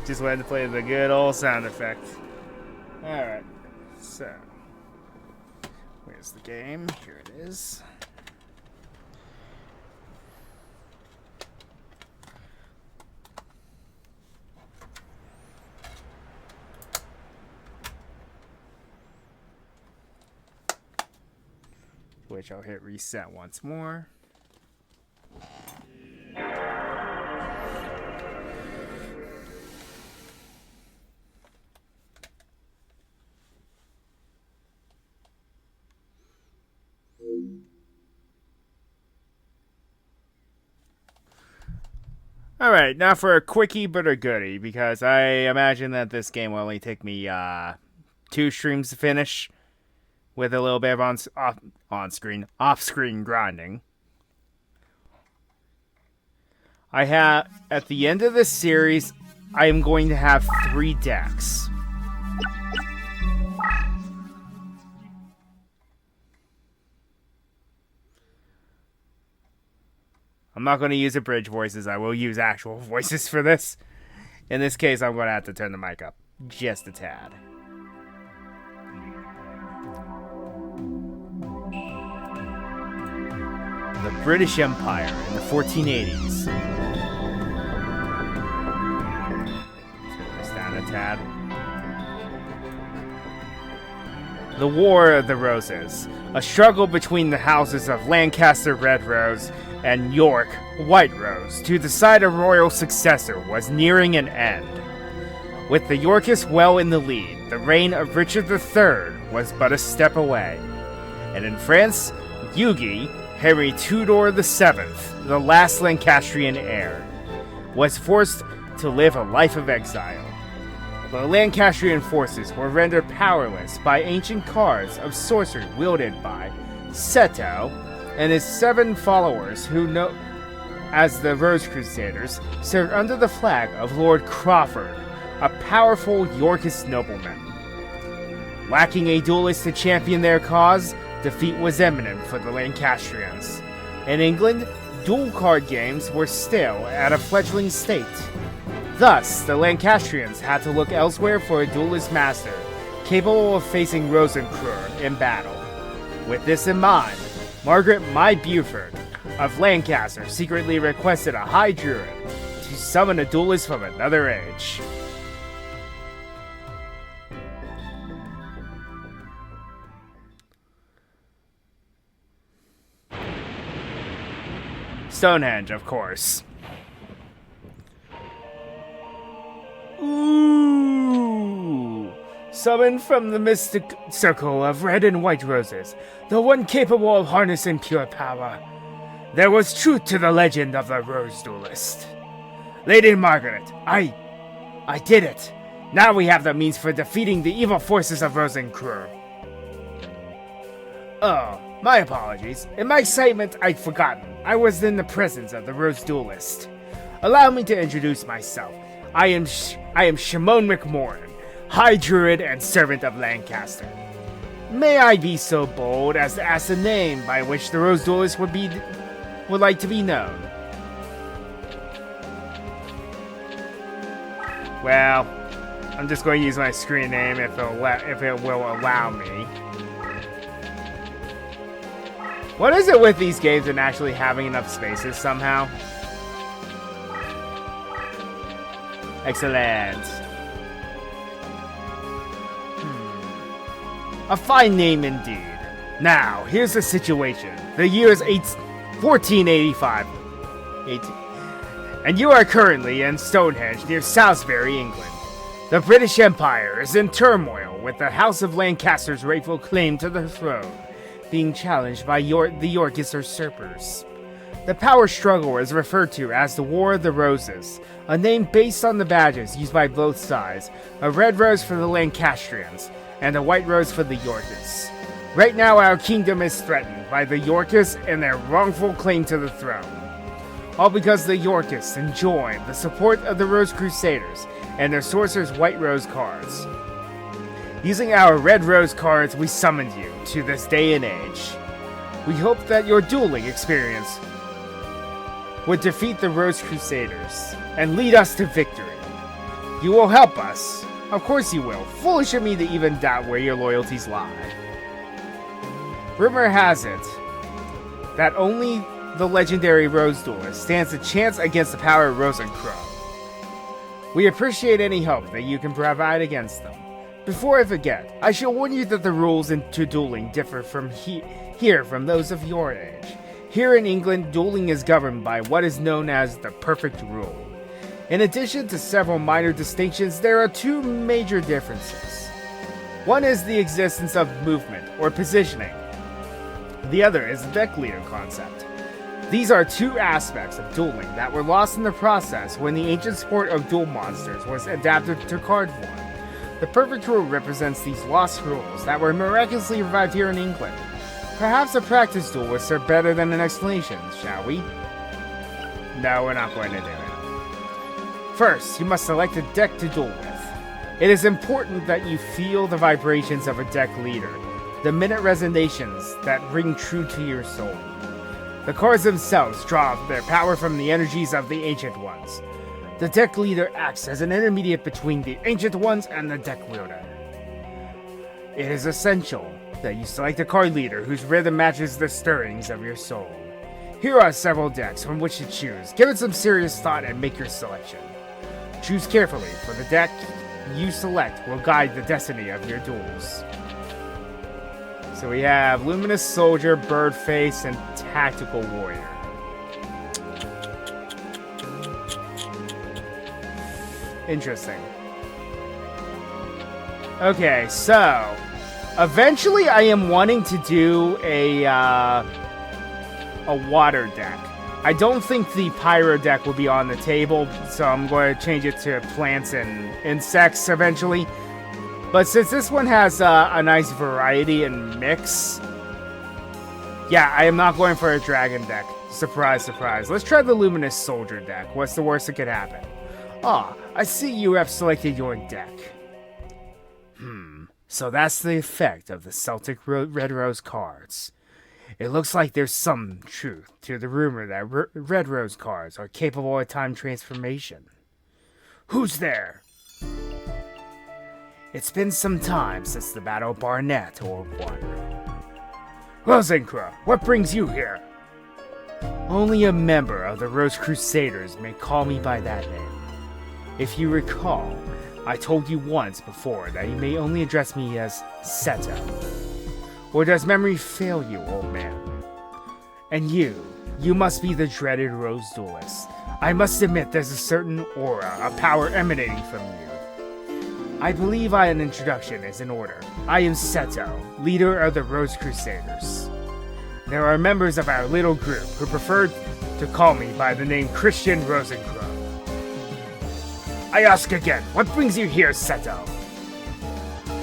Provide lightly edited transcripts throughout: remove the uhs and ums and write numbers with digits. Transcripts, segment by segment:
Just wanted to play the good old sound effect. Alright, so. Where's the game? Here it is. Which I'll hit reset once more. Alright, now for a quickie but a goodie, because I imagine that this game will only take me 2 streams to finish, with a little bit of off-screen grinding. At the end of this series, I am going to have 3 decks. I'm not going to use abridged voices. I will use actual voices for this. In this case, I'm going to have to turn the mic up just a tad. The British Empire in the 1480s. Turn this down a tad. The War of the Roses. A struggle between the houses of Lancaster Red Rose and York White Rose to decide a royal successor was nearing an end. With the Yorkists well in the lead, the reign of Richard III was but a step away. And in France, Hugues, Henry Tudor VII, the last Lancastrian heir, was forced to live a life of exile. The Lancastrian forces were rendered powerless by ancient cards of sorcery wielded by Ceto and his 7 followers, who know as the Rose Crusaders, served under the flag of Lord Crawford, a powerful Yorkist nobleman. Lacking a duelist to champion their cause, defeat was imminent for the Lancastrians. In England, duel card games were still at a fledgling state. Thus, the Lancastrians had to look elsewhere for a duelist master capable of facing Rosencreur in battle. With this in mind, Margaret My Beaufort of Lancaster secretly requested a High Druid to summon a duelist from another age. Stonehenge, of course. Ooh! Summoned from the mystic circle of red and white roses, the one capable of harnessing pure power. There was truth to the legend of the Rose Duelist. Lady Margaret, I did it. Now we have the means for defeating the evil forces of Rosencreur. Oh, my apologies. In my excitement, I'd forgotten. I was in the presence of the Rose Duelist. Allow me to introduce myself. I am Shimon McMorrin, High Druid and Servant of Lancaster. May I be so bold as to ask the name by which the Rose Duelist would like to be known? Well, I'm just going to use my screen name if it will allow me. What is it with these games and actually having enough spaces somehow? Excellent. A fine name indeed. Now, here's the situation. The year is 1485. And you are currently in Stonehenge near Salisbury, England. The British Empire is in turmoil with the House of Lancaster's rightful claim to the throne being challenged by the Yorkist usurpers. The power struggle is referred to as the War of the Roses, a name based on the badges used by both sides, a red rose for the Lancastrians, and a white rose for the Yorkists. Right now our kingdom is threatened by the Yorkists and their wrongful claim to the throne. All because the Yorkists enjoy the support of the Rose Crusaders and their sorcerer's white rose cards. Using our red rose cards, we summoned you to this day and age. We hope that your dueling experience would defeat the Rose Crusaders and lead us to victory. You will help us. Of course you will. Foolish of me to even doubt where your loyalties lie. Rumor has it that only the legendary Rose Duelist stands a chance against the power of Rosencrow. We appreciate any help that you can provide against them. Before I forget, I shall warn you that the rules to dueling differ from here from those of your age. Here in England, dueling is governed by what is known as the perfect rule. In addition to several minor distinctions, there are two major differences. One is the existence of movement, or positioning. The other is the deck leader concept. These are two aspects of dueling that were lost in the process when the ancient sport of duel monsters was adapted to card form. The perfect rule represents these lost rules that were miraculously revived here in England. Perhaps a practice duel would serve better than an explanation, shall we? No, we're not going to do it. First, you must select a deck to duel with. It is important that you feel the vibrations of a deck leader, the minute resonations that ring true to your soul. The cards themselves draw their power from the energies of the Ancient Ones. The deck leader acts as an intermediate between the Ancient Ones and the deck wielder. It is essential that you select a card leader whose rhythm matches the stirrings of your soul. Here are several decks from which to choose. Give it some serious thought and make your selection. Choose carefully, for the deck you select will guide the destiny of your duels. So we have Luminous Soldier, Birdface, and Tactical Warrior. Interesting. Okay, so eventually I am wanting to do a water deck. I don't think the Pyro deck will be on the table, so I'm going to change it to plants and insects eventually. But since this one has a nice variety and mix, yeah, I am not going for a dragon deck. Surprise, surprise. Let's try the Luminous Soldier deck. What's the worst that could happen? Ah, I see you have selected your deck. So that's the effect of the Celtic Red Rose cards. It looks like there's some truth to the rumor that Red Rose cards are capable of time transformation. Who's there? It's been some time since the Battle of Barnet or won. Rosencrow, what brings you here? Only a member of the Rose Crusaders may call me by that name. If you recall, I told you once before that you may only address me as Seto. Or does memory fail you, old man? And you must be the dreaded Rose Duelist. I must admit there's a certain aura, a power emanating from you. I believe an introduction is in order. I am Seto, leader of the Rose Crusaders. There are members of our little group who prefer to call me by the name Christian Rosencrow. I ask again, what brings you here, Seto?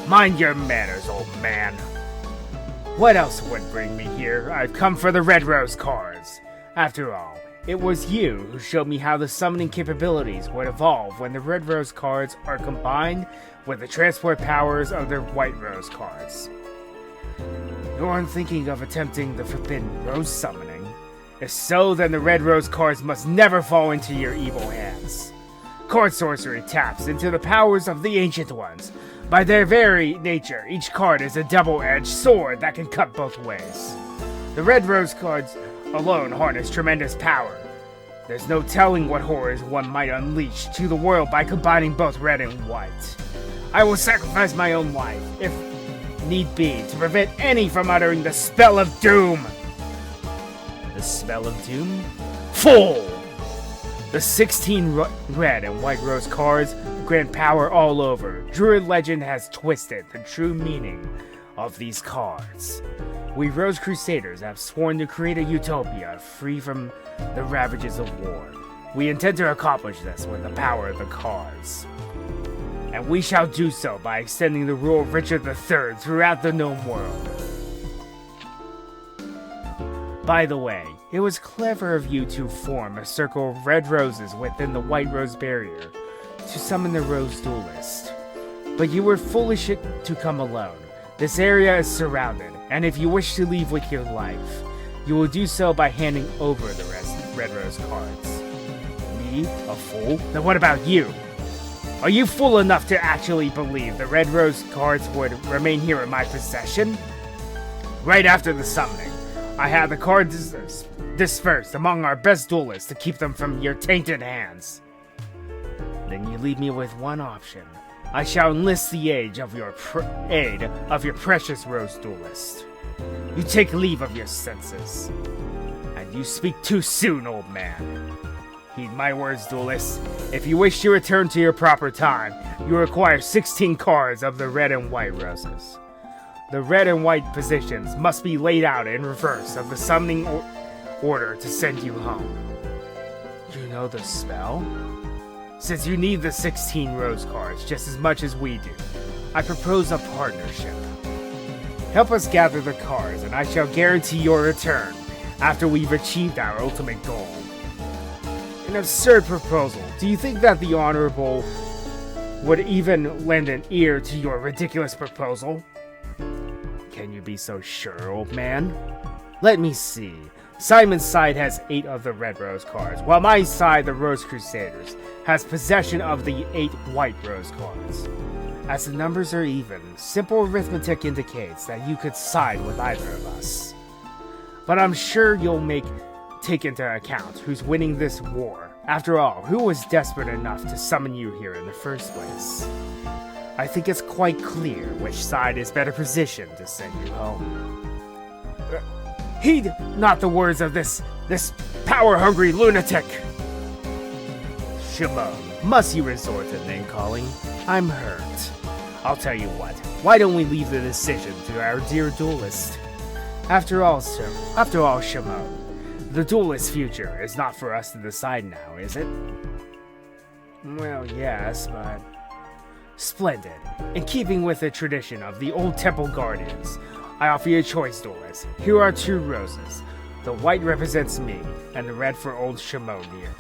Mind your manners, old man. What else would bring me here? I've come for the Red Rose cards. After all, it was you who showed me how the summoning capabilities would evolve when the Red Rose cards are combined with the transport powers of the White Rose cards. You aren't thinking of attempting the Forbidden Rose summoning. If so, then the Red Rose cards must never fall into your evil hands. Card sorcery taps into the powers of the Ancient Ones. By their very nature, each card is a double-edged sword that can cut both ways. The Red Rose cards alone harness tremendous power. There's no telling what horrors one might unleash to the world by combining both red and white. I will sacrifice my own life, if need be, to prevent any from uttering the spell of doom. The spell of doom? Fool! The 16 red and white rose cards grant power all over. Druid legend has twisted the true meaning of these cards. We Rose Crusaders have sworn to create a utopia free from the ravages of war. We intend to accomplish this with the power of the cards. And we shall do so by extending the rule of Richard III throughout the known world. By the way, it was clever of you to form a circle of red roses within the White Rose barrier to summon the Rose Duelist. But you were foolish to come alone. This area is surrounded, and if you wish to leave with your life, you will do so by handing over the Red Rose cards. Me? A fool? Then what about you? Are you fool enough to actually believe the Red Rose cards would remain here in my possession? Right after the summoning, I had the cards dispersed among our best duelists to keep them from your tainted hands. Then you leave me with one option. I shall enlist the aid of your precious Rose Duelist. You take leave of your senses. And you speak too soon, old man. Heed my words, Duelist. If you wish to return to your proper time, you require 16 cards of the red and white roses. The red and white positions must be laid out in reverse of the summoning order to send you home. You know the spell? Since you need the 16 rose cards just as much as we do, I propose a partnership. Help us gather the cards, and I shall guarantee your return after we've achieved our ultimate goal. An absurd proposal. Do you think that the Honorable would even lend an ear to your ridiculous proposal? Can you be so sure, old man? Let me see. Simon's side has 8 of the Red Rose cards, while my side, the Rose Crusaders, has possession of the 8 White Rose cards. As the numbers are even, simple arithmetic indicates that you could side with either of us. But I'm sure you'll take into account who's winning this war. After all, who was desperate enough to summon you here in the first place? I think it's quite clear which side is better positioned to send you home. Heed not the words of this power-hungry lunatic! Shimon, must you resort to name-calling? I'm hurt. I'll tell you what, why don't we leave the decision to our dear duelist? After all, Shimon, the duelist's future is not for us to decide now, is it? Well, yes, but... Splendid. In keeping with the tradition of the old Temple Guardians, I offer you a choice, duelist. Here are 2 roses. The white represents me, and the red for old Shimon here.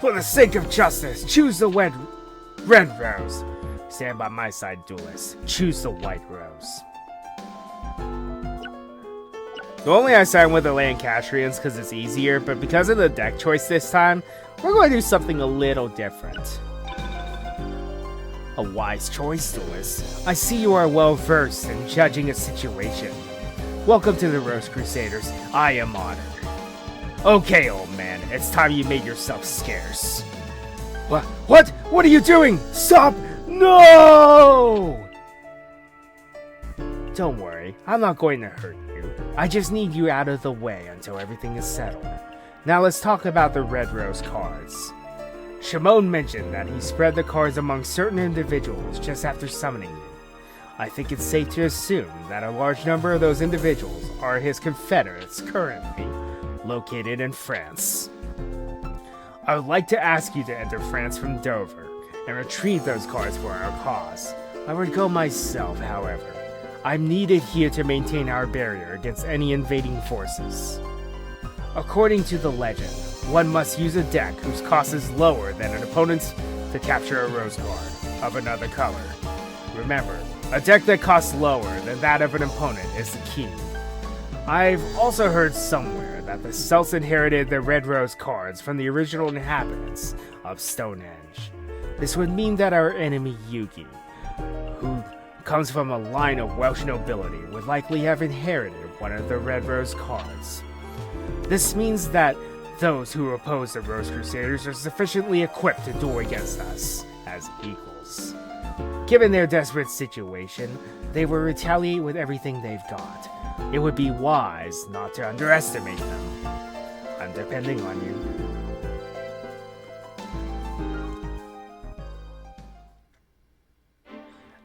For the sake of justice, choose the red rose. Stand by my side, duelist. Choose the white rose. Normally I sign with the Lancastrians because it's easier, but because of the deck choice this time, we're going to do something a little different. A wise choice, duelist. I see you are well versed in judging a situation. Welcome to the Rose Crusaders. I am honored. Okay, old man, it's time you made yourself scarce. What? What are you doing? Stop! No! Don't worry, I'm not going to hurt you. I just need you out of the way until everything is settled. Now let's talk about the Red Rose cards. Shimon mentioned that he spread the cards among certain individuals just after summoning you. I think it's safe to assume that a large number of those individuals are his confederates currently located in France. I would like to ask you to enter France from Dover and retrieve those cards for our cause. I would go myself, however. I'm needed here to maintain our barrier against any invading forces. According to the legend, one must use a deck whose cost is lower than an opponent's to capture a rose card of another color. Remember, a deck that costs lower than that of an opponent is the key. I've also heard somewhere that the Celts inherited the Red Rose cards from the original inhabitants of Stonehenge. This would mean that our enemy Yugi, who comes from a line of Welsh nobility, would likely have inherited one of the Red Rose cards. This means that those who oppose the Rose Crusaders are sufficiently equipped to duel against us as equals. Given their desperate situation, they will retaliate with everything they've got. It would be wise not to underestimate them. I'm depending on you.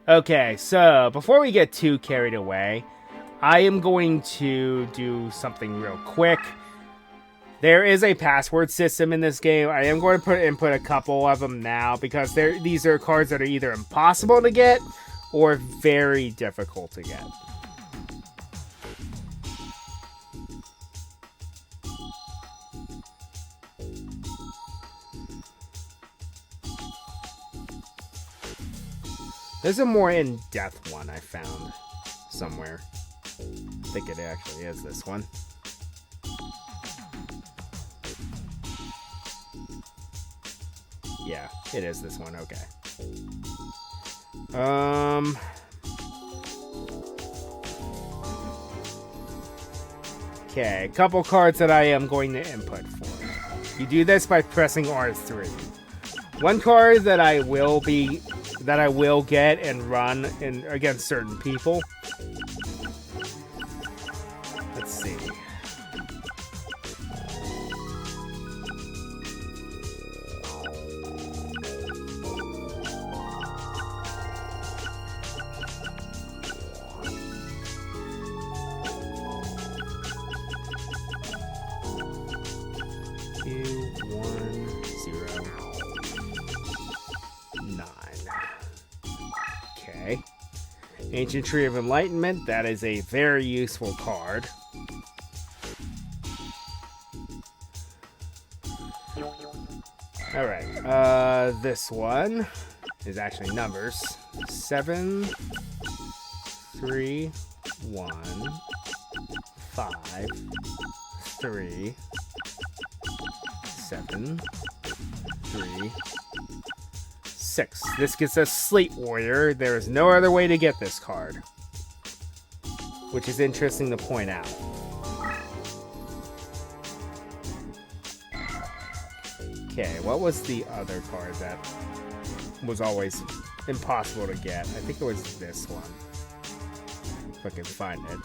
Okay, so before we get too carried away, I am going to do something real quick. There is a password system in this game. I am going to input a couple of them now because these are cards that are either impossible to get or very difficult to get. There's a more in-depth one I found somewhere. I think it actually is this one. Yeah, it is this one. Okay. Okay, a couple cards that I am going to input for. You do this by pressing R3. One card that I will get and run against certain people. Let's see. Okay. Ancient Tree of Enlightenment. That is a very useful card. Alright. This one is actually numbers. 7, 3, 1, 5, 3, 7, 3, 6. This gets us Sleep Warrior. There is no other way to get this card, which is interesting to point out. Okay, what was the other card that was always impossible to get? I think it was this one. If I can find it.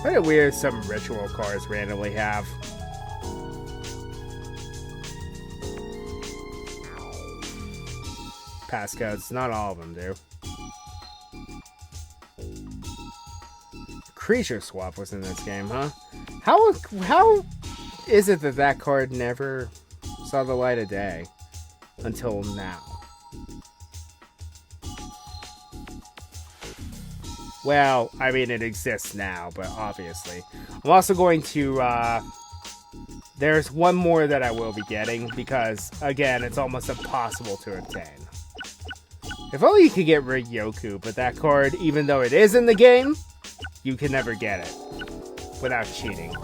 Kind of weird some ritual cards randomly have. Passcodes, not all of them do. Creature Swap was in this game, huh? How is it that that card never saw the light of day until now? Well, I mean, it exists now, but obviously. I'm also going to, there's one more that I will be getting, because, again, it's almost impossible to obtain. If only you could get Ryoku, but that card, even though it is in the game, you can never get it without cheating.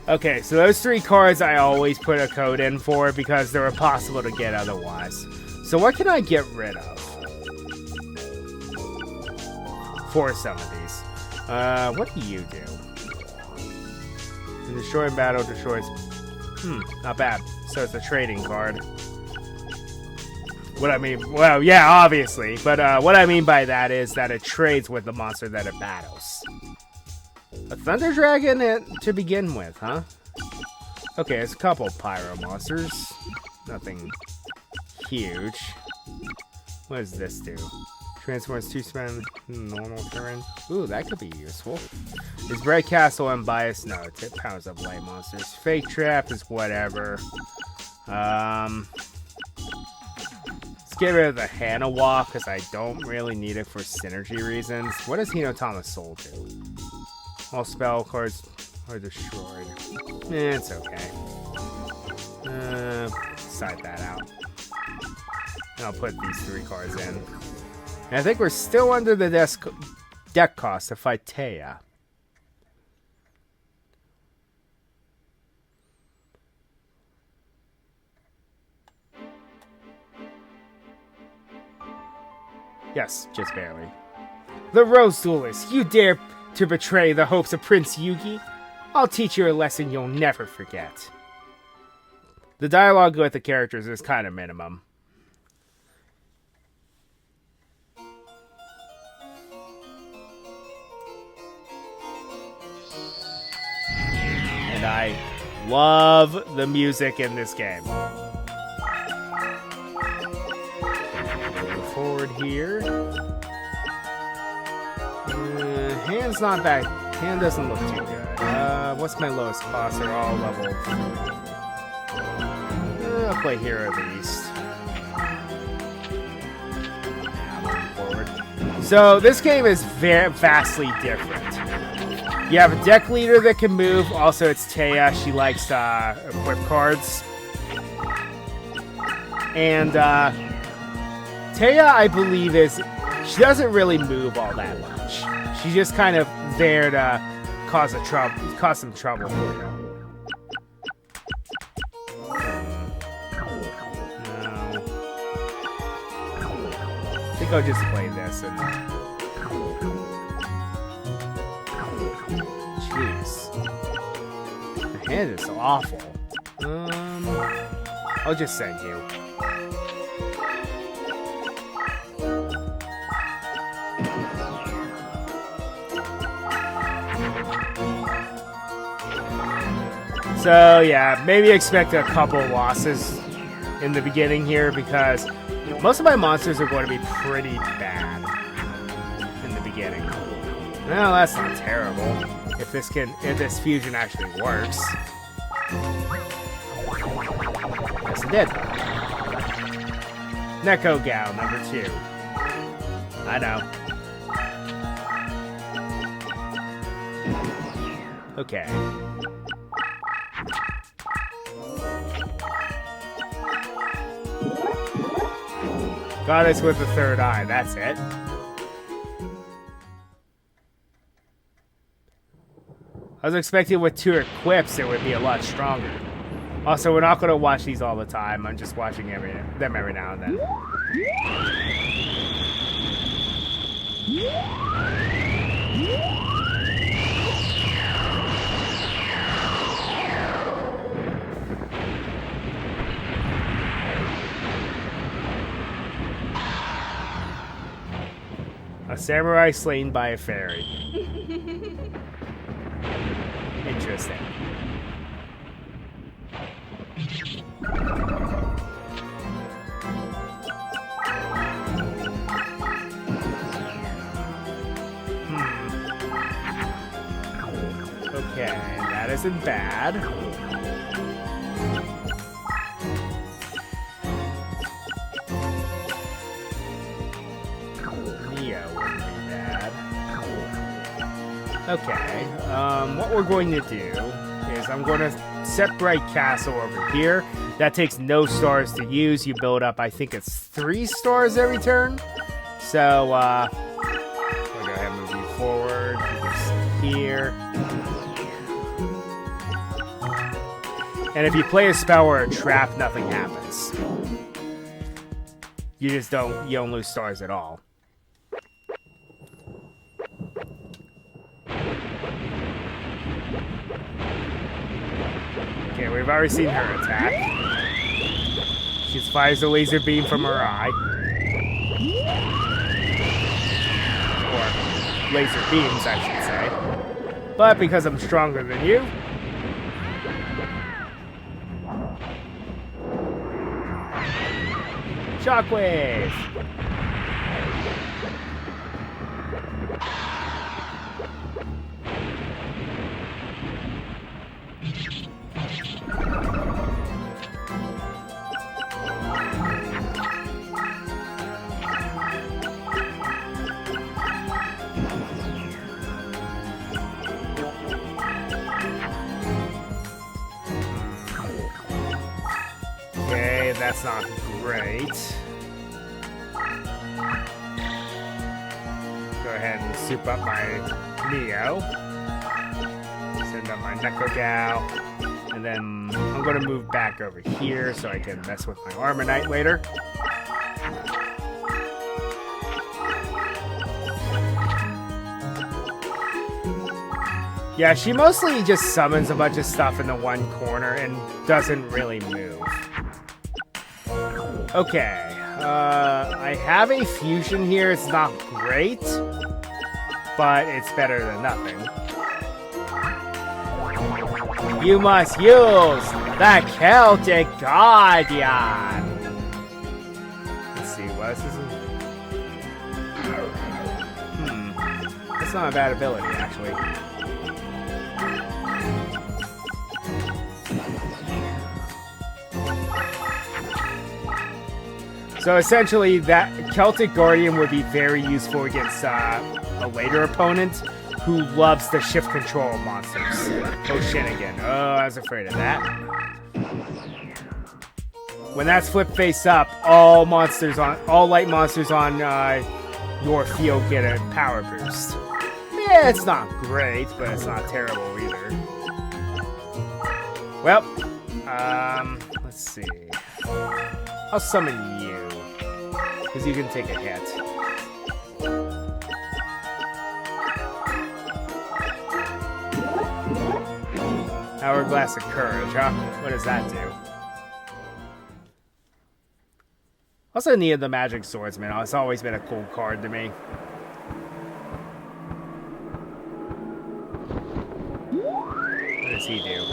Okay, so those 3 cards I always put a code in for because they're impossible to get otherwise. So what can I get rid of for some of these? What do you do? Destroy battle destroys... not bad. So it's a trading card. What I mean... Well, yeah, obviously. But what I mean by that is that it trades with the monster that it battles. A Thunder Dragon to begin with, huh? Okay, it's a couple Pyro monsters. Nothing huge. What does this do? Transforms 2 spend normal turn. Ooh, that could be useful. Is Bright Castle unbiased? No, it powers up light monsters. Fake Trap is whatever. Let's get rid of the Hanawa because I don't really need it for synergy reasons. What does Hinotama's Soul do? All spell cards are destroyed. It's okay. Side that out. And I'll put these 3 cards in. And I think we're still under the deck cost to fight Taya. Yes, just barely. The Rose Duelist, you dare to betray the hopes of Prince Yugi? I'll teach you a lesson you'll never forget. The dialogue with the characters is kind of minimum. And I love the music in this game. Go forward here. Hand's not bad. Hand doesn't look too good. What's my lowest cost? They're all level. I'll play Hero of the East. Forward. So this game is very vastly different. You have a deck leader that can move. Also, it's Taya. She likes to equip cards. And Taya, I believe, she doesn't really move all that much. She's just kind of there to cause some trouble for you. No. I think I'll just play this and. Jeez. The hand is awful. I'll just send you. So yeah, maybe expect a couple losses in the beginning here because most of my monsters are going to be pretty bad in the beginning. Well, that's not terrible. If this fusion actually works. Yes, it did. Neko Gal, number 2. I know. Okay. Goddess with the third eye, that's it. I was expecting with 2 equips it would be a lot stronger. Also, we're not going to watch these all the time. I'm just watching them every now and then. A samurai slain by a fairy. Interesting. Okay, that isn't bad. Neo wouldn't be bad. Okay, what we're going to do is I'm going to set Bright Castle over here. That takes no stars to use. You build up, I think it's 3 stars every turn. So, we'll go ahead and move you forward. Here. And if you play a spell or a trap, nothing happens. You don't lose stars at all. Okay, we've already seen her attack. She fires a laser beam from her eye. Or laser beams, I should say. But because I'm stronger than you, Shockwave! Okay, that's not great. Go ahead and soup up my Neo. Send up my Neko Gal. And then I'm going to move back over here so I can mess with my Armor Knight later. Yeah, she mostly just summons a bunch of stuff in the one corner and doesn't really move. Okay, I have a fusion here. It's not great, but it's better than nothing. You must use the Celtic Guardian. Let's see, what is this? That's not a bad ability, actually. So essentially, that Celtic Guardian would be very useful against a later opponent who loves the shift control monsters. Oh shit again. Oh, I was afraid of that. When that's flipped face up, all light monsters on your field get a power boost. Yeah, it's not great, but it's not terrible either. Well, let's see. I'll summon you, because you can take a hit. Hourglass of Courage, huh? What does that do? Also needed the Magic Swordsman. It's always been a cool card to me. What does he do?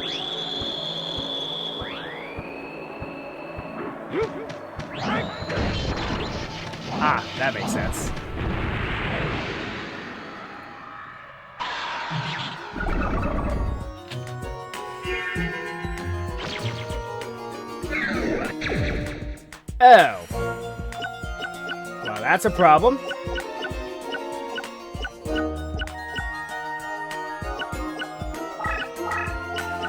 Ah, that makes sense. Oh. Well, that's a problem.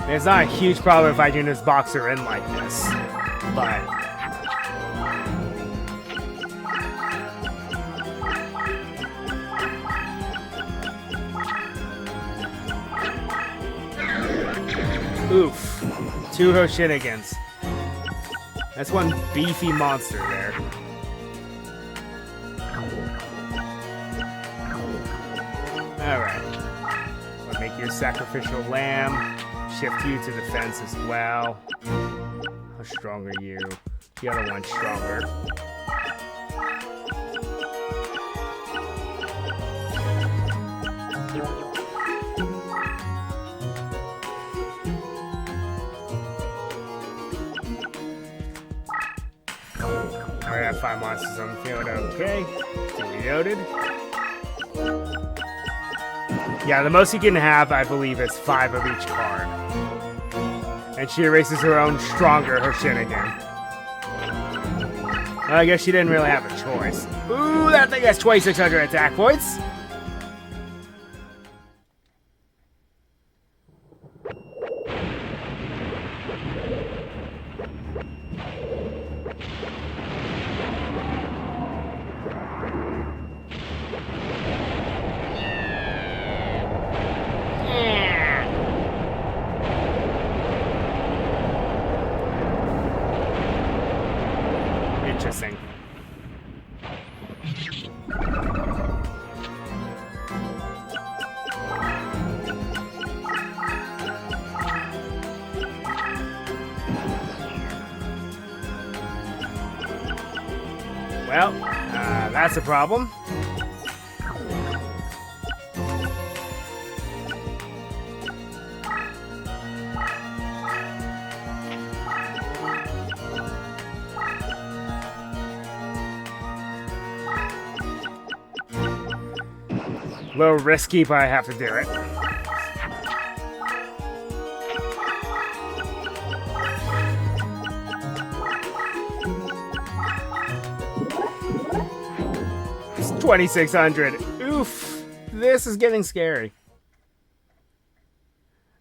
It's not a huge problem if I can just box her in like this, but... Oof. 2 Hoshinigans. That's one beefy monster there. Alright. I'll make you a sacrificial lamb. Shift you to defense as well. How strong are you? The other one's stronger. Alright, I have 5 monsters on the field. Okay. Duly noted. Yeah, the most you can have, I believe, is 5 of each card. And she erases her own stronger Hoshinigin. Well, I guess she didn't really have a choice. Ooh, that thing has 2,600 attack points! Interesting. Well, that's a problem. A little risky, but I have to do it. It's 2,600. Oof. This is getting scary.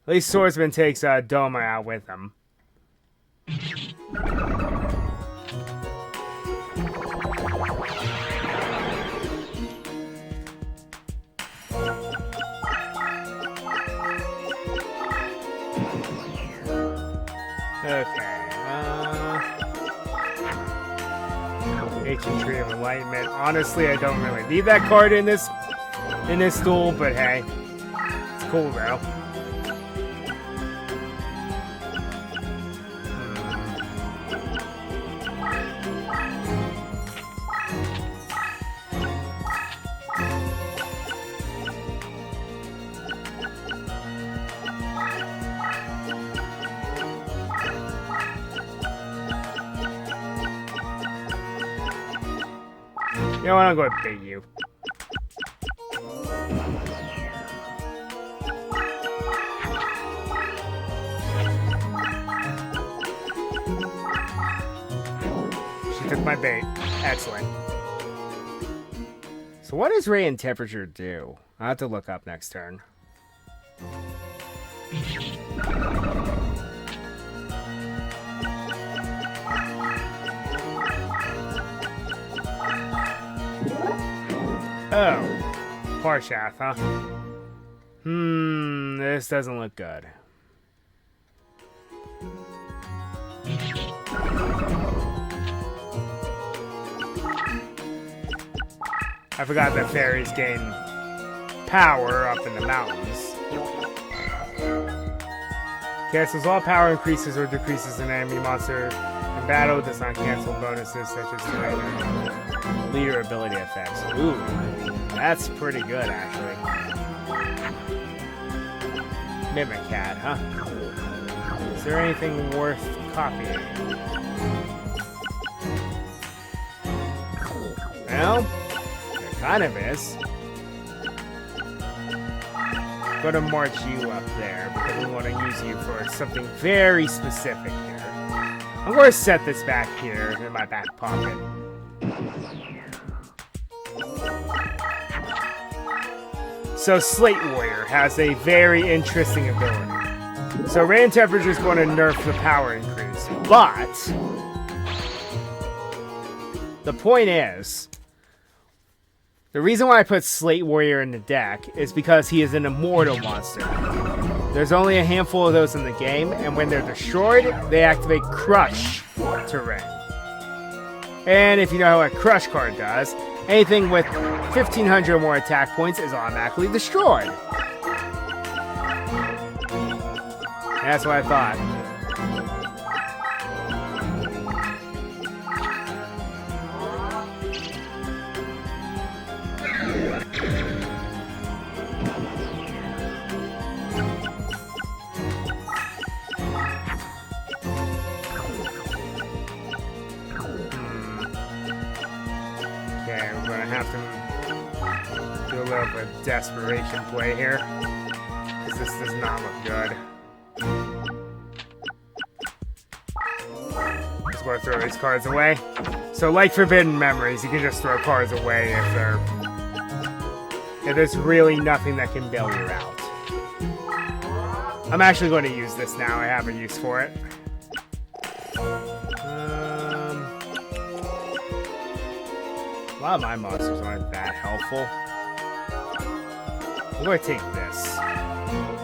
At least Swordsman takes Doma out with him. Okay, Ancient Tree of Enlightenment. Honestly, I don't really need that card in this duel, but hey, it's cool though. You know what, I'm going to beat you. She took my bait. Excellent. So what does Radiant Temperature do? I'll have to look up next turn. Oh. Parshath, huh? This doesn't look good. I forgot that fairies gain power up in the mountains. Cancels all power increases or decreases an enemy monster in battle. Does not cancel bonuses such as leader ability effects. Ooh, that's pretty good actually. Mimicat, huh? Is there anything worth copying? Well, there kind of is. I'm gonna march you up there because we want to use you for something very specific here. I'm gonna set this back here in my back pocket. So Slate Warrior has a very interesting ability. So Radiant Temperature is going to nerf the power increase, but the point is, the reason why I put Slate Warrior in the deck is because he is an immortal monster. There's only a handful of those in the game, and when they're destroyed, they activate Crush terrain. And if you know how a Crush card does, anything with 1,500 or more attack points is automatically destroyed. That's what I thought. Okay, we're gonna have to do a little bit of desperation play here, because this does not look good. Just gonna throw these cards away. So, like Forbidden Memories, you can just throw cards away if there's really nothing that can bail you out. I'm actually going to use this now. I have a use for it. A lot of my monsters aren't that helpful. I'm going to take this.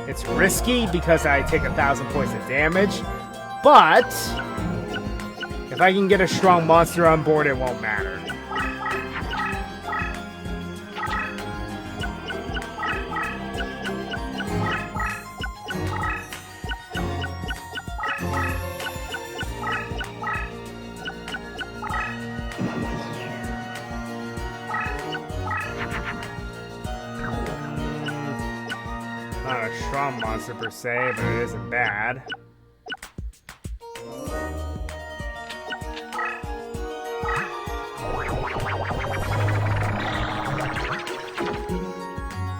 It's risky because I take 1,000 points of damage, but if I can get a strong monster on board, it won't matter. Not a strong monster per se, but it isn't bad.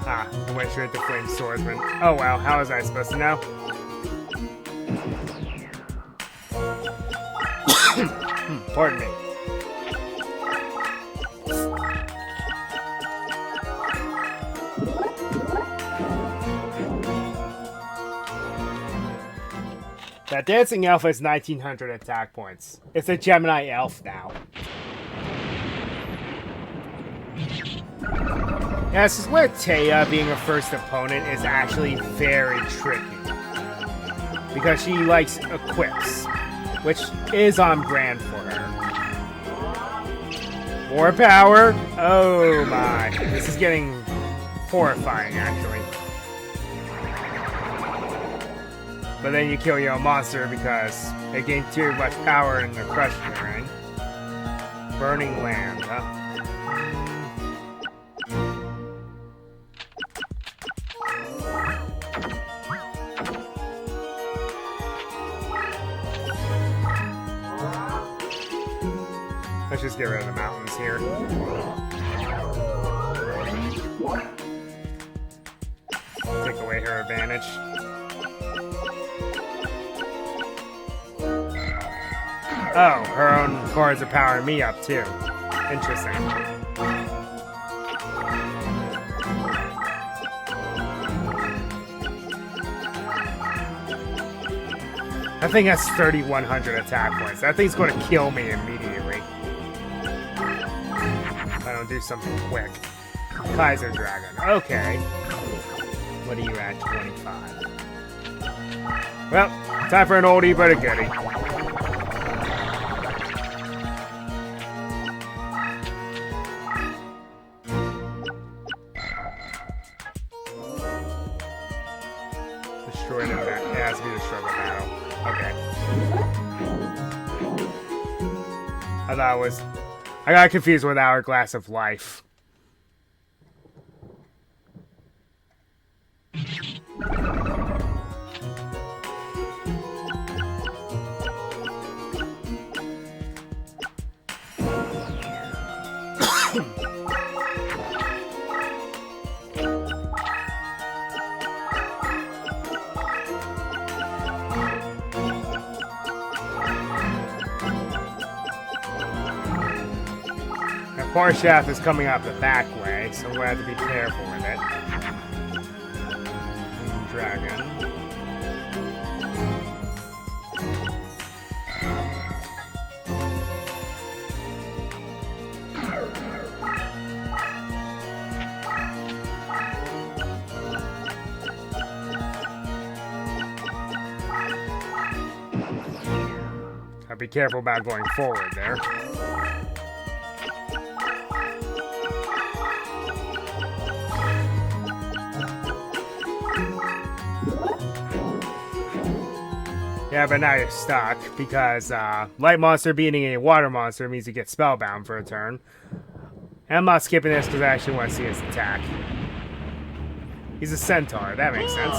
Ah, I went straight to Flame Swordsman. Oh wow, how was I supposed to know? Pardon me. That Dancing Elf is 1,900 attack points. It's a Gemini Elf now. Yeah, this is where Taya, being a first opponent, is actually very tricky. Because she likes equips, which is on brand for her. More power? Oh my. This is getting horrifying, actually. But then you kill your own monster because they gain too much power in the crush terrain. Burning Land, huh? Let's just get rid of the mountains here. Take away her advantage. Oh, her own cards are powering me up too. Interesting. That thing has 3,100 attack points. That thing's going to kill me immediately. If I don't do something quick. Kaiser Dragon. Okay. What are you at? 25. Well, time for an oldie but a goodie. Destroy them. It has to be the struggle battle. Okay. I thought it was... I got confused with Hourglass of Life. Parshaft is coming out the back way, so we're going to have to be careful with it. Dragon. I'll be careful about going forward there. Yeah, but now you're stuck, because Light Monster beating a Water Monster means you get Spellbound for a turn. And I'm not skipping this because I actually want to see his attack. He's a Centaur, that makes sense.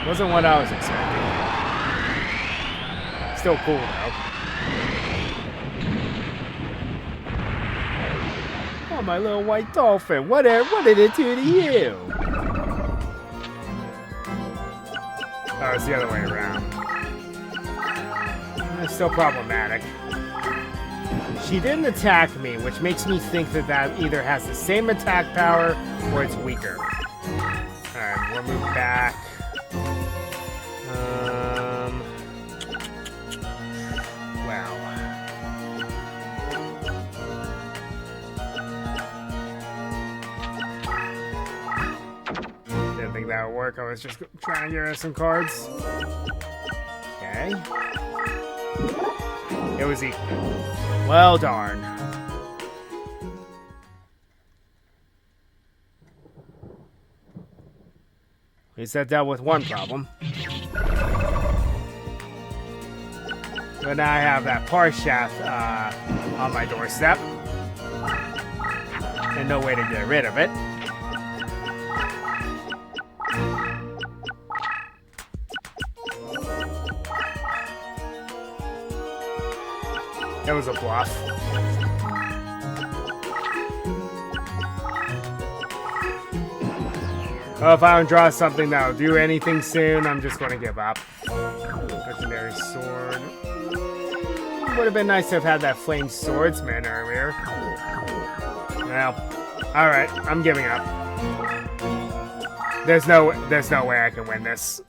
Wasn't what I was expecting. Still cool, though. Oh, my little white dolphin. What did it do to you? Oh, it's the other way around. It's still problematic. She didn't attack me, which makes me think that that either has the same attack power or it's weaker. Alright, we'll move back. Wow. Didn't think that would work. I was just trying to get her some cards. Okay. It was equal. Well, darn. At least that dealt with one problem. But now I have that Parshaft on my doorstep. And no way to get rid of it. That was a bluff. Well, if I don't draw something that'll do anything soon, I'm just going to give up. Legendary Sword. Would have been nice to have had that Flame Swordsman earlier. Well, alright, I'm giving up. There's no way I can win this.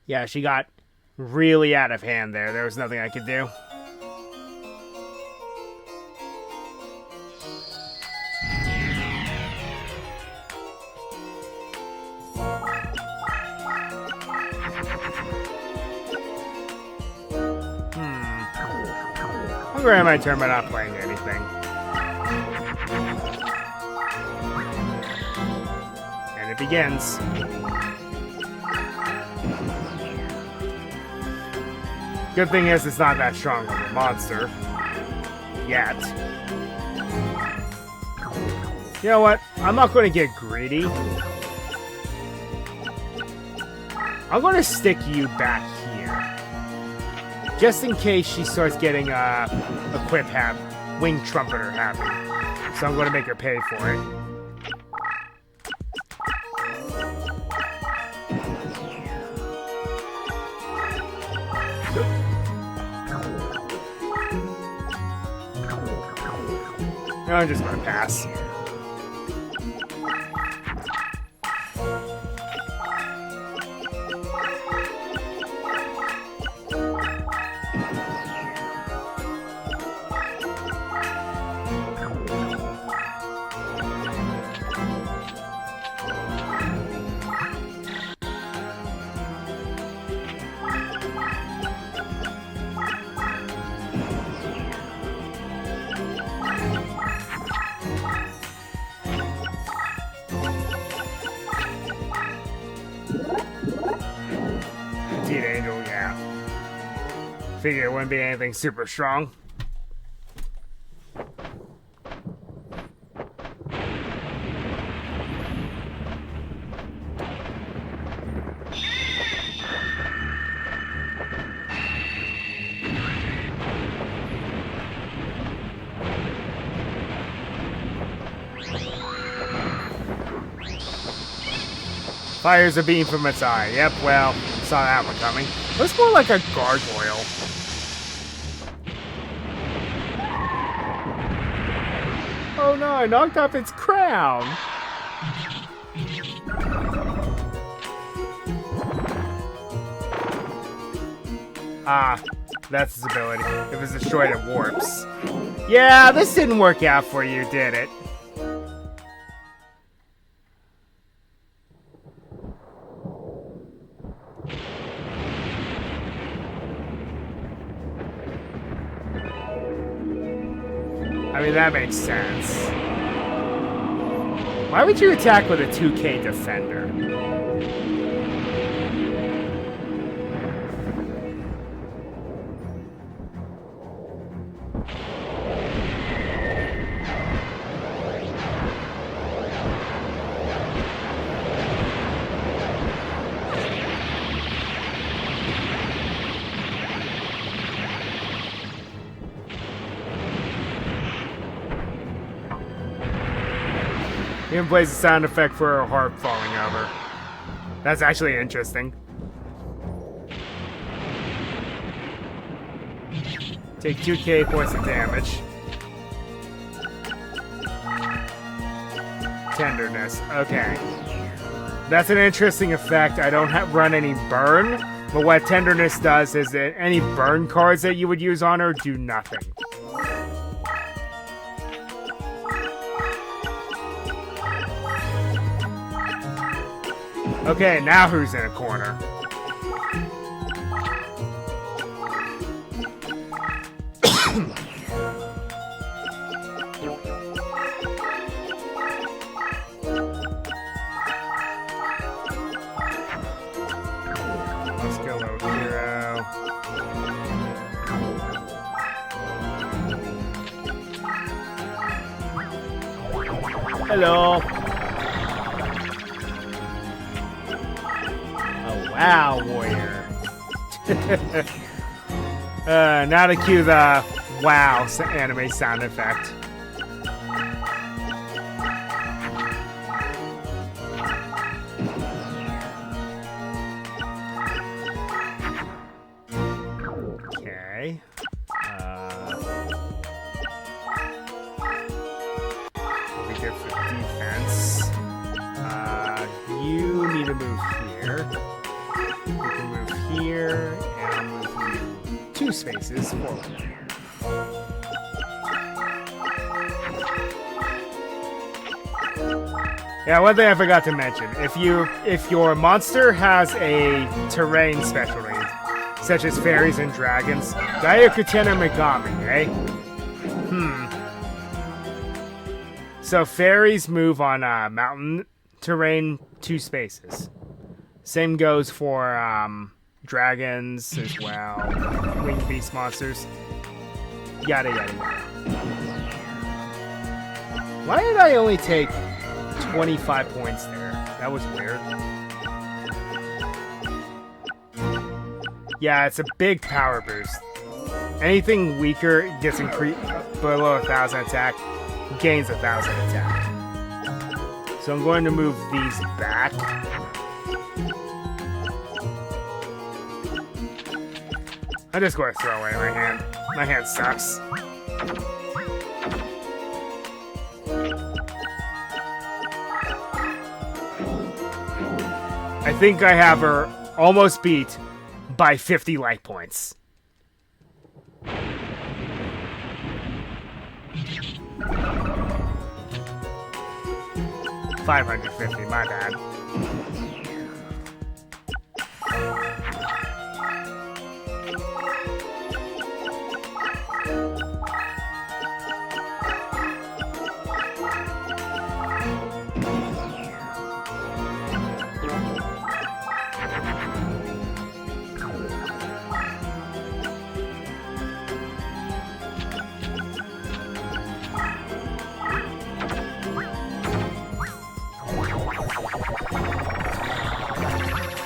Yeah, she got really out of hand there. There was nothing I could do. I'm going to my turn by not playing anything. And it begins. Good thing is it's not that strong of a monster. Yet. You know what? I'm not going to get greedy. I'm going to stick you back here. Just in case she starts getting equip wing trumpeter happy. So I'm going to make her pay for it. No, I'm just going to pass. Angel, yeah. Figure it wouldn't be anything super strong. Fires a beam from its eye. Yep, well, saw that one coming. Looks more like a gargoyle. Oh no, I knocked off its crown. Ah, that's its ability. It was destroyed at warps. Yeah, this didn't work out for you, did it? I mean, that makes sense. Why would you attack with a 2K defender? Even plays a sound effect for a harp falling over. That's actually interesting. Take 2K points of damage. Tenderness. Okay. That's an interesting effect. I don't run any burn, but what Tenderness does is that any burn cards that you would use on her do nothing. Okay, now who's in a corner? Let's go, little hero. Hello. Wow, warrior. Now to cue the wow anime sound effect. Okay. Be good for defense. You need to move here. We can move here, and I'll move you 2 spaces forward. Yeah, one thing I forgot to mention. If your monster has a terrain specialty, such as fairies and dragons, Gyokuten Megami, eh? So fairies move on mountain terrain 2 spaces. Same goes for dragons as well, winged beast monsters, yada yada yada. Why did I only take 25 points there? That was weird. Yeah, it's a big power boost. Anything weaker gets increased below 1,000 attack, gains 1,000 attack. So I'm going to move these back. I'm just going to throw away my hand. My hand sucks. I think I have her almost beat by 50 life points. $550, my bad.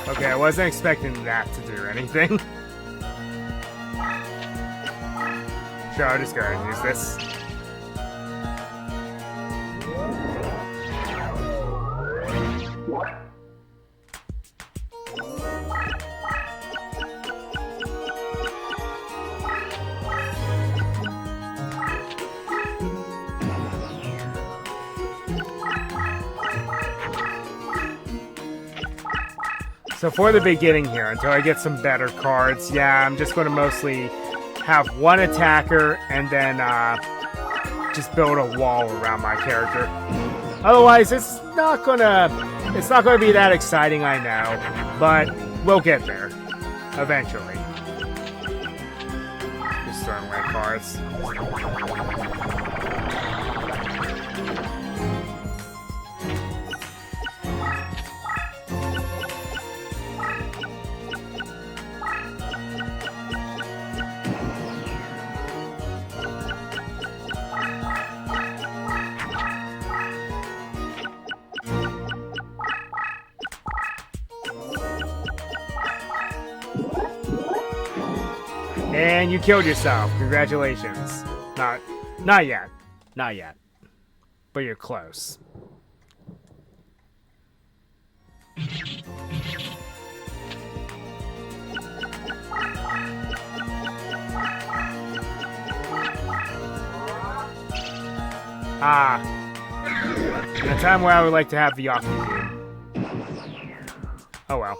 Okay, I wasn't expecting that to do anything. Sure, I'll just go ahead and use this. So for the beginning here, until I get some better cards, yeah, I'm just going to mostly have one attacker and then just build a wall around my character. Otherwise, it's not gonna be that exciting, I know, but we'll get there eventually. Just throwing away cards. And you killed yourself. Congratulations. Not yet. Not yet. But you're close. In a time where I would like to have the Octavine. Oh well.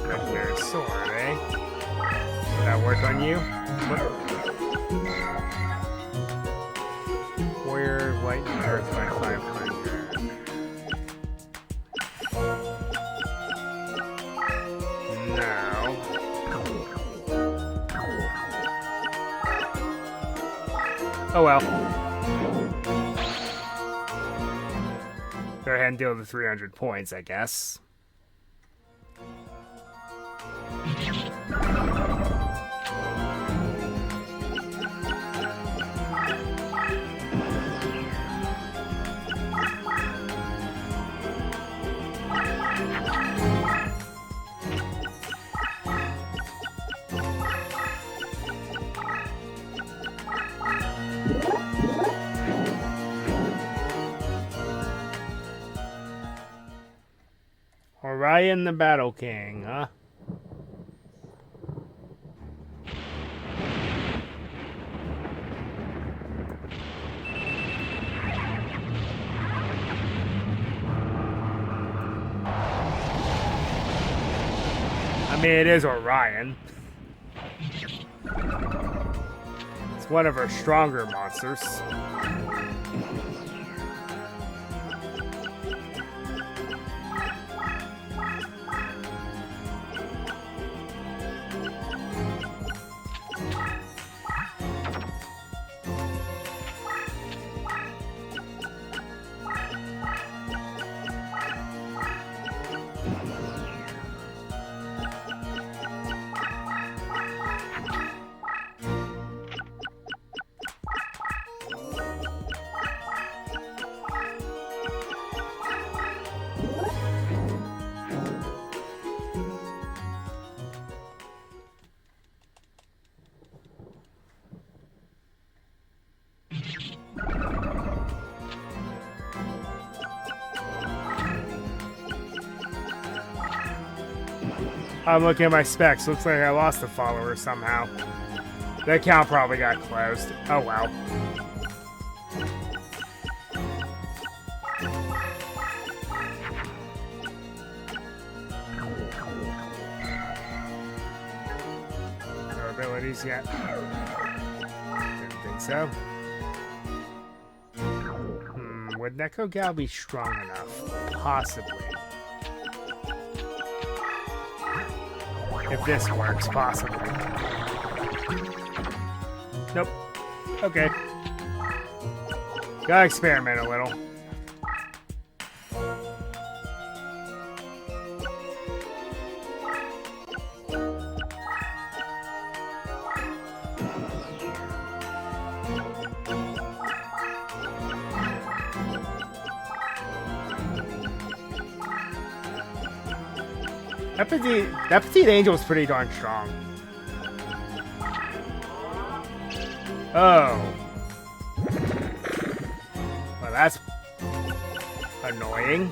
Legendary sword, eh? Will that work on you? Warrior, light and earth by 500. No. Oh well. Go ahead and deal the 300 points, I guess. Orion the Battle King, huh? I mean, it is Orion. It's one of our stronger monsters. I'm looking at my specs. Looks like I lost a follower somehow. The account probably got closed. Oh well. No abilities yet. Didn't think so. Would Neko Gal be strong enough? Possibly. If this works, possibly. Nope. Okay. Gotta experiment a little. That petite angel is pretty darn strong. Oh. Well, that's annoying.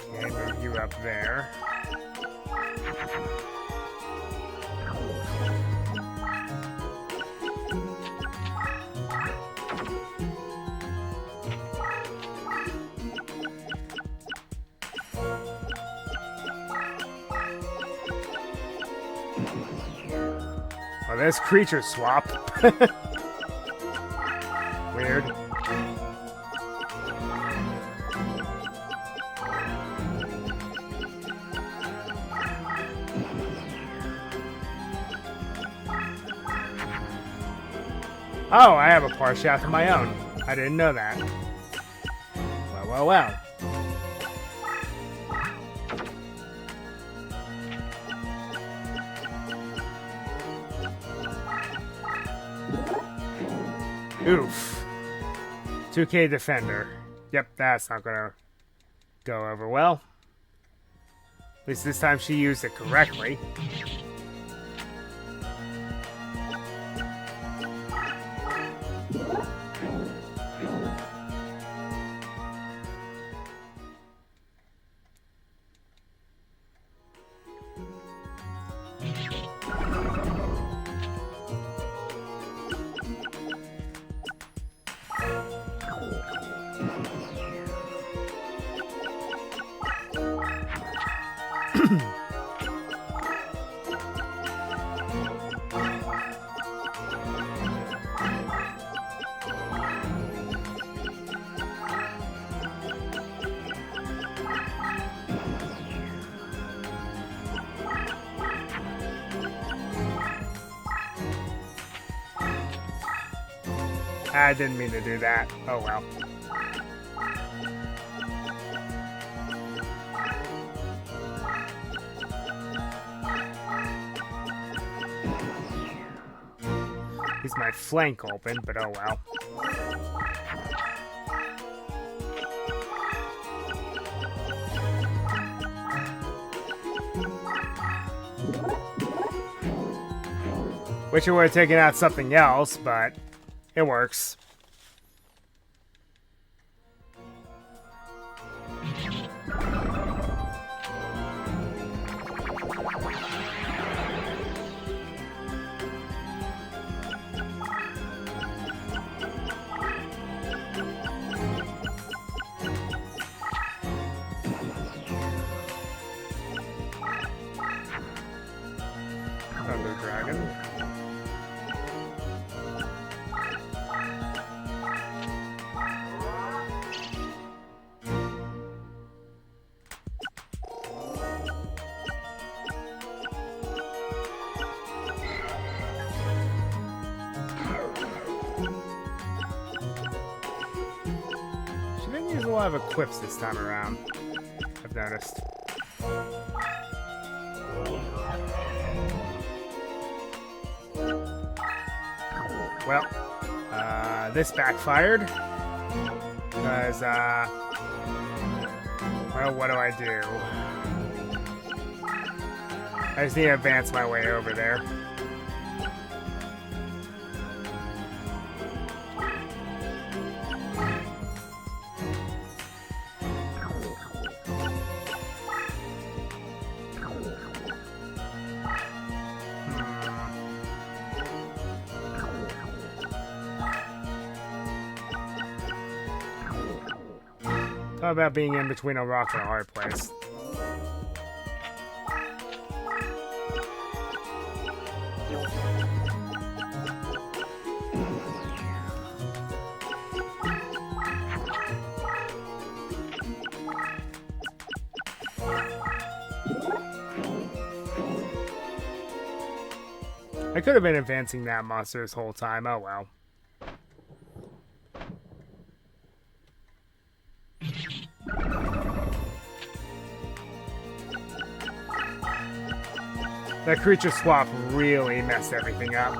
Okay, move you up there. Oh, there's creature swap. Weird. Oh, I have a par shaft of my own. I didn't know that. Well, well, well. Oof. 2K Defender. Yep, that's not gonna go over well. At least this time she used it correctly. I didn't mean to do that. Oh well. He's my flank open, but oh well. Wish I would have taken out something else, but it works. Thunder Dragon. She didn't use a lot of equips this time around, I've noticed. Well, this backfired. Because, well, what do I do? I just need to advance my way over there. How about being in between a rock and a hard place? I could have been advancing that monster this whole time. Oh well. That creature swap really messed everything up.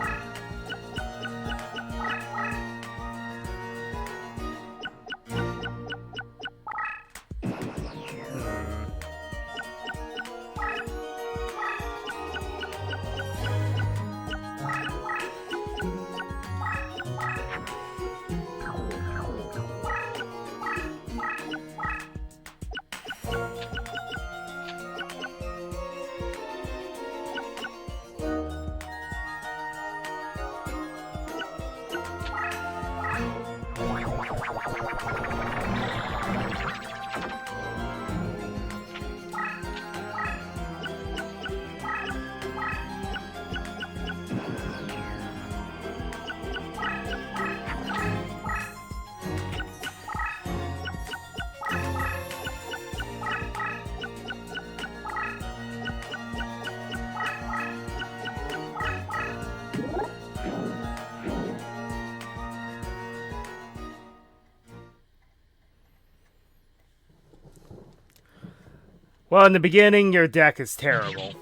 Well, in the beginning, your deck is terrible.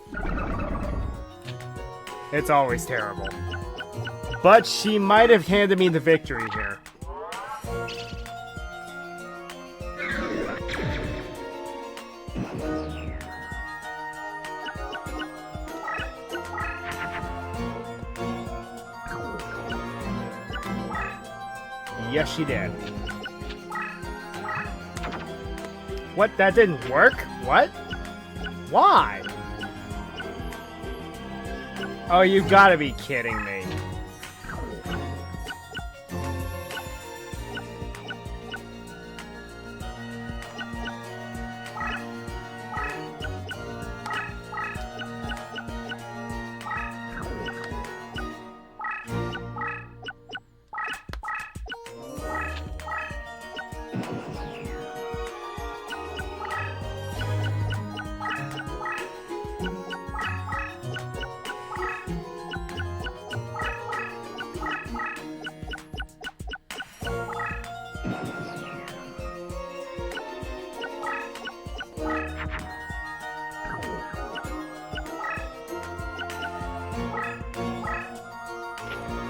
It's always terrible. But she might have handed me the victory here. Yes, she did. What? That didn't work? What? Why? Oh, you gotta be kidding me.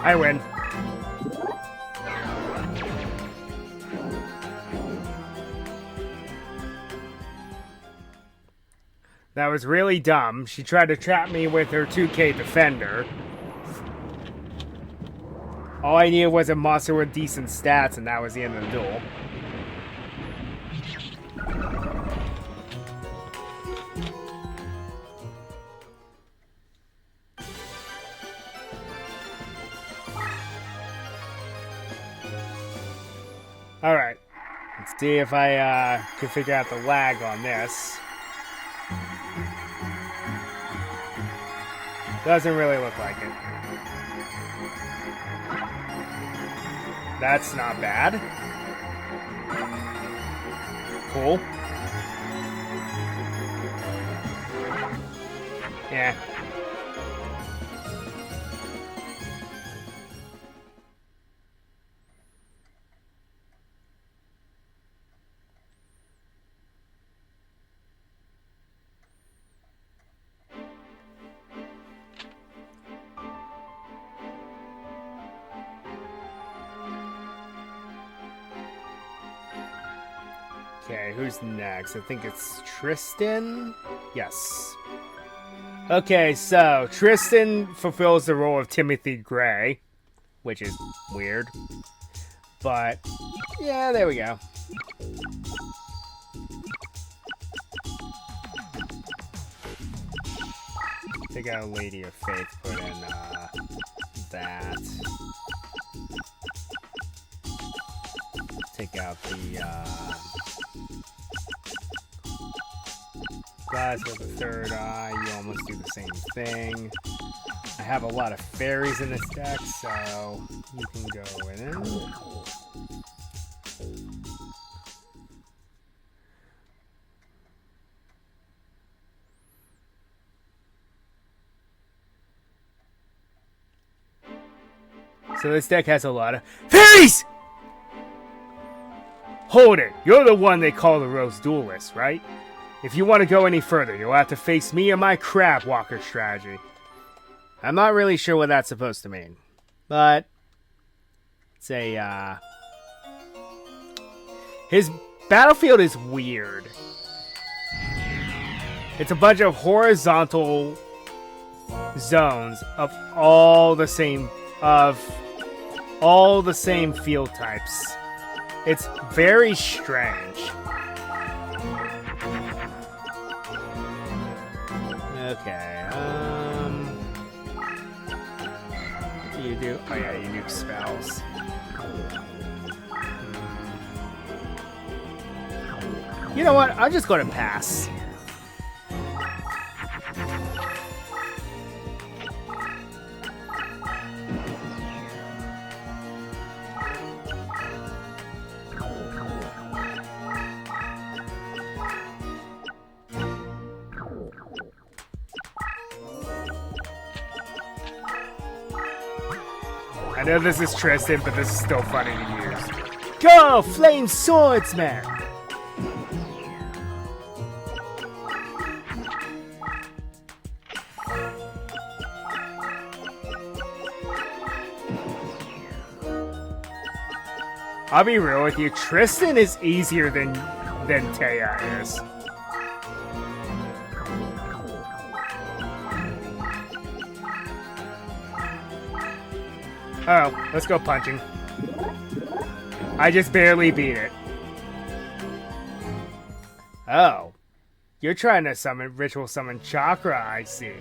I win. That was really dumb. She tried to trap me with her 2K defender. All I needed was a monster with decent stats, and that was the end of the duel. Alright. Let's see if I can figure out the lag on this. Doesn't really look like it. That's not bad. Cool. Yeah. Okay, who's next? I think it's Tristan? Yes. Okay, so Tristan fulfills the role of Timothy Gray, which is weird. But, yeah, there we go. Take out Lady of Faith, put in, that. Take out the, glass with the third eye. You almost do the same thing. I have a lot of fairies in this deck, so you can go in. So this deck has a lot of fairies! Hold it! You're the one they call the Rose Duelist, right? If you want to go any further, you'll have to face me and my Crab Walker strategy. I'm not really sure what that's supposed to mean. But it's a, his battlefield is weird. It's a bunch of horizontal zones of all the same field types. It's very strange. Okay, what do you do? Oh yeah, you do spells. You know what? I'm just going to pass. I know this is Tristan, but this is still funny to use. Go, Flame Swordsman! I'll be real with you, Tristan is easier than Taya is. Oh, let's go punching. I just barely beat it. Oh. You're trying to ritual summon Chakra, I see.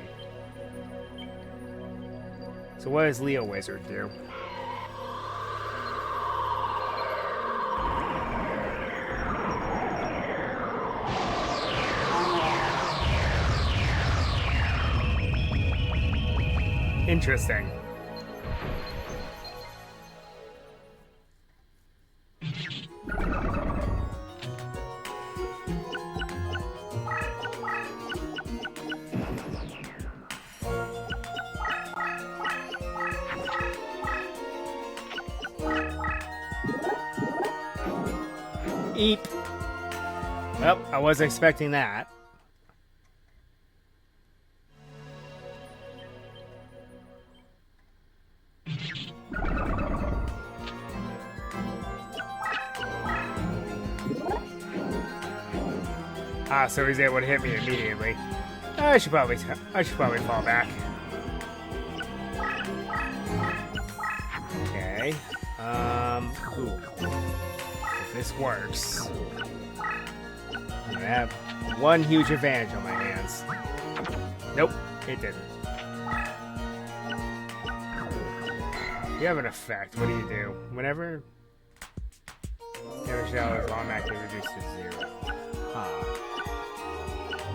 So what does Leo Wizard do? Interesting. Eep. Well, I wasn't expecting that. Ah, so he's able to hit me immediately. I should probably fall back. Okay. Ooh. If this works, I'm gonna have one huge advantage on my hands. Nope, it didn't. You have an effect. What do you do? Whenever damage shell is automatically reduced to 0. Huh.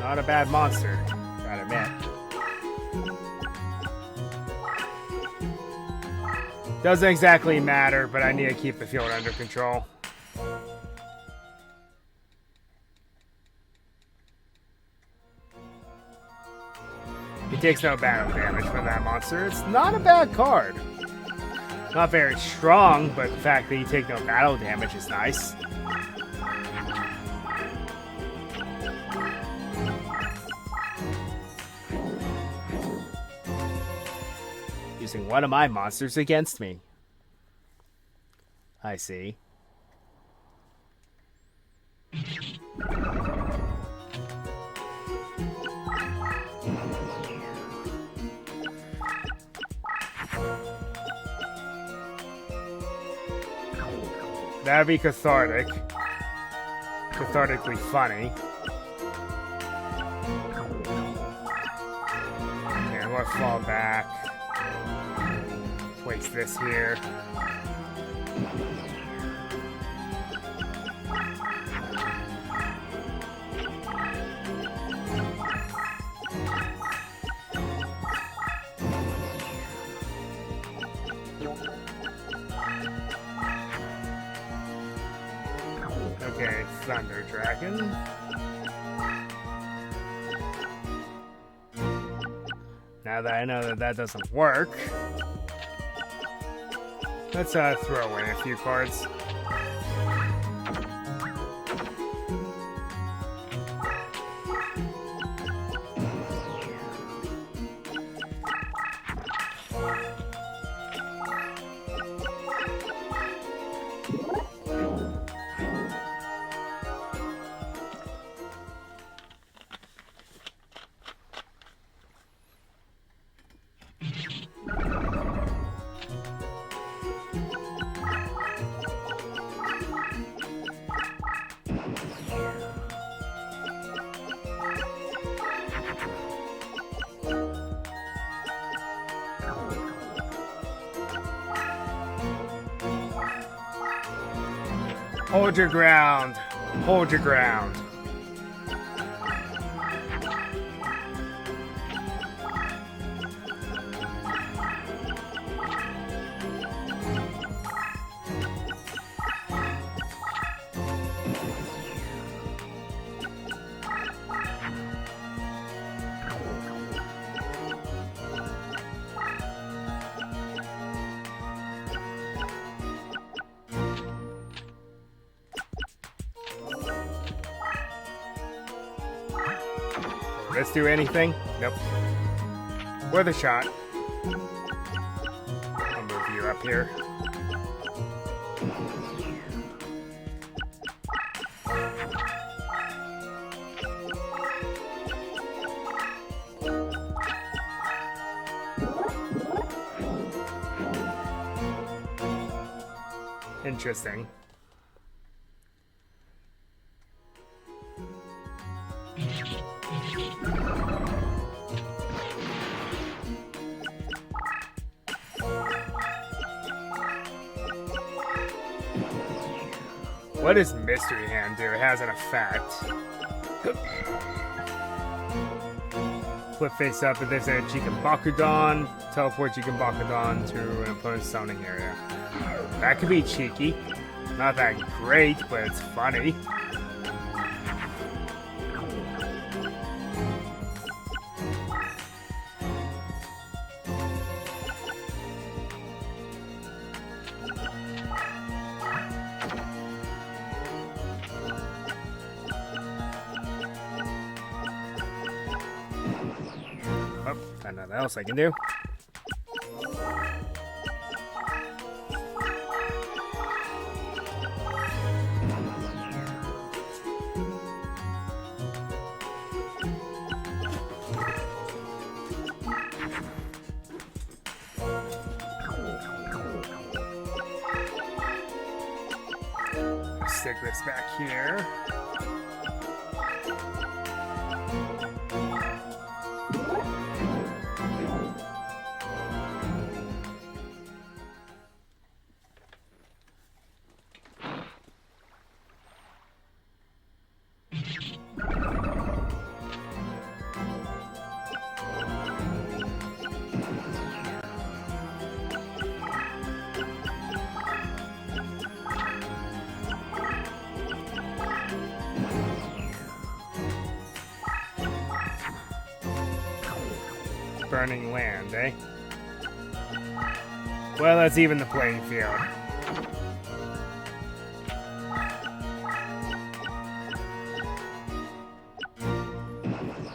Not a bad monster, gotta admit. Doesn't exactly matter, but I need to keep the field under control. He takes no battle damage from that monster. It's not a bad card. Not very strong, but the fact that you take no battle damage is nice. Using one of my monsters against me. I see. That'd be cathartic. Cathartically funny. Okay, I'm gonna fall back. Place this here. Okay, Thunder Dragon. Now that I know that that doesn't work, let's throw away a few cards. Hold your ground. Hold your ground. Let's do anything? Nope. Worth a shot. I'll move you up here. Interesting. What does Mystery Hand do? It has an effect. Flip face up, if there's a Bakugan, teleport Bakugan to an opponent's summoning area. That could be cheeky. Not that great, but it's funny. Oh, got nothing else I can do. Stick this back here. Burning land, eh? Well, let's even the playing field.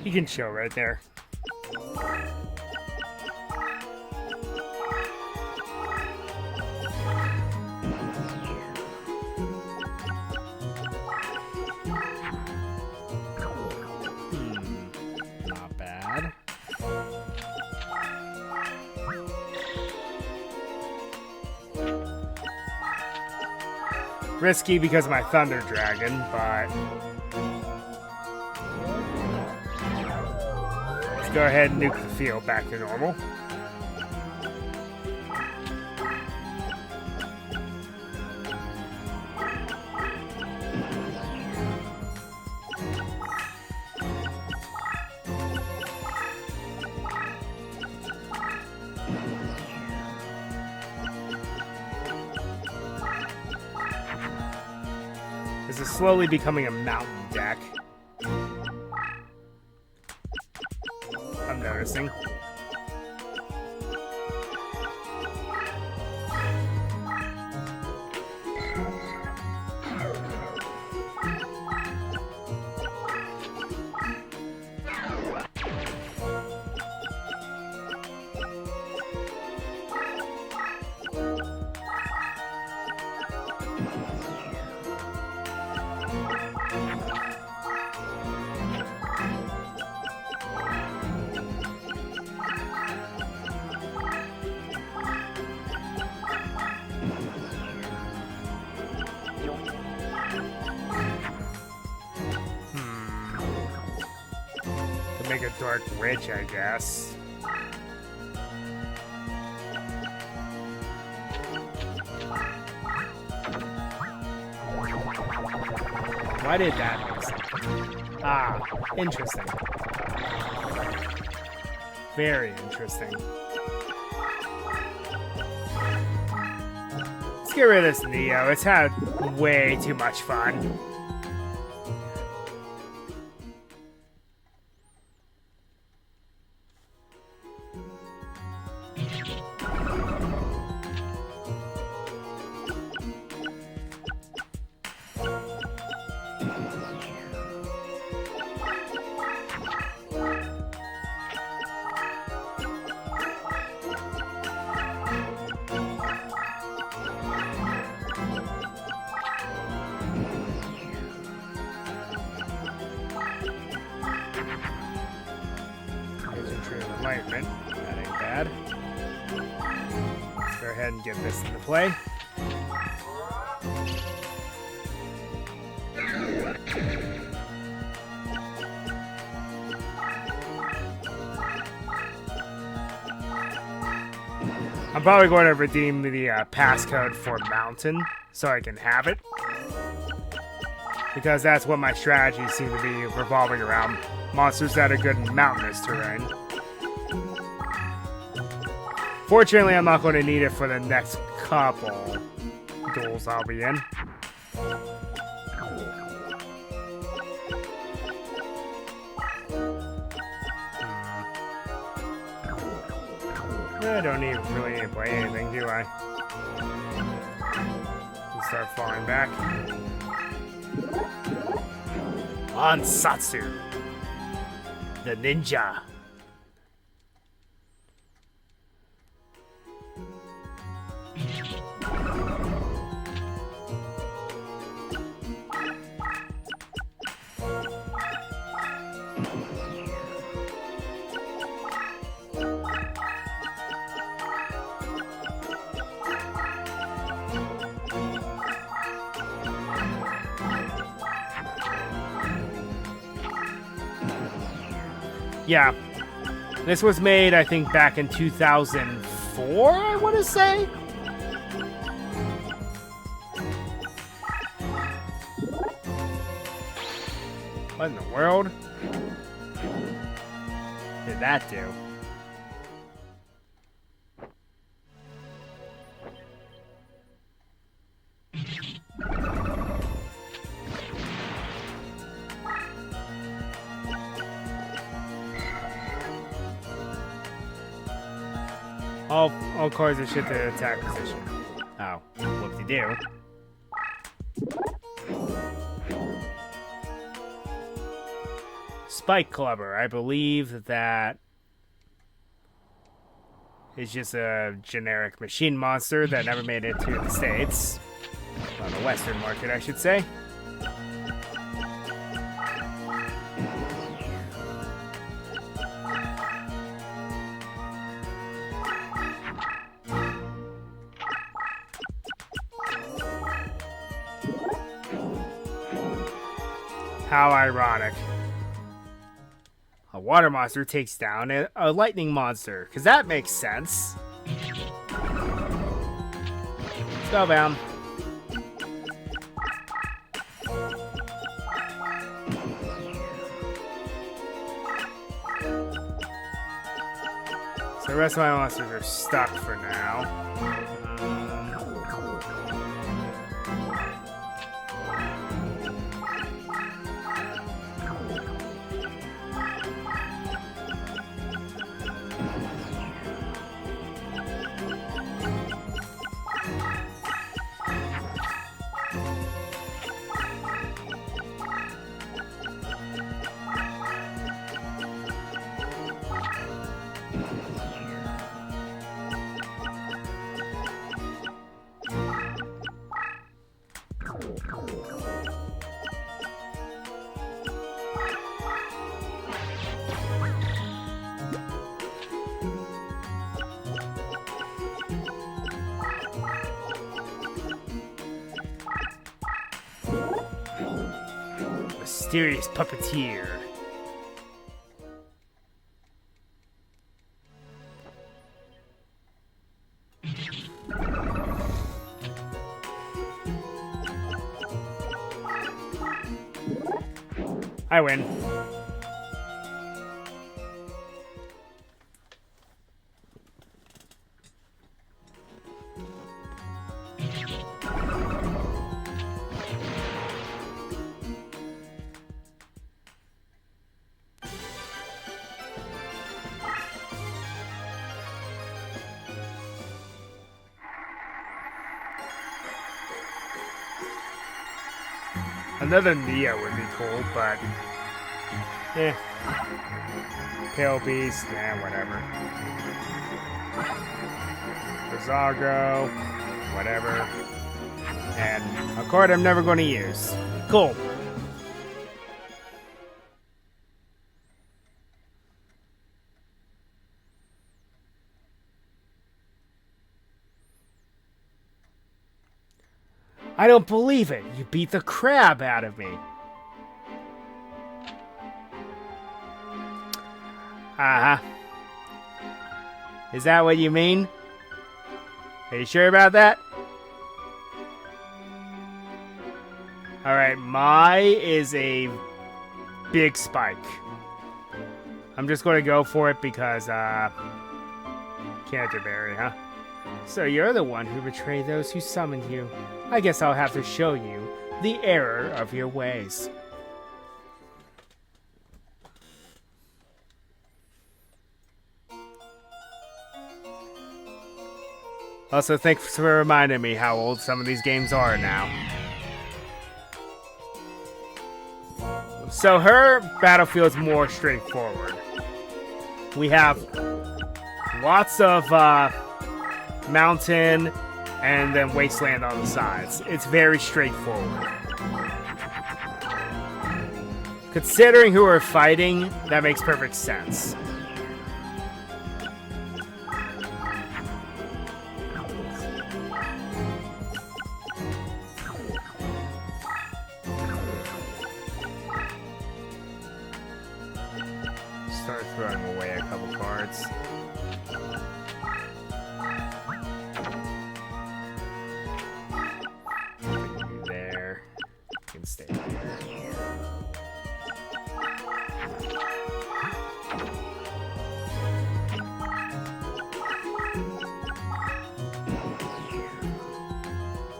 You can chill right there. Not bad. Risky because of my Thunder Dragon, but let's go ahead and nuke the field back to normal. This is slowly becoming a mountain deck. I'm noticing. Make a dark witch, I guess. Why did that make sense? Ah, interesting. Very interesting. Let's get rid of this Neo. It's had way too much fun. Enlightenment. That ain't bad. Let's go ahead and get this into play. I'm probably going to redeem the passcode for Mountain so I can have it. Because that's what my strategies seem to be revolving around. Monsters that are good in mountainous terrain. Fortunately, I'm not going to need it for the next couple duels I'll be in. I don't really need to play anything, do I? Let's start falling back. Ansatsu, the ninja. Yeah, this was made, I think, back in 2004, I want to say? What in the world did that do? All cards are shit to attack position. Oh, whoop-de-doo. Spike Clubber, I believe that is just a generic machine monster that never made it to the States. On the Western market, I should say. How ironic. A water monster takes down a lightning monster, because that makes sense. Spellbound. So the rest of my monsters are stuck for now. Mysterious puppeteer. I win. Another Nia would be cool, but Pale Beast, whatever. Rosago, whatever. And a card I'm never going to use. Cool. I don't believe it. You beat the crap out of me. Uh-huh. Is that what you mean? Are you sure about that? Alright, Mai is a big spike. I'm just going to go for it because, Canterbury, huh? So you're the one who betrayed those who summoned you. I guess I'll have to show you the error of your ways. Also, thanks for reminding me how old some of these games are now. So her battlefield's more straightforward. We have lots of mountain and then wasteland on the sides. It's very straightforward. Considering who we're fighting, that makes perfect sense. Start throwing away a couple cards. There. You can stay there.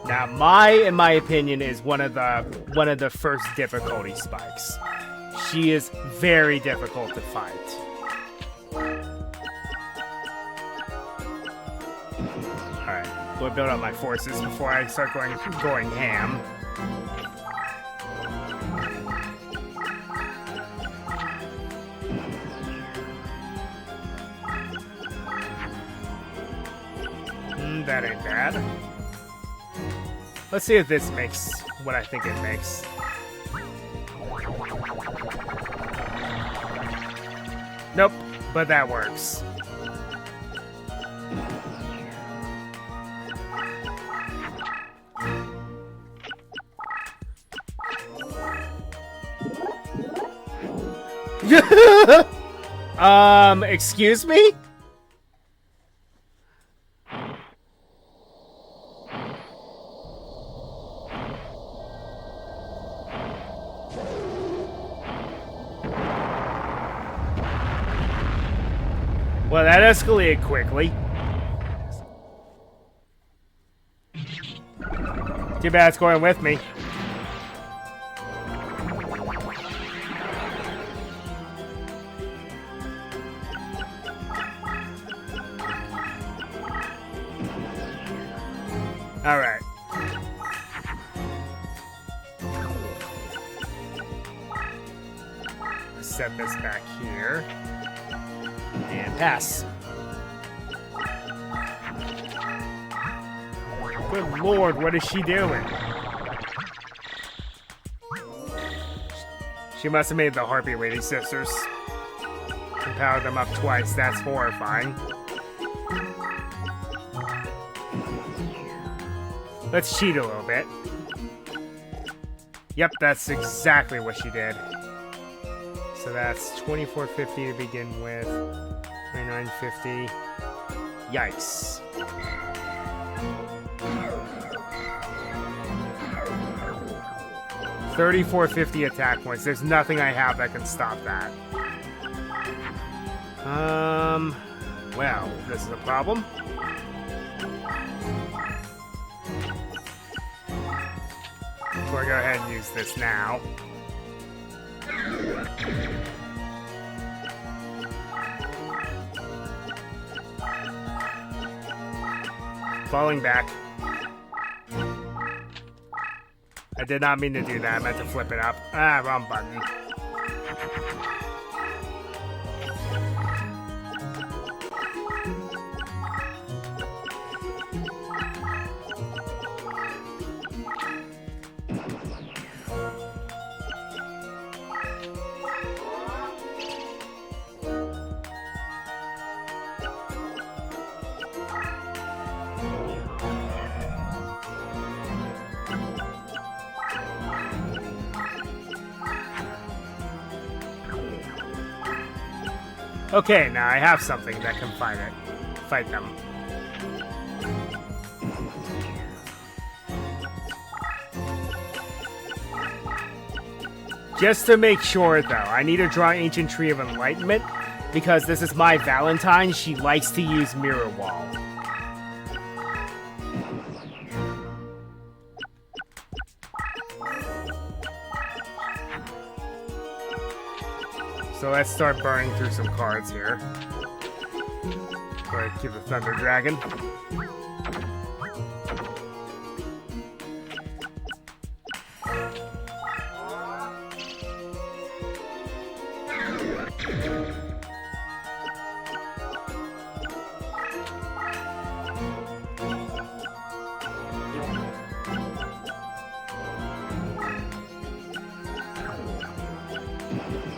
Now, Mai, in my opinion, is one of the first difficulty spikes. She is very difficult to fight. Alright, we'll build up my forces before I start going ham. That ain't bad. Let's see if this makes what I think it makes. Nope, but that works. Excuse me? Well, that escalated quickly. Too bad it's going with me. All right. Set this back here. And pass. Good lord, what is she doing? She must have made the Harpy Lady Sisters. And powered them up twice, that's horrifying. Let's cheat a little bit. Yep, that's exactly what she did. So that's 2450 to begin with. 2950. Yikes. $34.50 attack points. There's nothing I have that can stop that. Well, this is a problem. We'll go ahead and use this now. Falling back. I did not mean to do that. I meant to flip it up. Ah, wrong button. Okay, now I have something that can fight them. Just to make sure, though, I need to draw Ancient Tree of Enlightenment, because this is my Valentine. She likes to use Mirror Wall. So let's start burning through some cards here. Go ahead, keep the Thunder Dragon.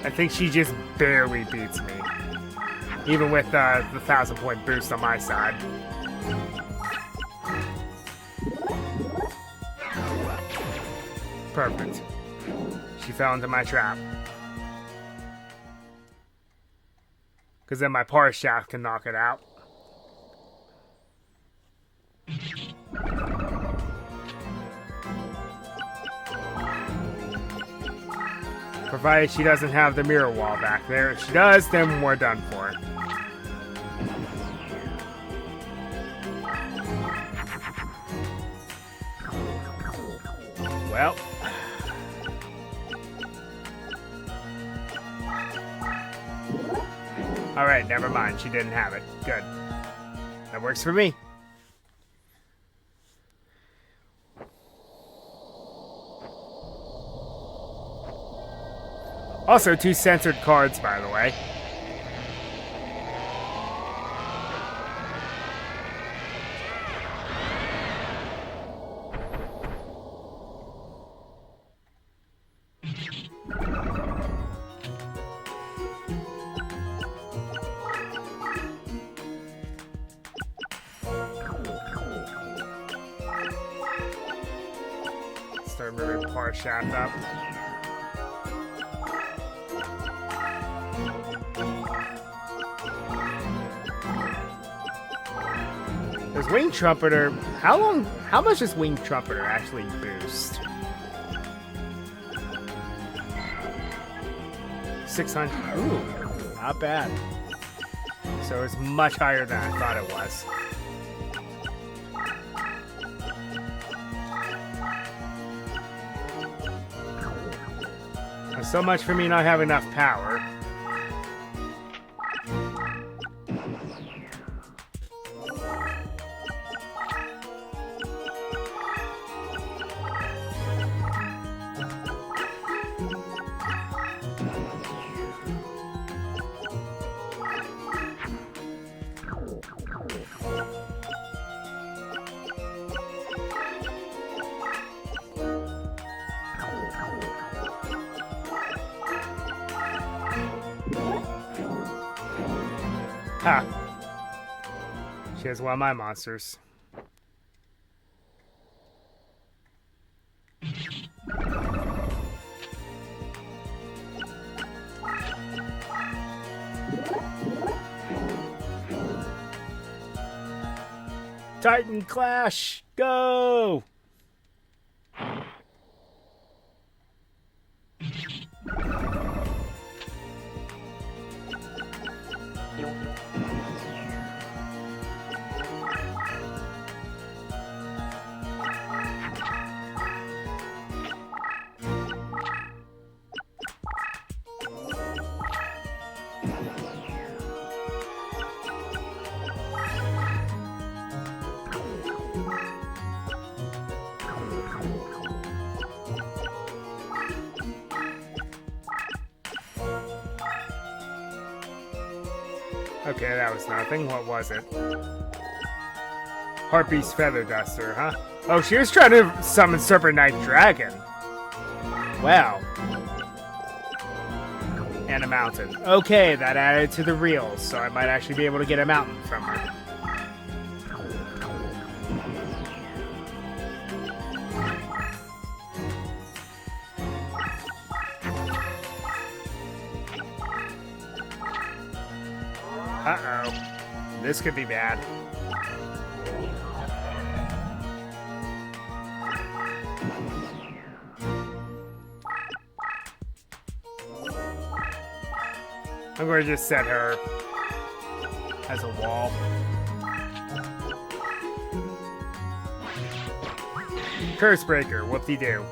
I think she just barely beats me. Even with the 1,000-point boost on my side. Perfect. She fell into my trap. Because then my Par Shaft can knock it out. Provided she doesn't have the Mirror Wall back there. If she does, then we're done for it. Well. Alright, never mind. She didn't have it. Good. That works for me. Also, 2 censored cards, by the way. Start moving Par Shaft up. does Wing Trumpeter... How much does Wing Trumpeter actually boost? 600. Ooh, not bad. So it's much higher than I thought it was. So much for me not having enough power. Ha! She has one of my monsters. Titan Clash! Go! Okay, that was nothing. What was it? Harpy's Feather Duster, huh? Oh, she was trying to summon Serpent Knight Dragon. Wow. And a mountain. Okay, that added to the reels, so I might actually be able to get a mountain from her. Uh-oh. This could be bad. I'm going to just set her as a wall. Curse Breaker, whoop-de-doo.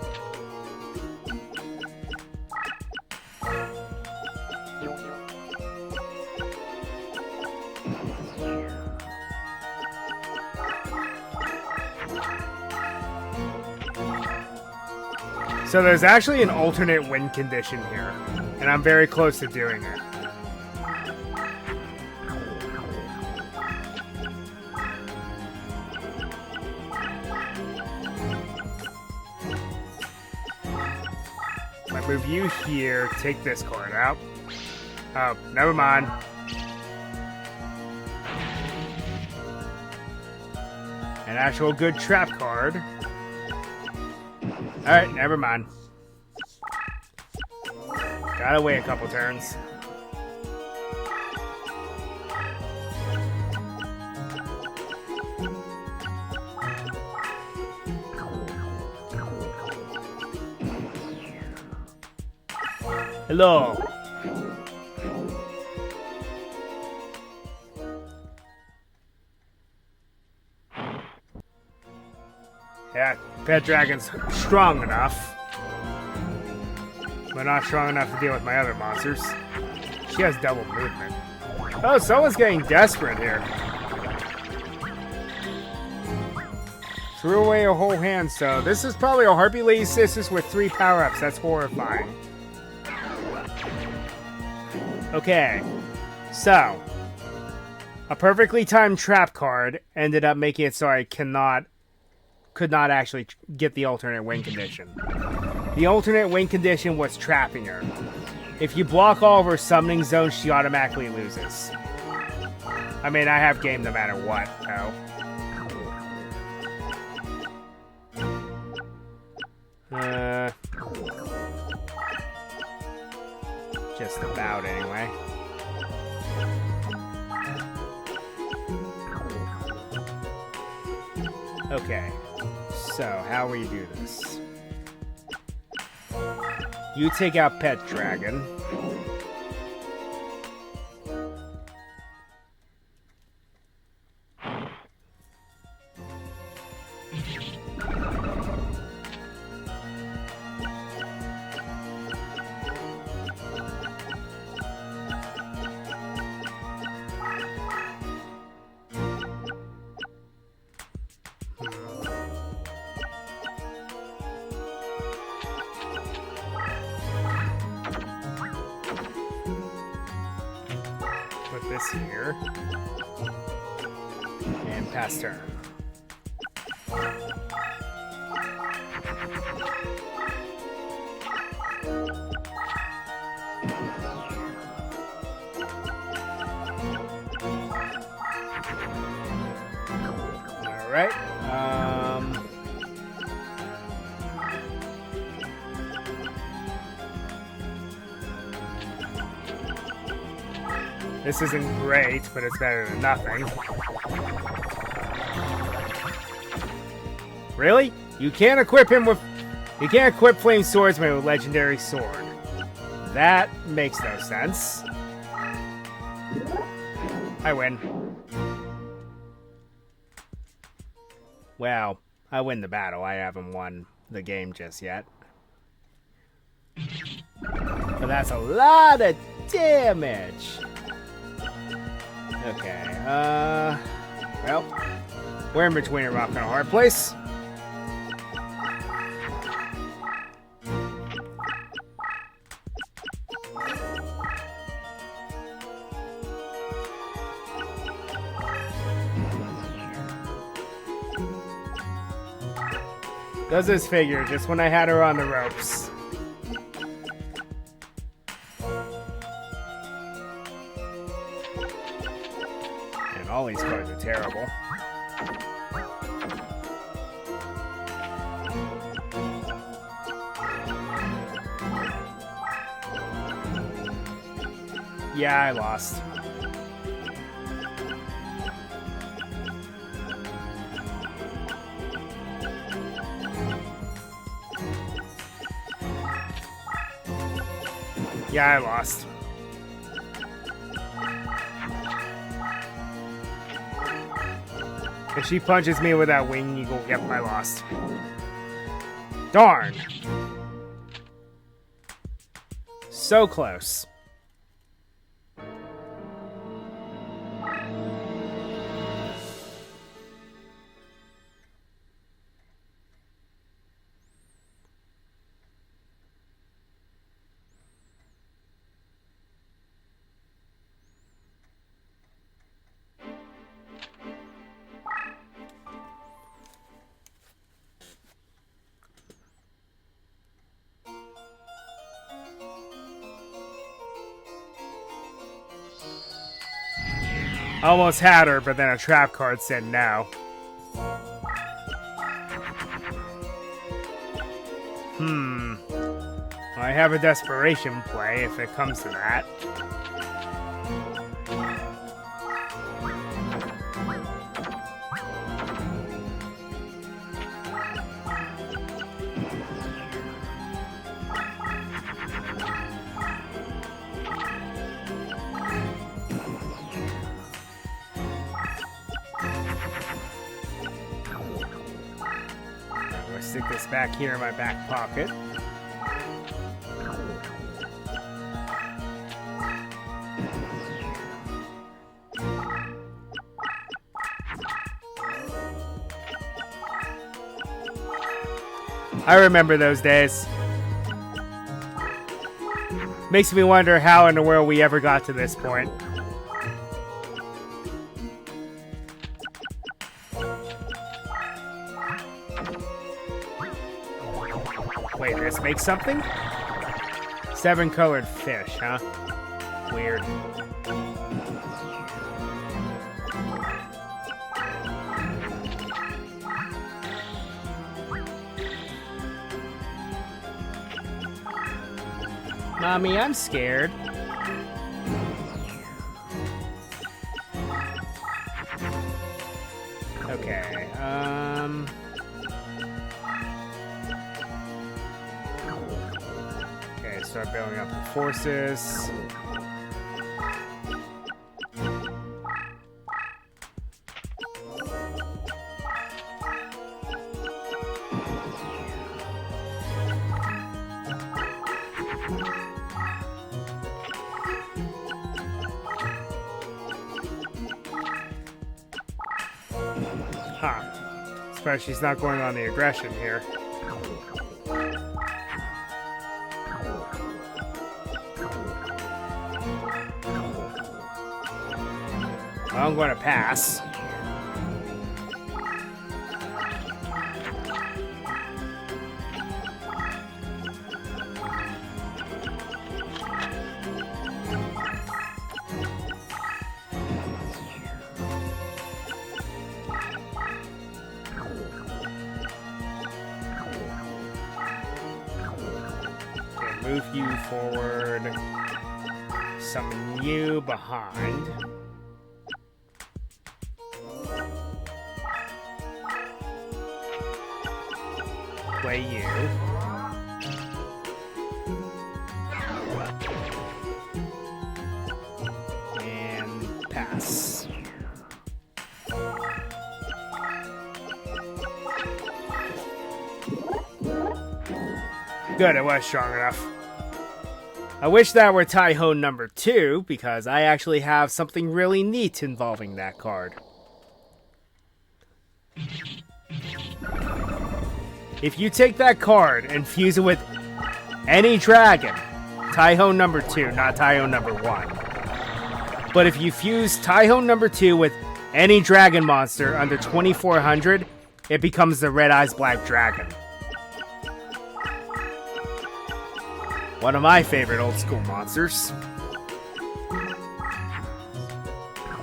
So there's actually an alternate win condition here, and I'm very close to doing it. I move you here, take this card out. Oh, never mind. An actual good trap card. Alright, never mind. Gotta wait a couple turns. Hello. Yeah, Pet Dragon's strong enough, but not strong enough to deal with my other monsters. She has double movement. Oh, someone's getting desperate here. Threw away a whole hand, so this is probably a Harpy Lady Sisters with 3 power-ups. That's horrifying. Okay, so a perfectly timed trap card ended up making it so I could not actually get the alternate win condition. The alternate win condition was trapping her. If you block all of her summoning zones, she automatically loses. I mean, I have game no matter what, though. Just about, anyway. Okay, so how we do this? You take out Pet Dragon. Put this here. And pass turn. Alright. This isn't great, but it's better than nothing. Really? You can't equip him with... You can't equip Flame Swordsman with Legendary Sword. That makes no sense. I win. Well, I win the battle. I haven't won the game just yet. But that's a lot of damage. Okay, well, we're in between a rock and a hard place. Does this figure just when I had her on the ropes? And all these cards are terrible. Yeah, I lost. Yeah, I lost. If she punches me with that wing eagle, yep, I lost. Darn! So close. Almost had her, but then a trap card said no. I have a desperation play if it comes to that. Stick this back here in my back pocket. I remember those days. Makes me wonder how in the world we ever got to this point. Wait, this makes something? 7 colored fish, huh? Weird. Mommy, I'm scared. Okay, Okay, start building up the forces. Huh. Surprised she's not going on the aggression here. Well, I'm going to pass. Move you forward, summon you behind. Play you. And pass. Good, it was strong enough. I wish that were Tai-Ho number 2, because I actually have something really neat involving that card. If you take that card and fuse it with any dragon, Tai-Ho number 2, not Tai-Ho number 1. But if you fuse Tai-Ho number 2 with any dragon monster under 2400, it becomes the Red Eyes Black Dragon. One of my favorite old school monsters.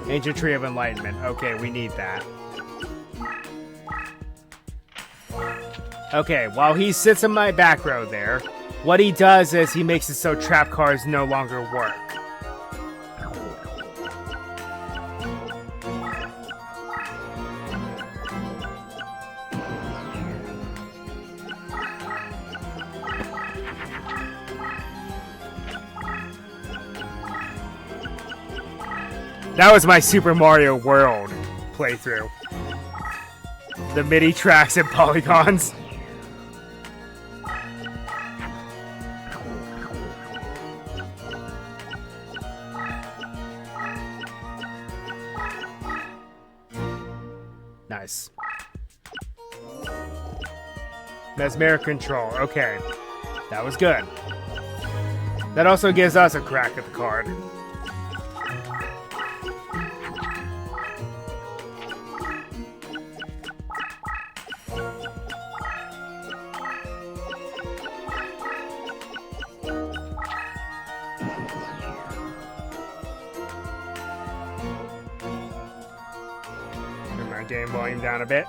Ancient Tree of Enlightenment. Okay, we need that. Okay, while he sits in my back row there, what he does is he makes it so trap cards no longer work. That was my Super Mario World playthrough. The MIDI tracks and polygons. Nice. Mesmeric Control. Okay. That was good. That also gives us a crack at the card. Turn my game volume down a bit.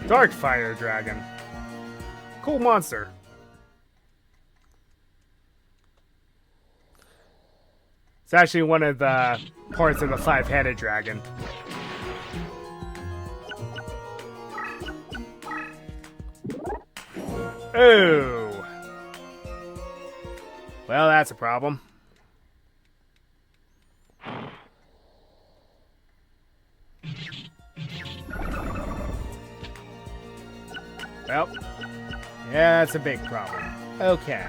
Dark Fire Dragon. Cool monster. It's actually one of the parts of the five-headed dragon. Oh. Well, that's a problem. Well, yeah, that's a big problem. Okay.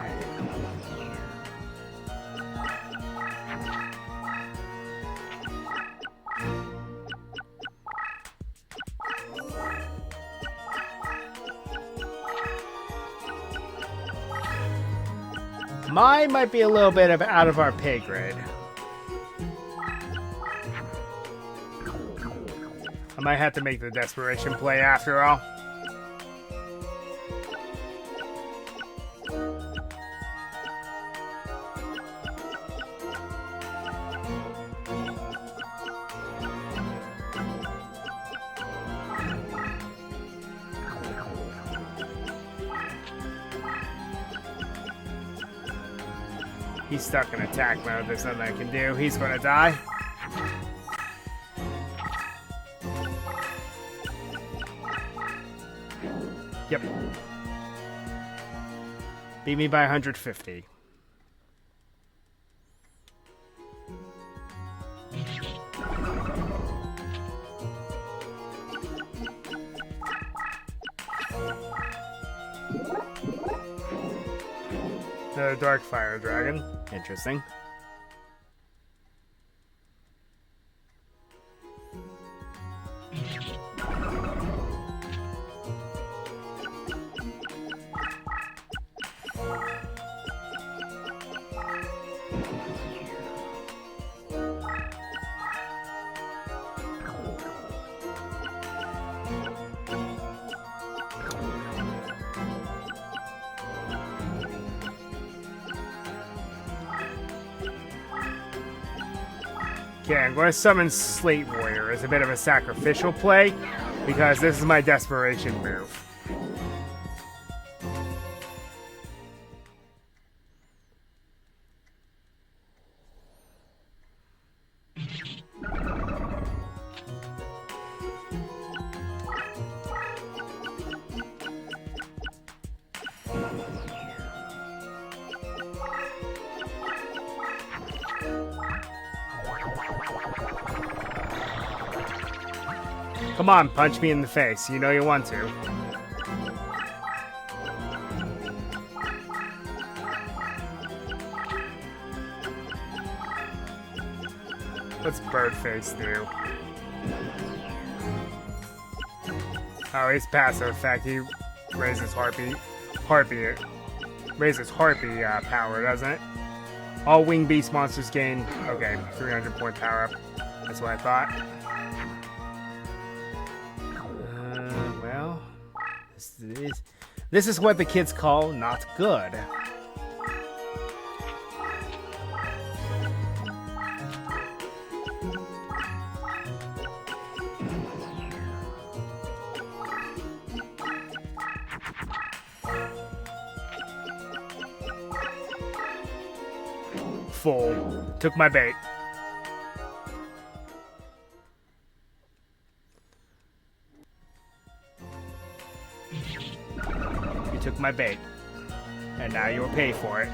Mine might be a little bit of out of our pay grade. I might have to make the desperation play after all. He's stuck in attack mode. There's nothing I can do. He's gonna die. Yep. Beat me by 150. The Dark Fire Dragon. Interesting. Okay, I'm going to summon Slate Warrior as a bit of a sacrificial play, because this is my desperation move. Come on, punch me in the face. You know you want to. What's Birdface do? Oh, he's passive effect. He raises Harpy power, doesn't it? All winged beast monsters gain, okay, 300 point power up. That's what I thought. Well, this is what the kids call not good. Full. Took my bait. You took my bait. And now you'll pay for it.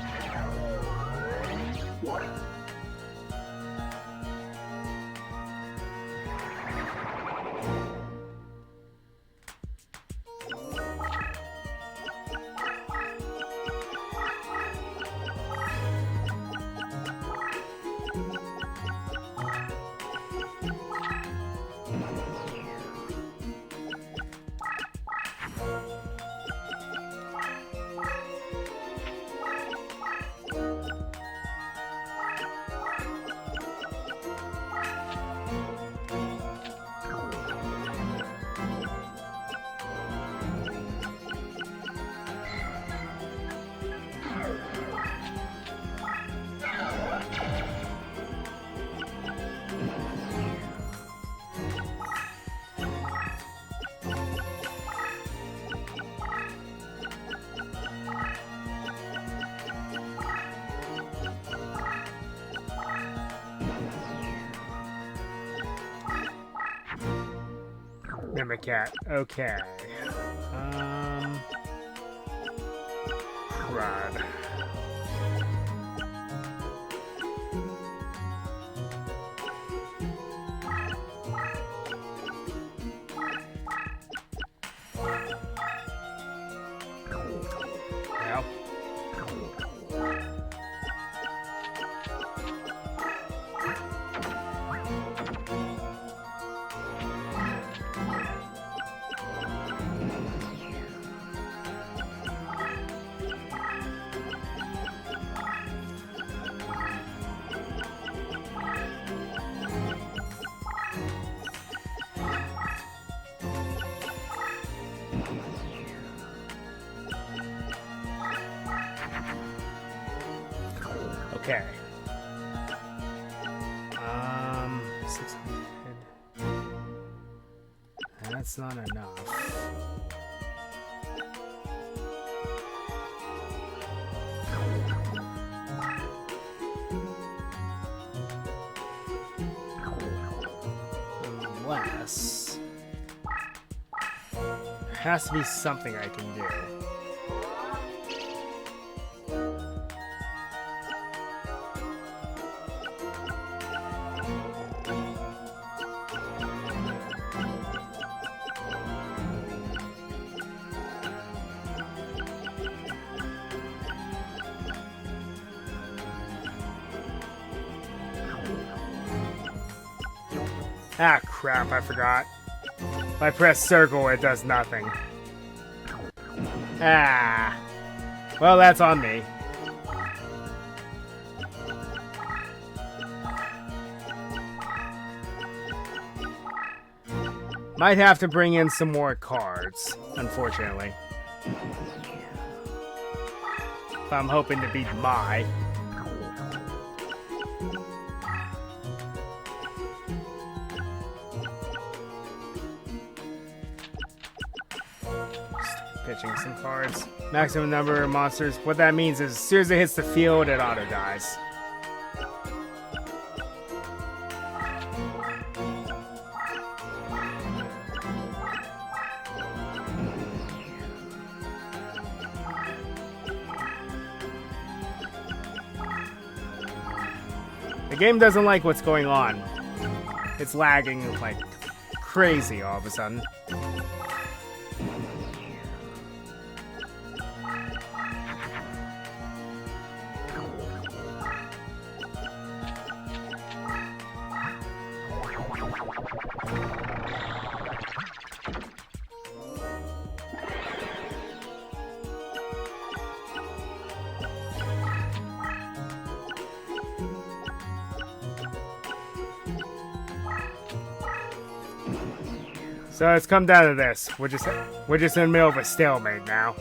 Mimicat. Okay. Rod. Well. Okay. 600. That's not enough. Unless... there has to be something I can do. Ah, crap, I forgot. If I press circle, it does nothing. Ah. Well, that's on me. Might have to bring in some more cards, unfortunately. If I'm hoping to beat Mai. Pitching some cards. Maximum number of monsters. What that means is as soon as it hits the field, it auto dies. The game doesn't like what's going on. It's lagging like crazy all of a sudden. So it's come down to this. We're just in the middle of a stalemate now.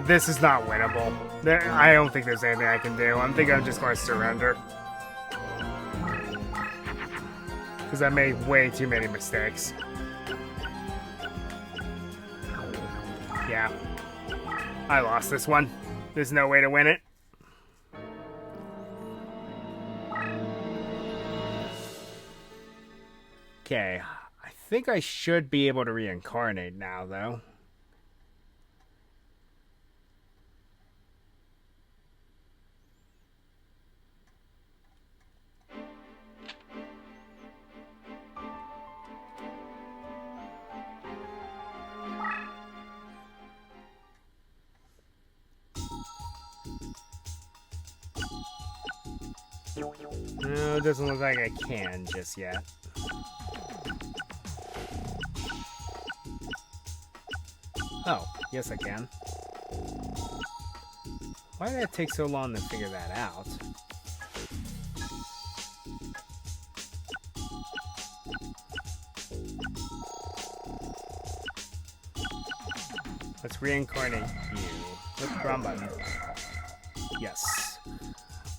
This is not winnable. I don't think there's anything I can do. I'm thinking I'm just going to surrender. Because I made way too many mistakes. Yeah. I lost this one. There's no way to win it. Okay, I think I should be able to reincarnate now, though. No, it doesn't look like I can just yet. Oh, yes I can. Why did it take so long to figure that out? Let's reincarnate you. Click the wrong button. Yes.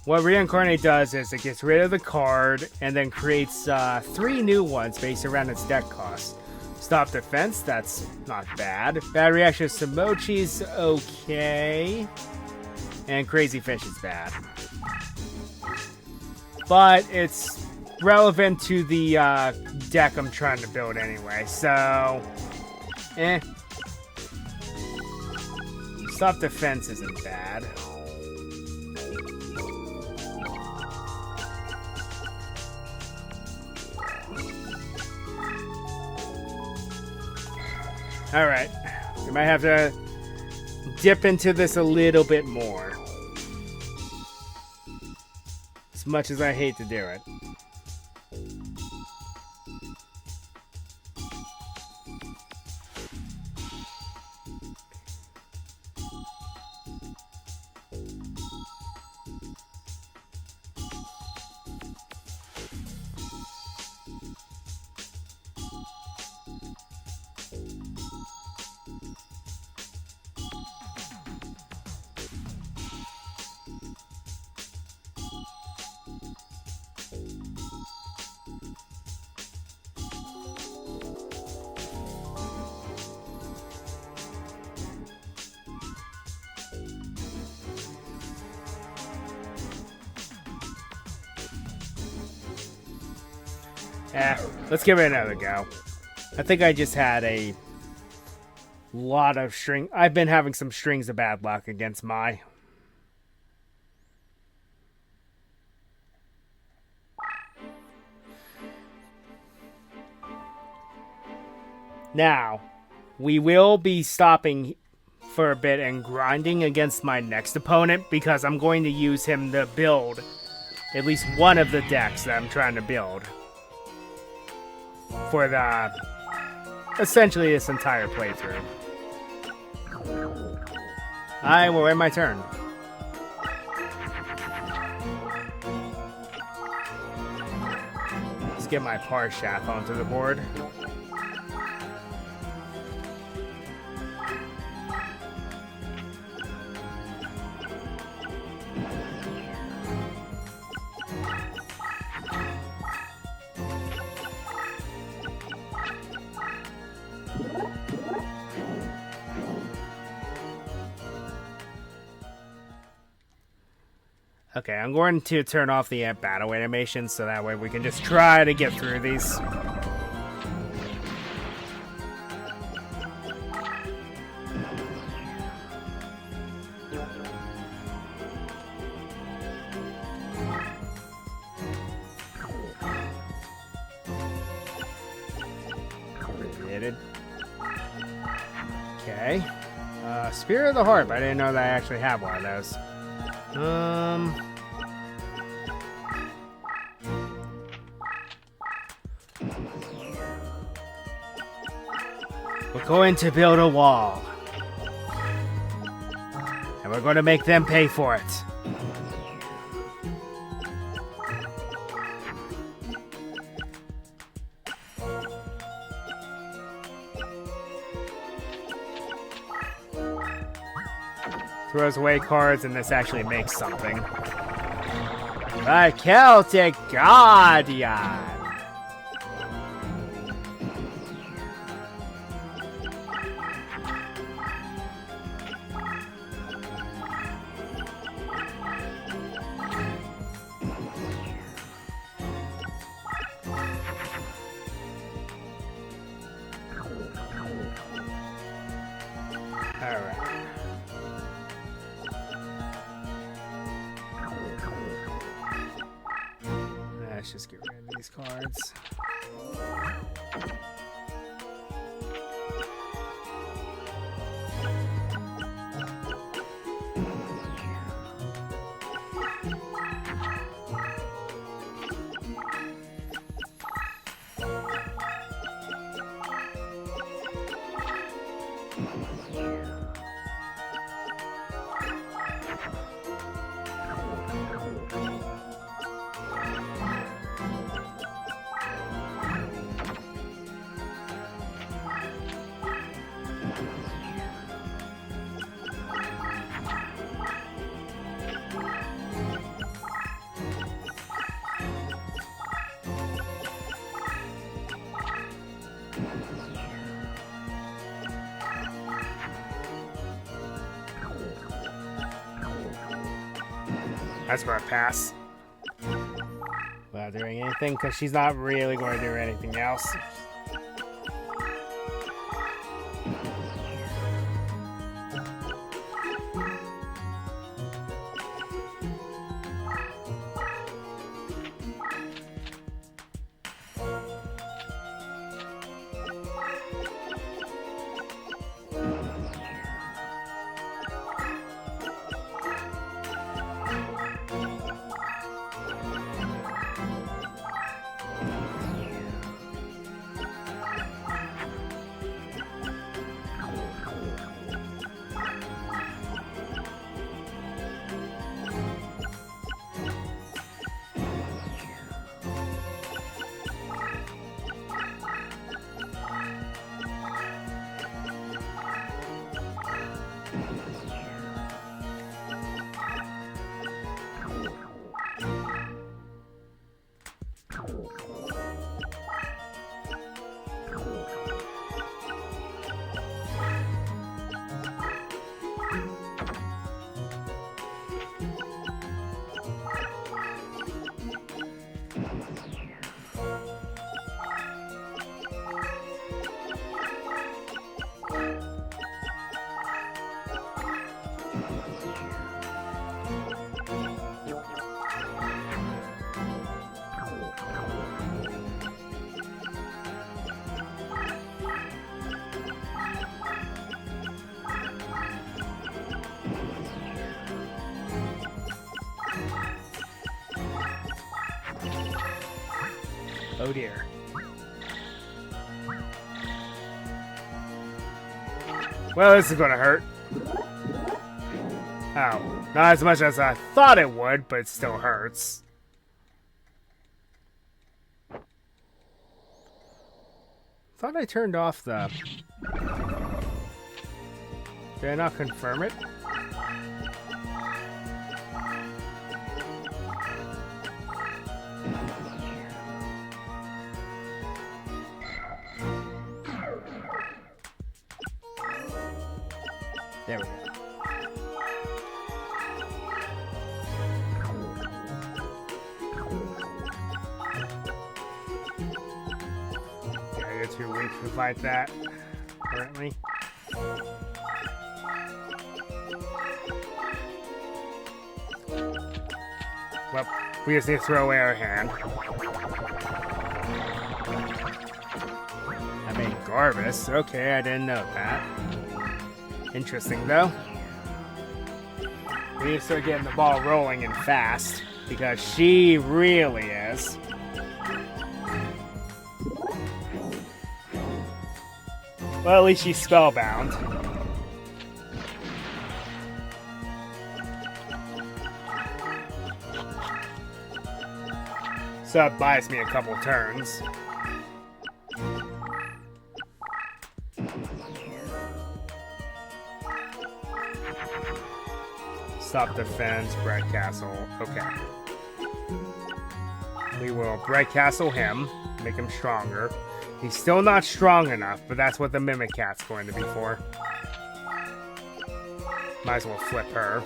What reincarnate does is it gets rid of the card and then creates 3 new ones based around its deck cost. Stop defense, that's not bad. Bad reaction to Mochi's okay. And Crazy Fish is bad. But it's relevant to the deck I'm trying to build anyway, so... Stop defense isn't bad. Alright, we might have to dip into this a little bit more. As much as I hate to do it. Let's give it another go. I think I just had a lot of string. I've been having some strings of bad luck against Mai. Now, we will be stopping for a bit and grinding against my next opponent because I'm going to use him to build at least one of the decks that I'm trying to build for essentially this entire playthrough. I will end my turn. Let's get my Parshath onto the board. Okay, I'm going to turn off the battle animation so that way we can just try to get through these. Created. Okay. Spirit of the Heart, but I didn't know that I actually have one of those. We're going to build a wall. And we're going to make them pay for it. Throws away cards, and this actually makes something. The Celtic Guardian! Alright. Let's just get rid of these cards. That's for a pass. Without doing anything, because she's not really going to do anything else. Oh dear. Well, this is gonna hurt. Oh, not as much as I thought it would, but it still hurts. Thought I turned off the... Did I not confirm it? There we go. Yeah, you're too weak to fight that, currently. Well, we just need to throw away our hand. I made Garvis. Okay, I didn't know that. Interesting, though. We need to start getting the ball rolling and fast, because she really is. Well, at least she's spellbound. So that buys me a couple turns. Stop defense, Bright Castle. Okay. We will Bright Castle him, make him stronger. He's still not strong enough, but that's what the Mimic Cat's going to be for. Might as well flip her.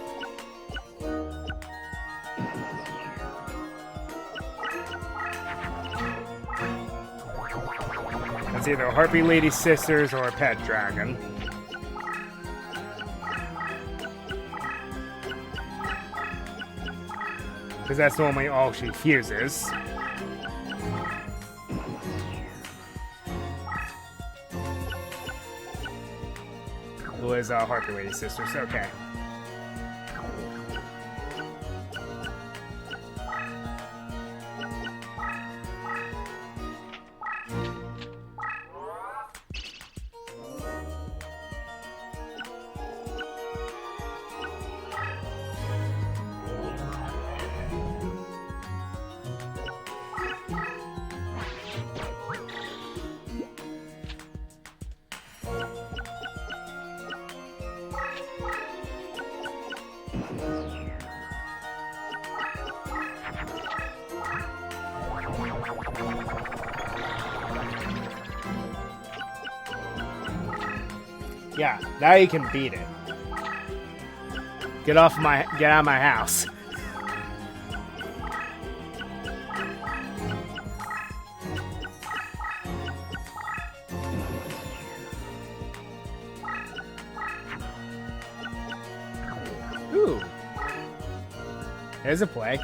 That's either Harpy Lady Sisters or a Pet Dragon. Because that's normally all she fuses. Who is Harpy Lady Sisters? Okay. Yeah, now you can beat it. Get out of my house. Ooh. There's a play.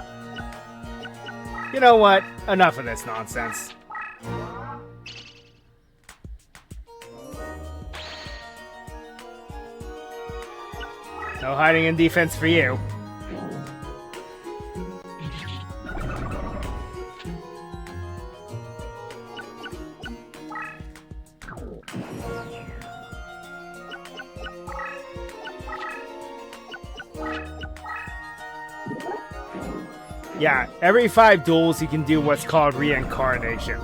You know what? Enough of this nonsense. No hiding in defense for you. Yeah, every 5 duels you can do what's called reincarnation.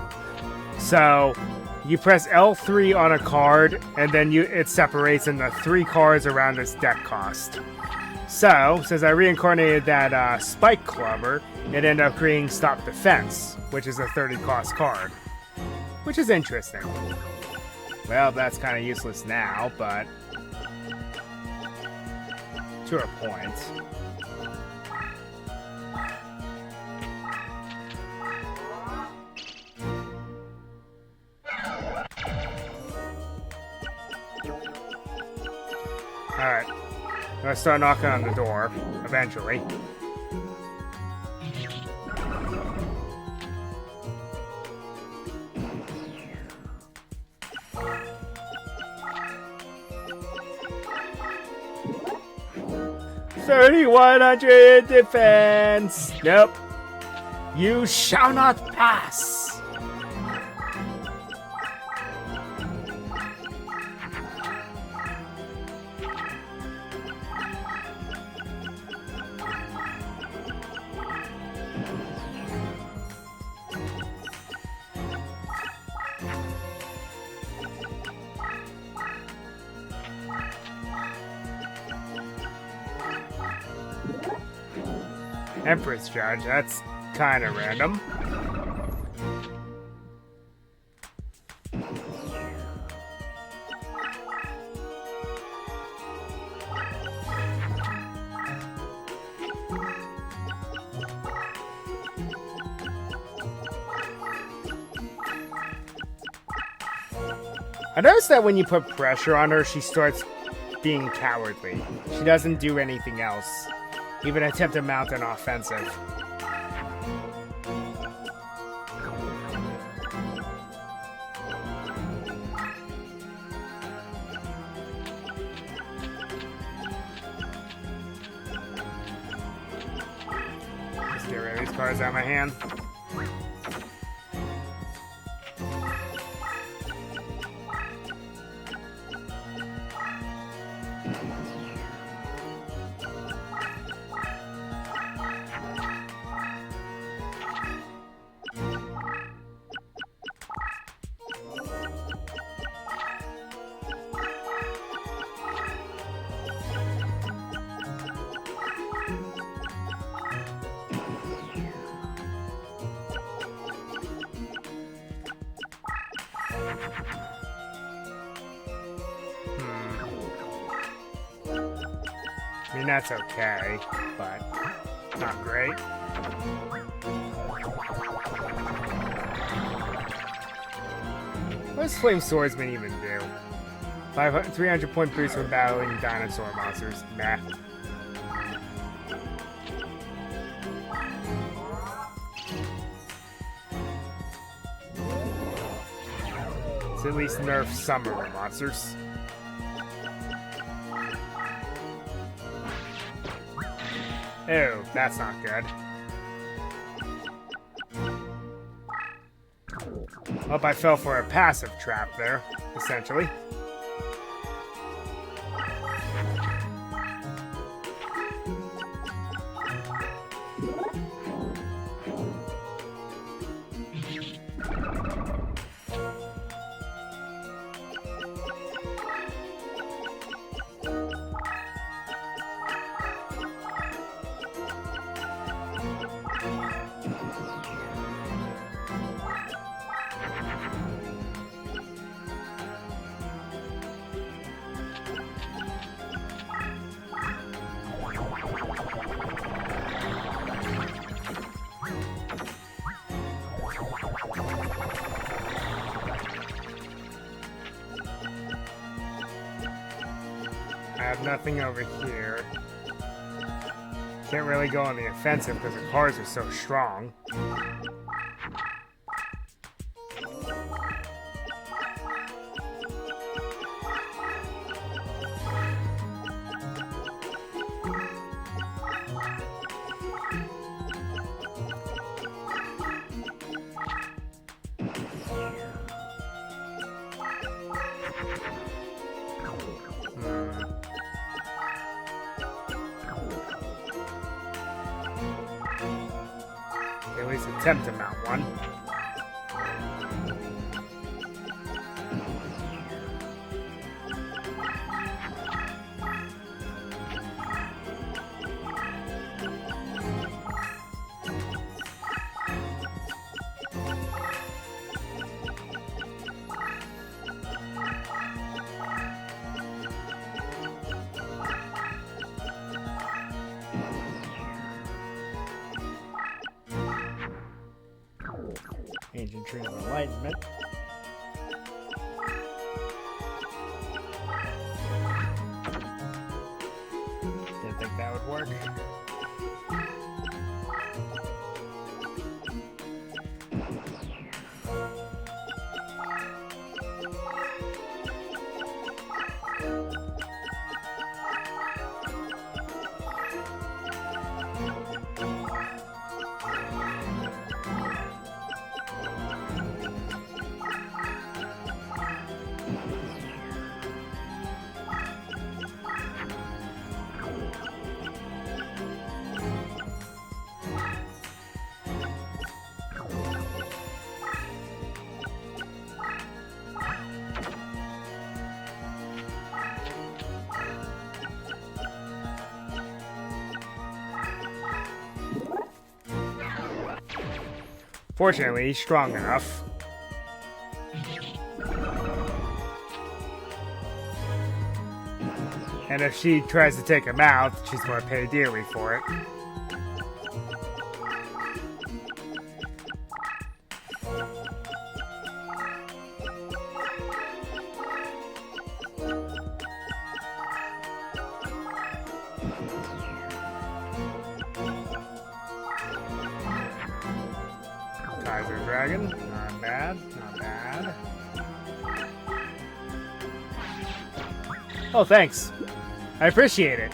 So you press L3 on a card, and then it separates into 3 cards around its deck cost. So, since I reincarnated that Spike Clubber, it ended up creating Stop Defense, which is a 30 cost card. Which is interesting. Well, that's kind of useless now, but to a point. Alright, I'm gonna start knocking on the door, eventually. $3,100 defense! Nope. You shall not pass! Empress Judge, that's kind of random. I noticed that when you put pressure on her, she starts being cowardly. She doesn't do anything else, even attempt to mount an offensive. Just get rid of these cards out of my hand. I mean, that's okay, but not great. What does Flame Swordsman even do? 300 point boost when battling dinosaur monsters. Nah. Let's at least nerf some of the monsters. Ew, that's not good. Oh, I fell for a passive trap there, essentially. I have nothing over here. Can't really go on the offensive because the cards are so strong. At least attempt to mount one. Ancient Tree of Enlightenment. Didn't think that would work. Fortunately, he's strong enough. And if she tries to take him out, she's going to pay dearly for it. Kaiser Dragon, not bad, not bad. Oh, thanks. I appreciate it.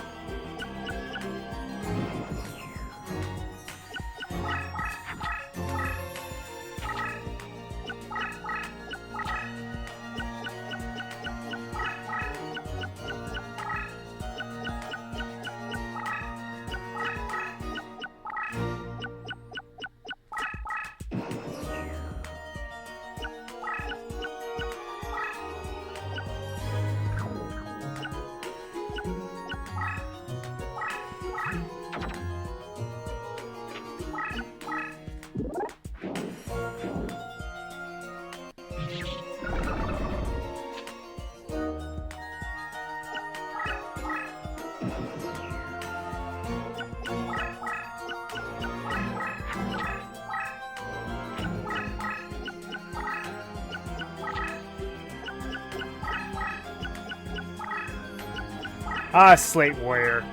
Ah, Slate Warrior.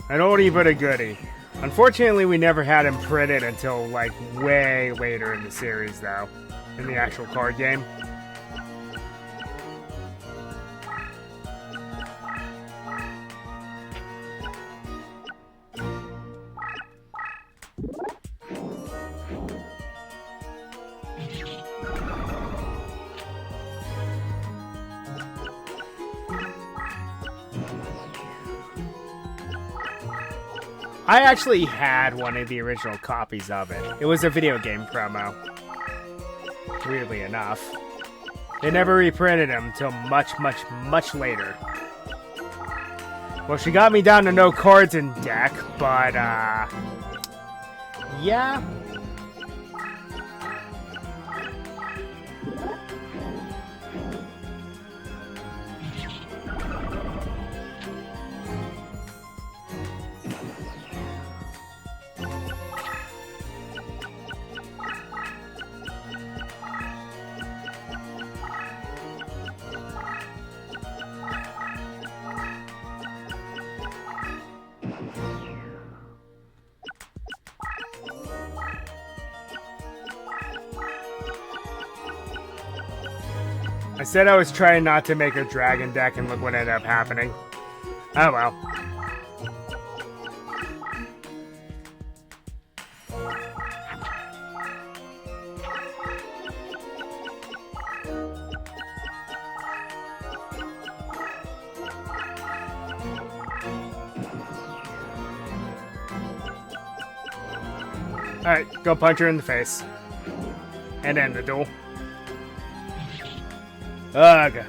An oldie but a goodie. Unfortunately, we never had him printed until, like, way later in the series, though. In the actual card game. I actually had one of the original copies of it. It was a video game promo. Weirdly enough. They never reprinted them until much later. Well, she got me down to no cards in deck, but, yeah. I said I was trying not to make a dragon deck, and look what ended up happening. Oh well. Alright, go punch her in the face. And end the duel. Ugh.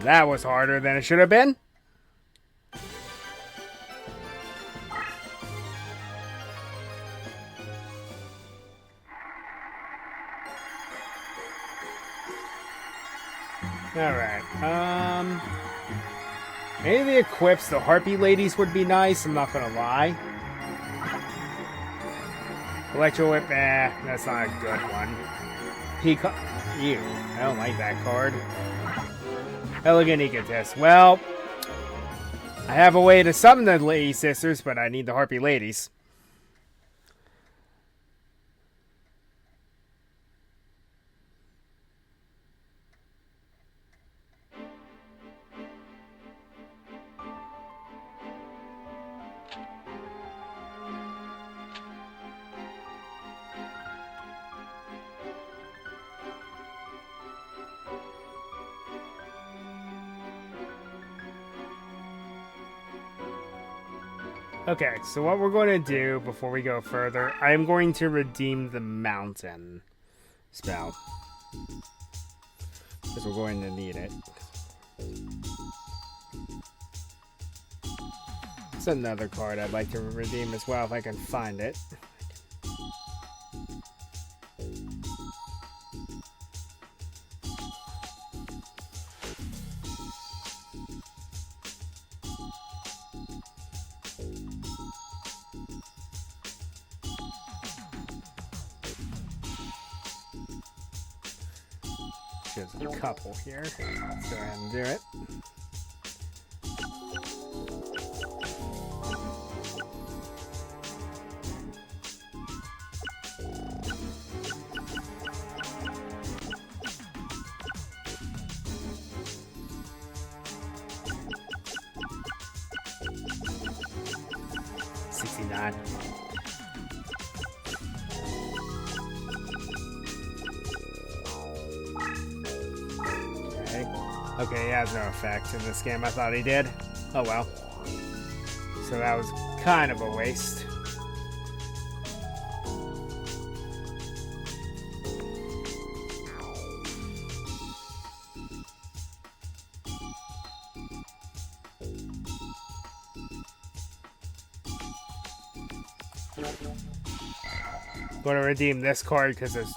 That was harder than it should have been. Alright, maybe the equips, the Harpy Ladies would be nice, I'm not gonna lie. Electro Whip, that's not a good one. Peacock, ew, I don't like that card. Elegant Egotist, well, I have a way to summon the Lady Sisters, but I need the Harpy Ladies. Okay, so what we're going to do before we go further, I'm going to redeem the mountain spell. Because we're going to need it. It's another card I'd like to redeem as well if I can find it. There's a couple here. Let's go ahead and do it. Okay, he has no effect in this game. I thought he did. Oh well. So that was kind of a waste. I'm going to redeem this card because there's,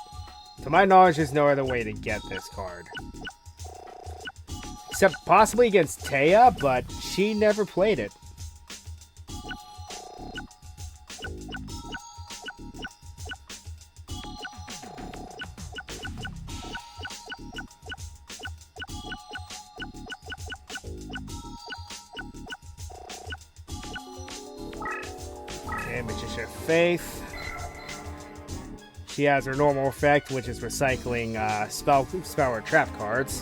to my knowledge, there's no other way to get this card. Except possibly against Taya, but she never played it. Okay, Magician of Faith. She has her normal effect, which is recycling spell or trap cards.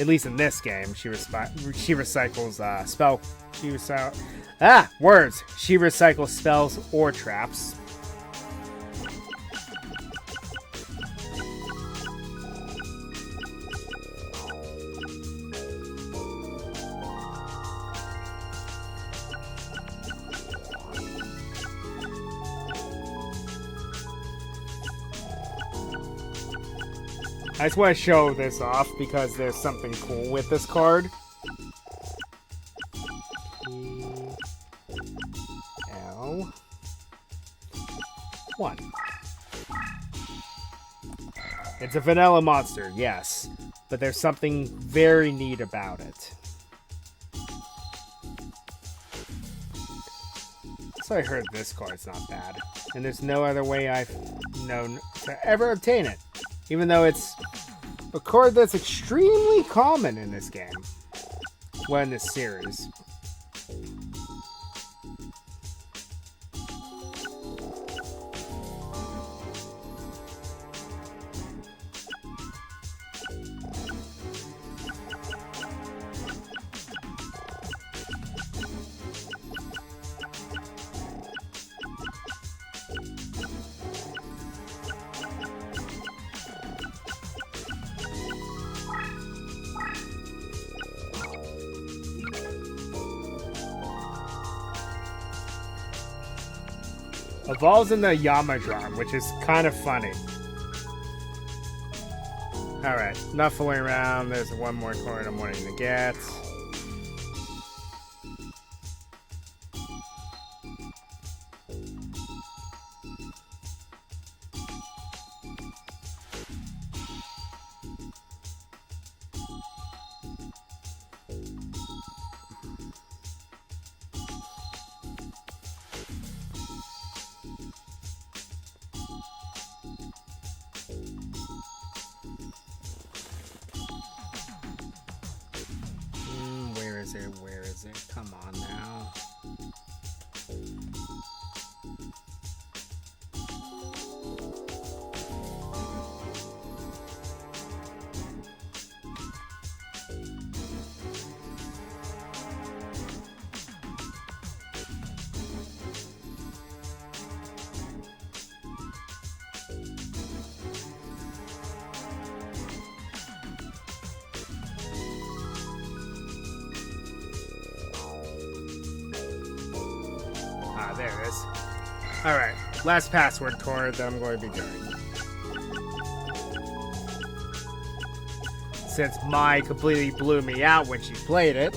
At least in this game, she recycles spell. Words. She recycles spells or traps. I just want to show this off because there's something cool with this card. L1. It's a vanilla monster, yes, but there's something very neat about it. So I heard this card's not bad, and there's no other way I've known to ever obtain it. Even though it's a card that's extremely common in this game. Well, in this series. Evolves in the Yamadron, which is kind of funny. Alright, not fooling around. There's one more card I'm wanting to get. Where is it? Come on now. There it is. Alright, last password card that I'm going to be doing. Since Mai completely blew me out when she played it.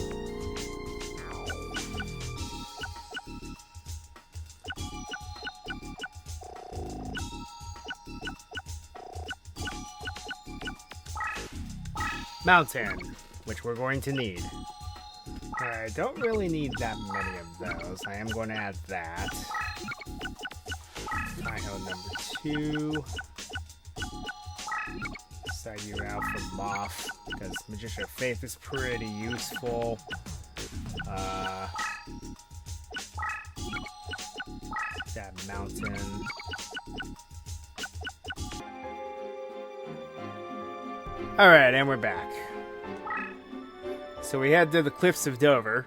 Mountain, which we're going to need. I don't really need that many of those. I am going to add that. Taiho number 2. Side you out for Moth, because Magician of Faith is pretty useful. That mountain. Alright, and we're back. So we head to the Cliffs of Dover.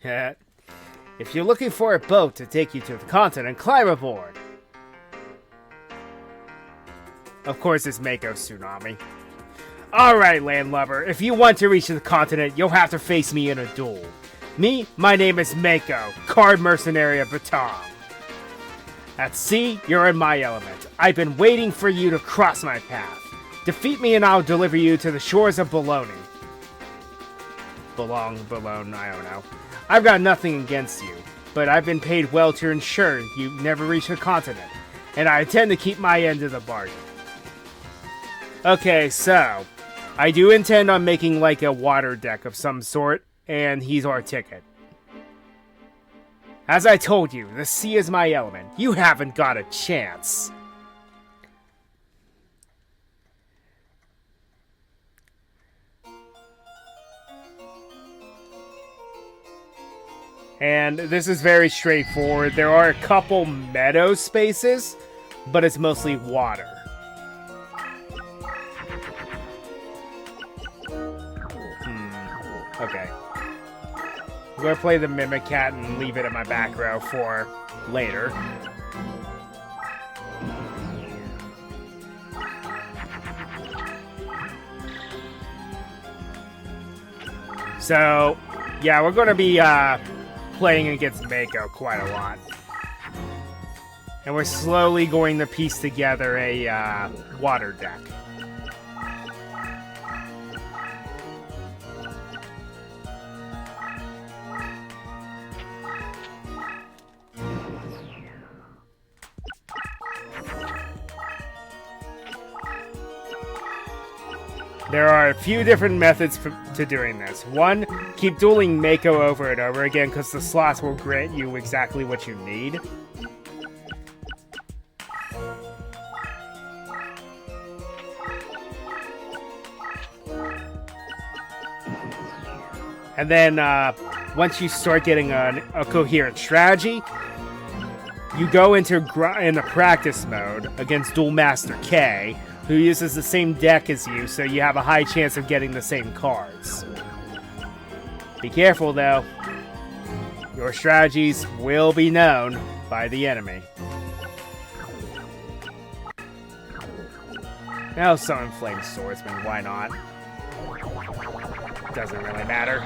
If you're looking for a boat to take you to the continent, climb aboard. Of course, it's Mako Tsunami. Alright, landlubber, if you want to reach the continent, you'll have to face me in a duel. My name is Mako, card mercenary of Batam. At sea, you're in my element. I've been waiting for you to cross my path. Defeat me and I'll deliver you to the shores of Bologna. Bologna, I don't know. I've got nothing against you, but I've been paid well to ensure you never reach the continent, and I intend to keep my end of the bargain. Okay, so, I do intend on making like a water deck of some sort, and he's our ticket. As I told you, the sea is my element. You haven't got a chance. And this is very straightforward. There are a couple meadow spaces, but it's mostly water. Okay. I'm going to play the Mimic Cat and leave it in my back row for later. So, yeah, we're going to be playing against Mako quite a lot. And we're slowly going to piece together a water deck. There are a few different methods to doing this. One, keep dueling Mako over and over again because the slots will grant you exactly what you need. And then, once you start getting a coherent strategy, you go into the practice mode against Duel Master K, who uses the same deck as you, so you have a high chance of getting the same cards. Be careful, though. Your strategies will be known by the enemy. Now, Summon Flame Swordsman, why not? Doesn't really matter.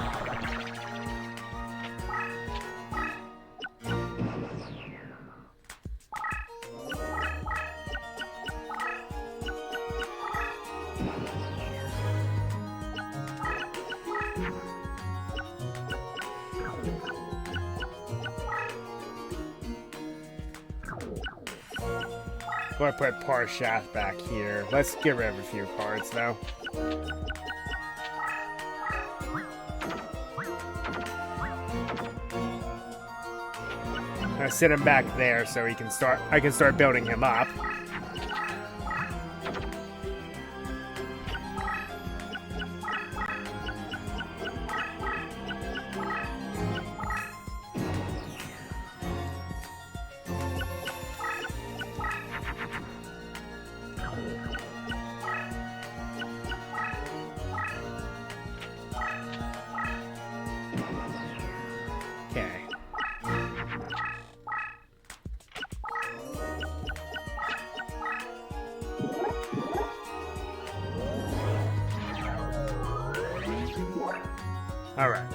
I'm going to put Parshath back here. Let's get rid of a few cards, though. I'm going to sit him back there so I can start building him up. Alright.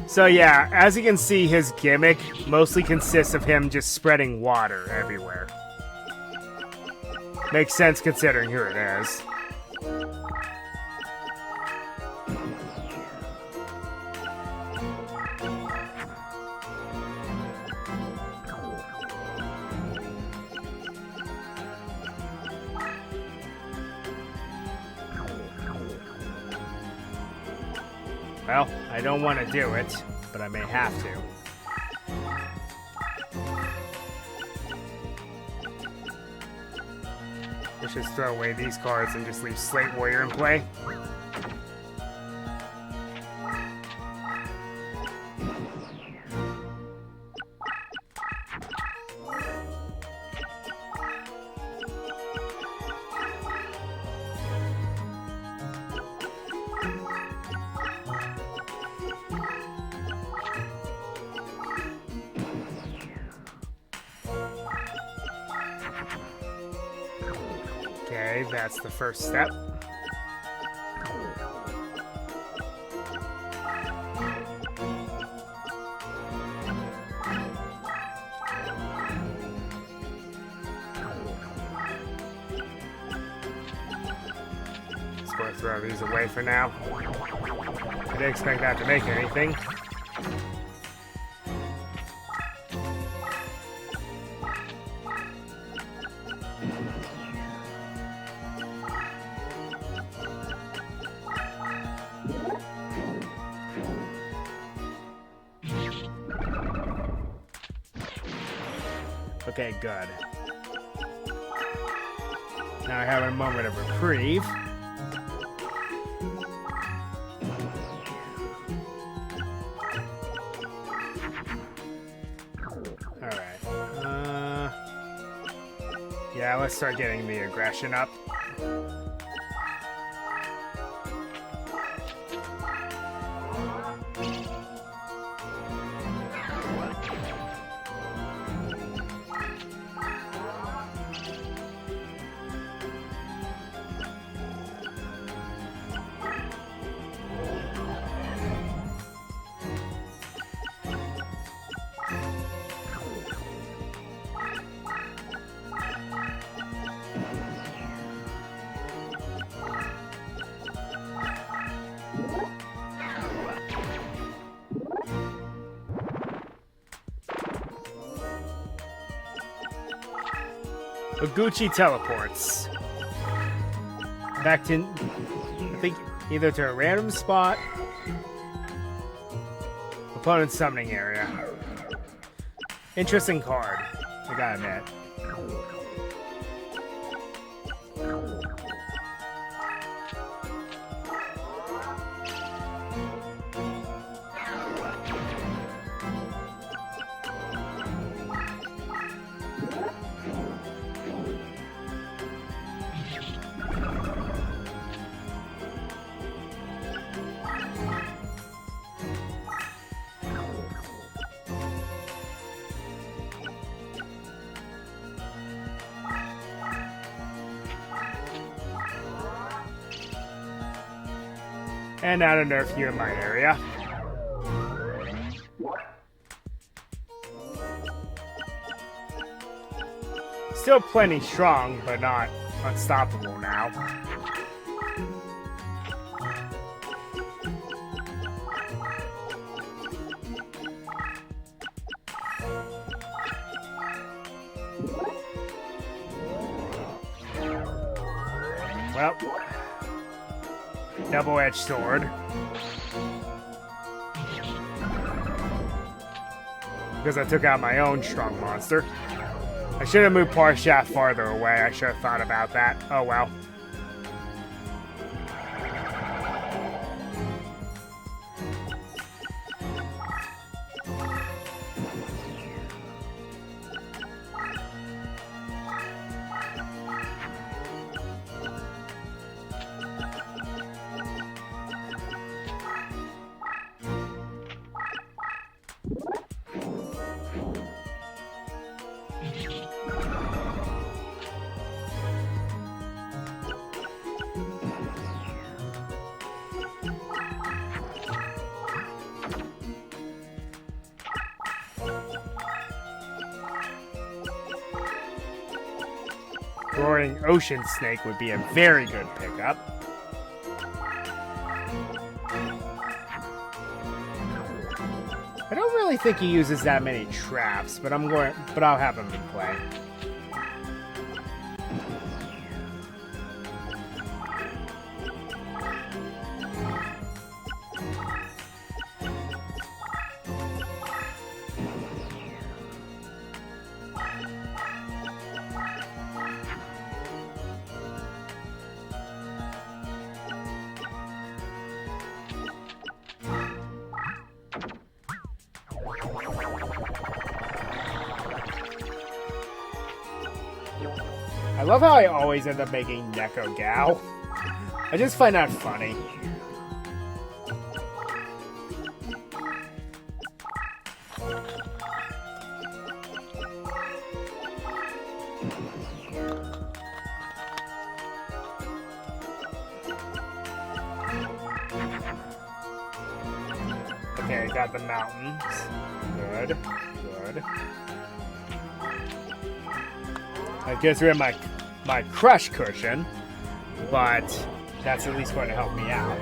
So yeah, as you can see, his gimmick mostly consists of him just spreading water everywhere. Makes sense considering who it is. Well, I don't want to do it, but I may have to. The let's just throw away these cards and just leave Slate Warrior in play. Okay, that's the first step. Just going to throw these away for now. I didn't expect that to make anything. Okay, good. Now I have a moment of reprieve. Alright. Yeah, let's start getting the aggression up. Gucci teleports back to, I think, either to a random spot, opponent's summoning area. Interesting card, I gotta admit. And now to nerf you in my area. Still plenty strong, but not unstoppable now. Well, double-edged sword. Because I took out my own strong monster. I should have moved Parshaft farther away. I should have thought about that. Oh well. Roaring Ocean Snake would be a very good pickup. I don't really think he uses that many traps, but I'll have him in play. I love how I always end up making Neko Gao. I just find that funny. Okay, got the mountains. Good, good. That gets rid of my crush cushion, but that's at least going to help me out.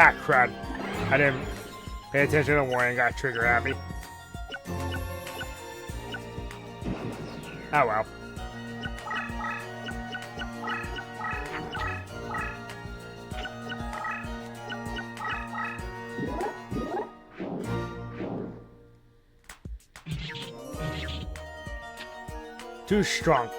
Ah, crud. I didn't pay attention to the warning, got trigger happy. Oh well. Too strong.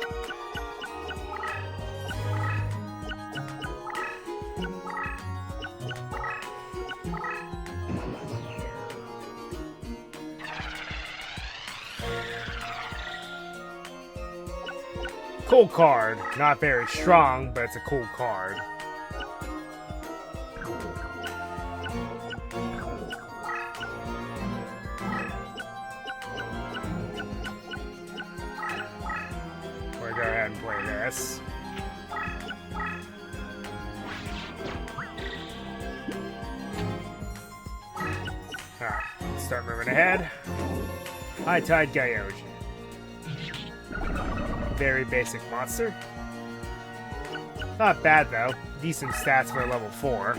Cool card. Not very strong, but it's a cool card. We'll go ahead and play this. Alright, start moving ahead. High Tide Gyoji. Very basic monster. Not bad though. Decent stats for a level 4.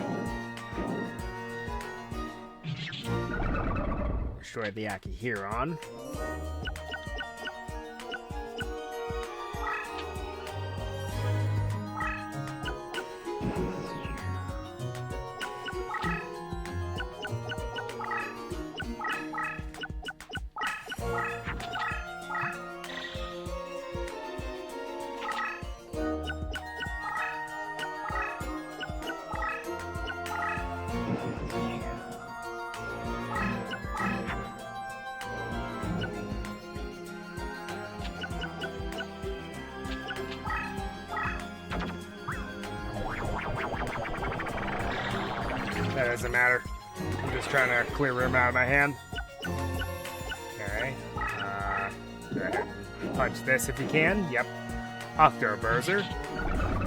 Destroy the Akihiron. That doesn't matter. I'm just trying to clear room out of my hand. Okay. Go ahead and punch this if you can. Yep. Octoberzer.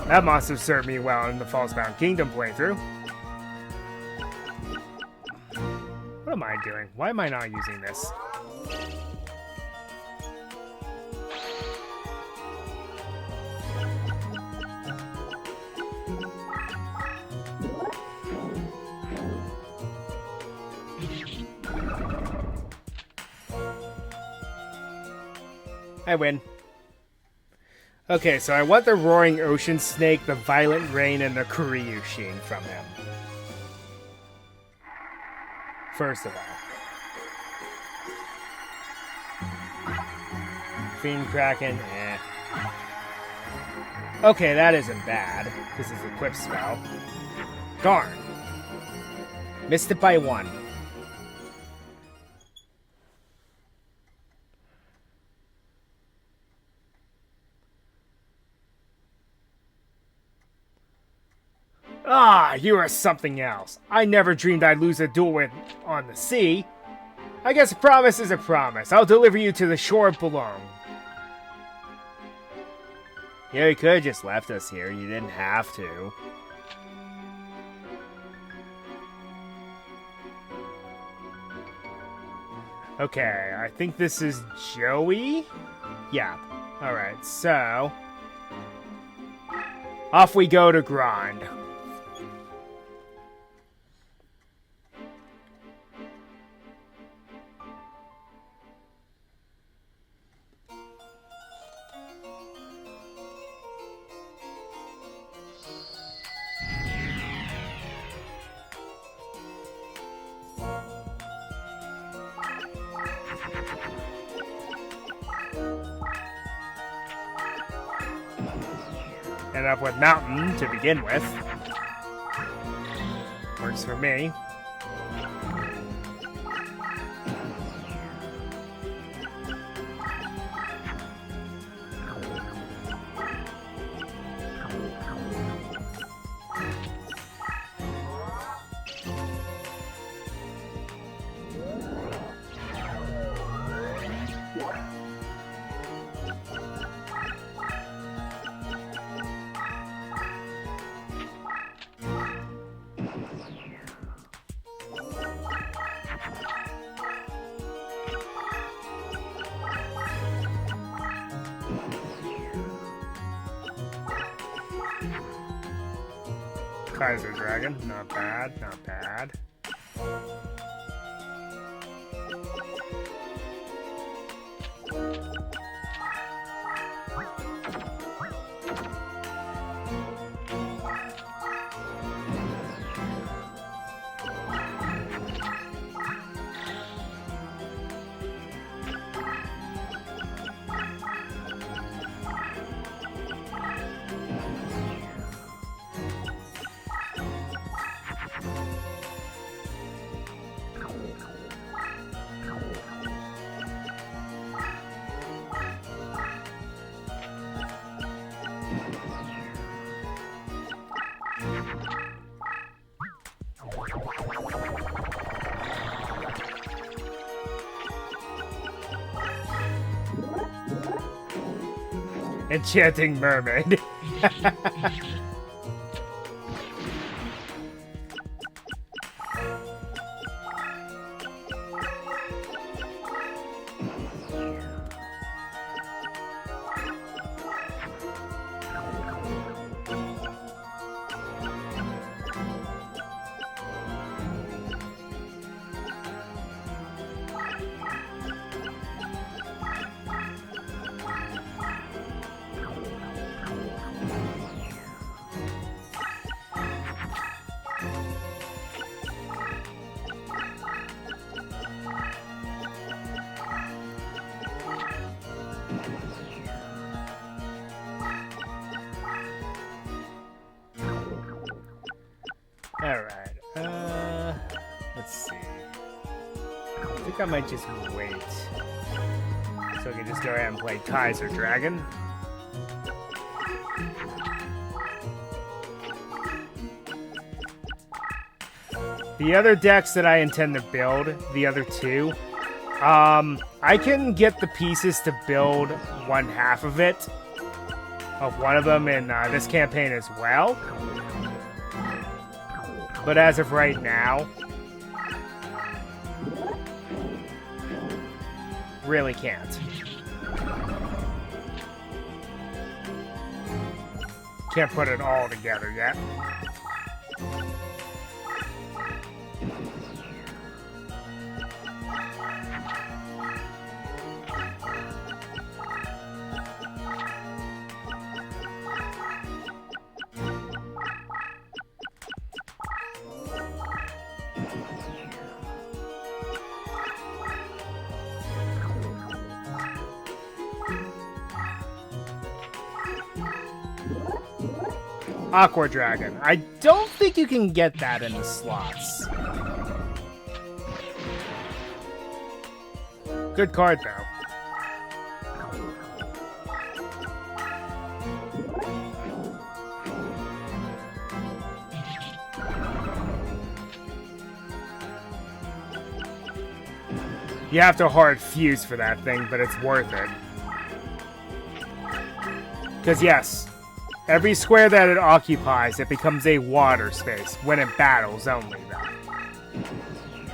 That monster served me well in the Falsebound Kingdom playthrough. What am I doing? Why am I not using this? I win. Okay, so I want the Roaring Ocean Snake, the Violent Rain, and the Kuryushin from him. First of all. Fiend Kraken, eh. Okay, that isn't bad. This is a equip spell. Darn. Missed it by 1. Ah, you are something else. I never dreamed I'd lose a duel on the sea. I guess a promise is a promise. I'll deliver you to the shore of Boulogne. Yeah, you could have just left us here. You didn't have to. Okay, I think this is Joey? Yeah. Alright, so... off we go to Grand. End up with Mountain to begin with. Works for me. Kaiser Dragon, not bad, not bad. Enchanting Mermaid. Alright, let's see. I think I might just wait. So I can just go ahead and play Kaiser Dragon. The other decks that I intend to build, the other two, I can get the pieces to build one half of it, of one of them in this campaign as well. But as of right now, really can't. Can't put it all together yet. Aqua Dragon. I don't think you can get that in the slots. Good card, though. You have to hard fuse for that thing, but it's worth it. Because yes, every square that it occupies, it becomes a water space when it battles only, though.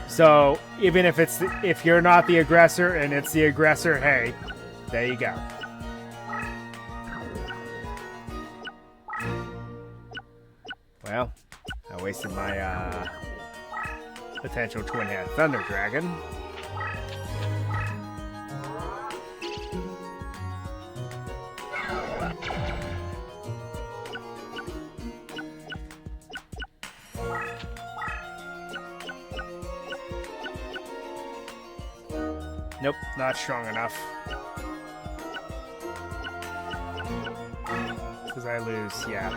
So even if you're not the aggressor and it's the aggressor, hey, there you go. Well, I wasted my potential twin-head Thunder Dragon. Nope, not strong enough. Because I lose, yeah.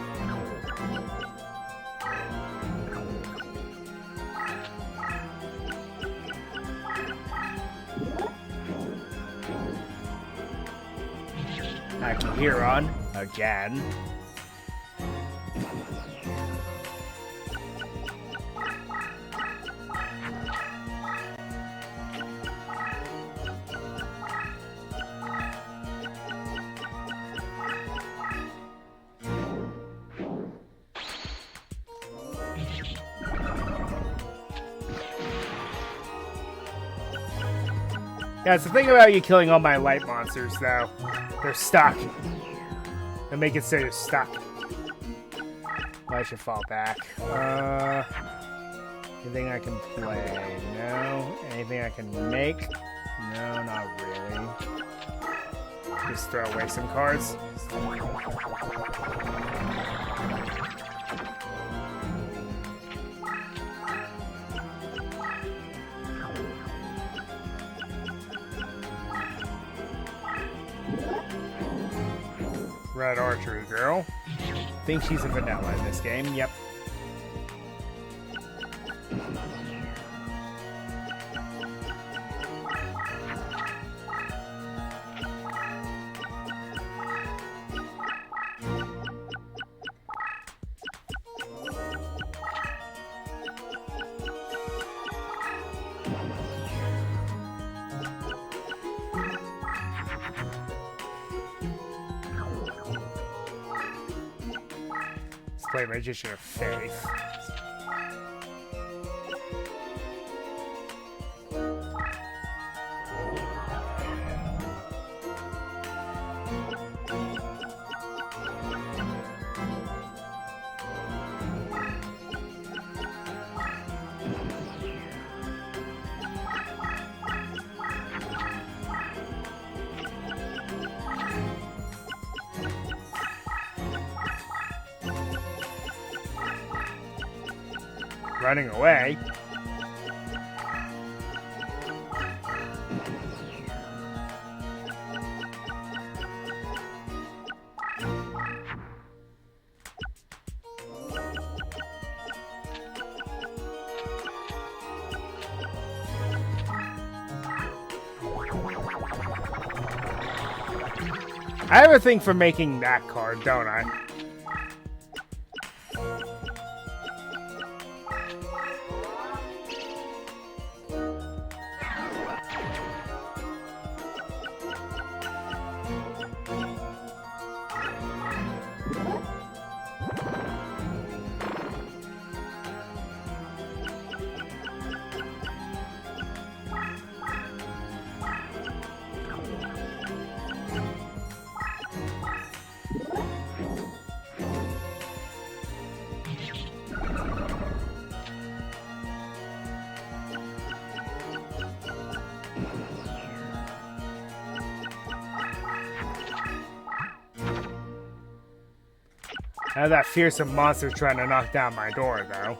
Huron again. Yeah, it's the thing about you killing all my light monsters, though. They're stuck. They make it so you're stuck. I should fall back. Anything I can play? No. Anything I can make? No, not really. Just throw away some cards. Red archery girl. Think she's a vanilla in this game. Yep. Play Magician of Faith. Running away. I have a thing for making that card, don't I? I have that fearsome monster trying to knock down my door, though.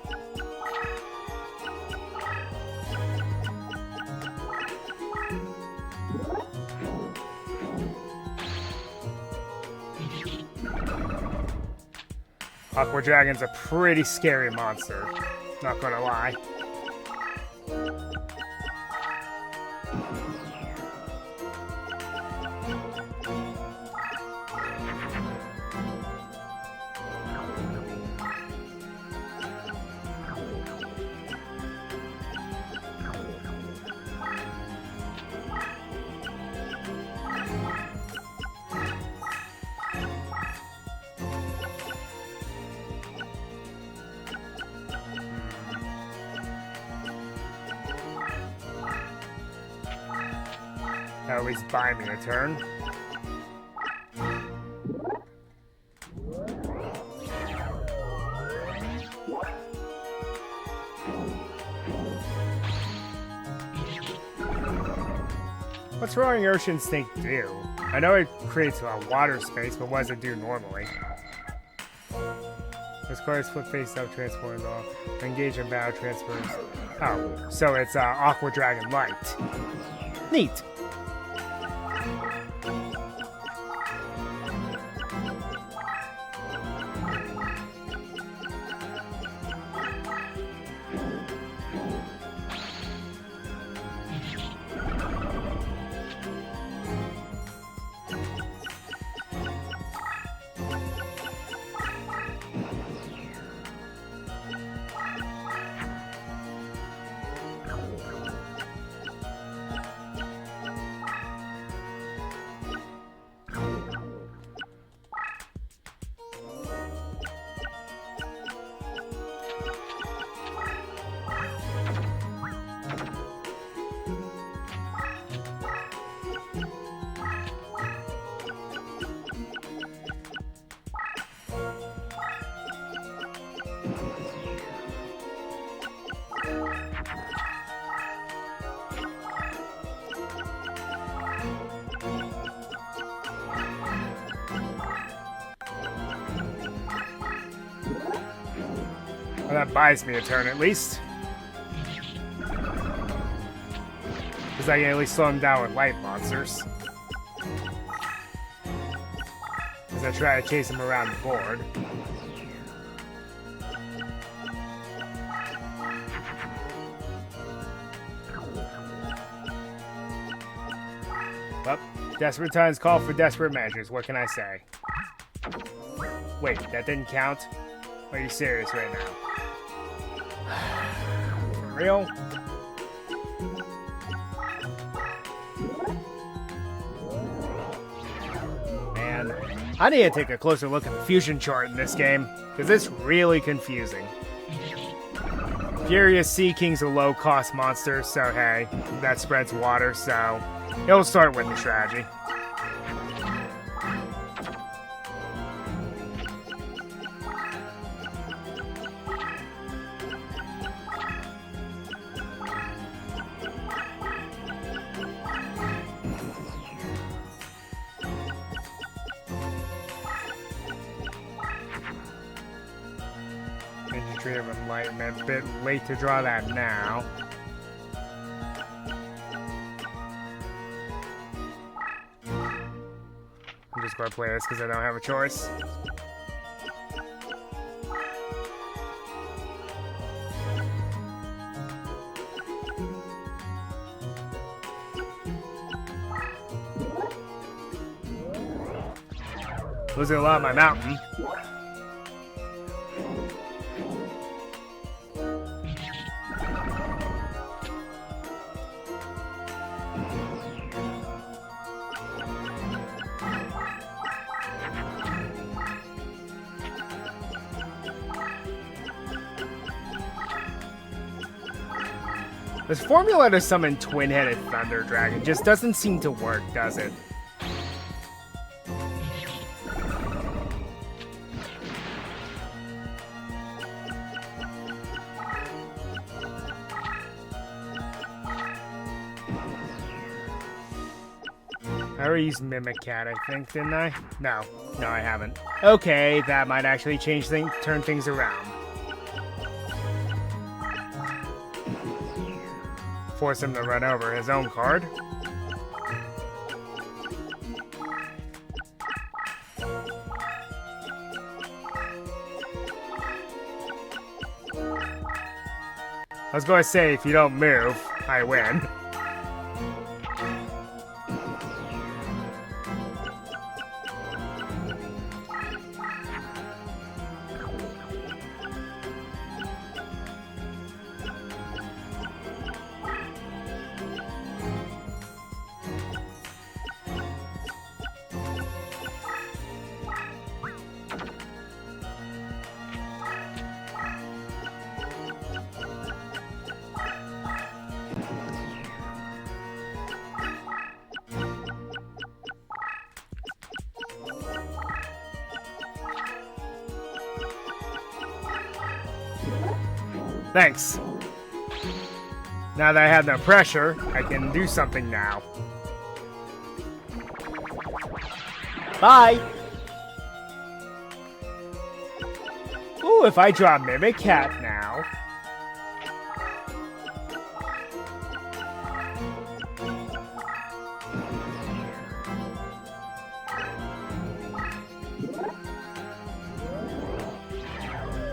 Aqua Dragon's a pretty scary monster. Not gonna lie. At least buy me a turn. What's Roaring Ocean Snake do? I know it creates a water space, but what does it do normally? This card is flip face up, transforms all. Engage in battle, transfers. Oh, so it's Aqua Dragon Light. Neat. Well, that buys me a turn at least. Because I can at least slow him down with light monsters. As I try to chase him around the board. Well, desperate times call for desperate measures. What can I say? Wait, that didn't count? Are you serious right now? For real? Man, I need to take a closer look at the fusion chart in this game, because it's really confusing. Furious Sea King's a low-cost monster, so hey, that spreads water, so it'll start with the strategy. Tree of Enlightenment, a bit late to draw that now. I'm just going to play this because I don't have a choice. Losing a lot of my mountain. This formula to summon Twin-Headed Thunder Dragon just doesn't seem to work, does it? I already used Mimic Cat, I think, didn't I? No, I haven't. Okay, that might actually change things, turn things around. Force him to run over his own card. I was going to say, if you don't move, I win. Thanks. Now that I have no pressure, I can do something now. Bye! Ooh, if I draw Mimic Cat now...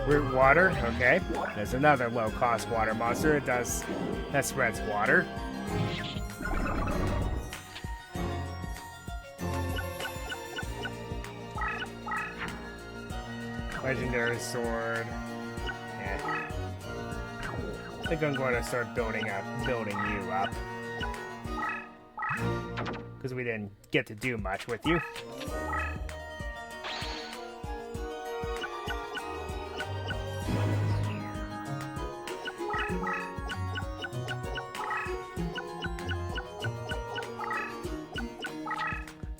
Root water, okay. There's another low-cost water monster. It does... that spreads water. Legendary sword. Yeah. I think I'm going to start building you up. Because we didn't get to do much with you.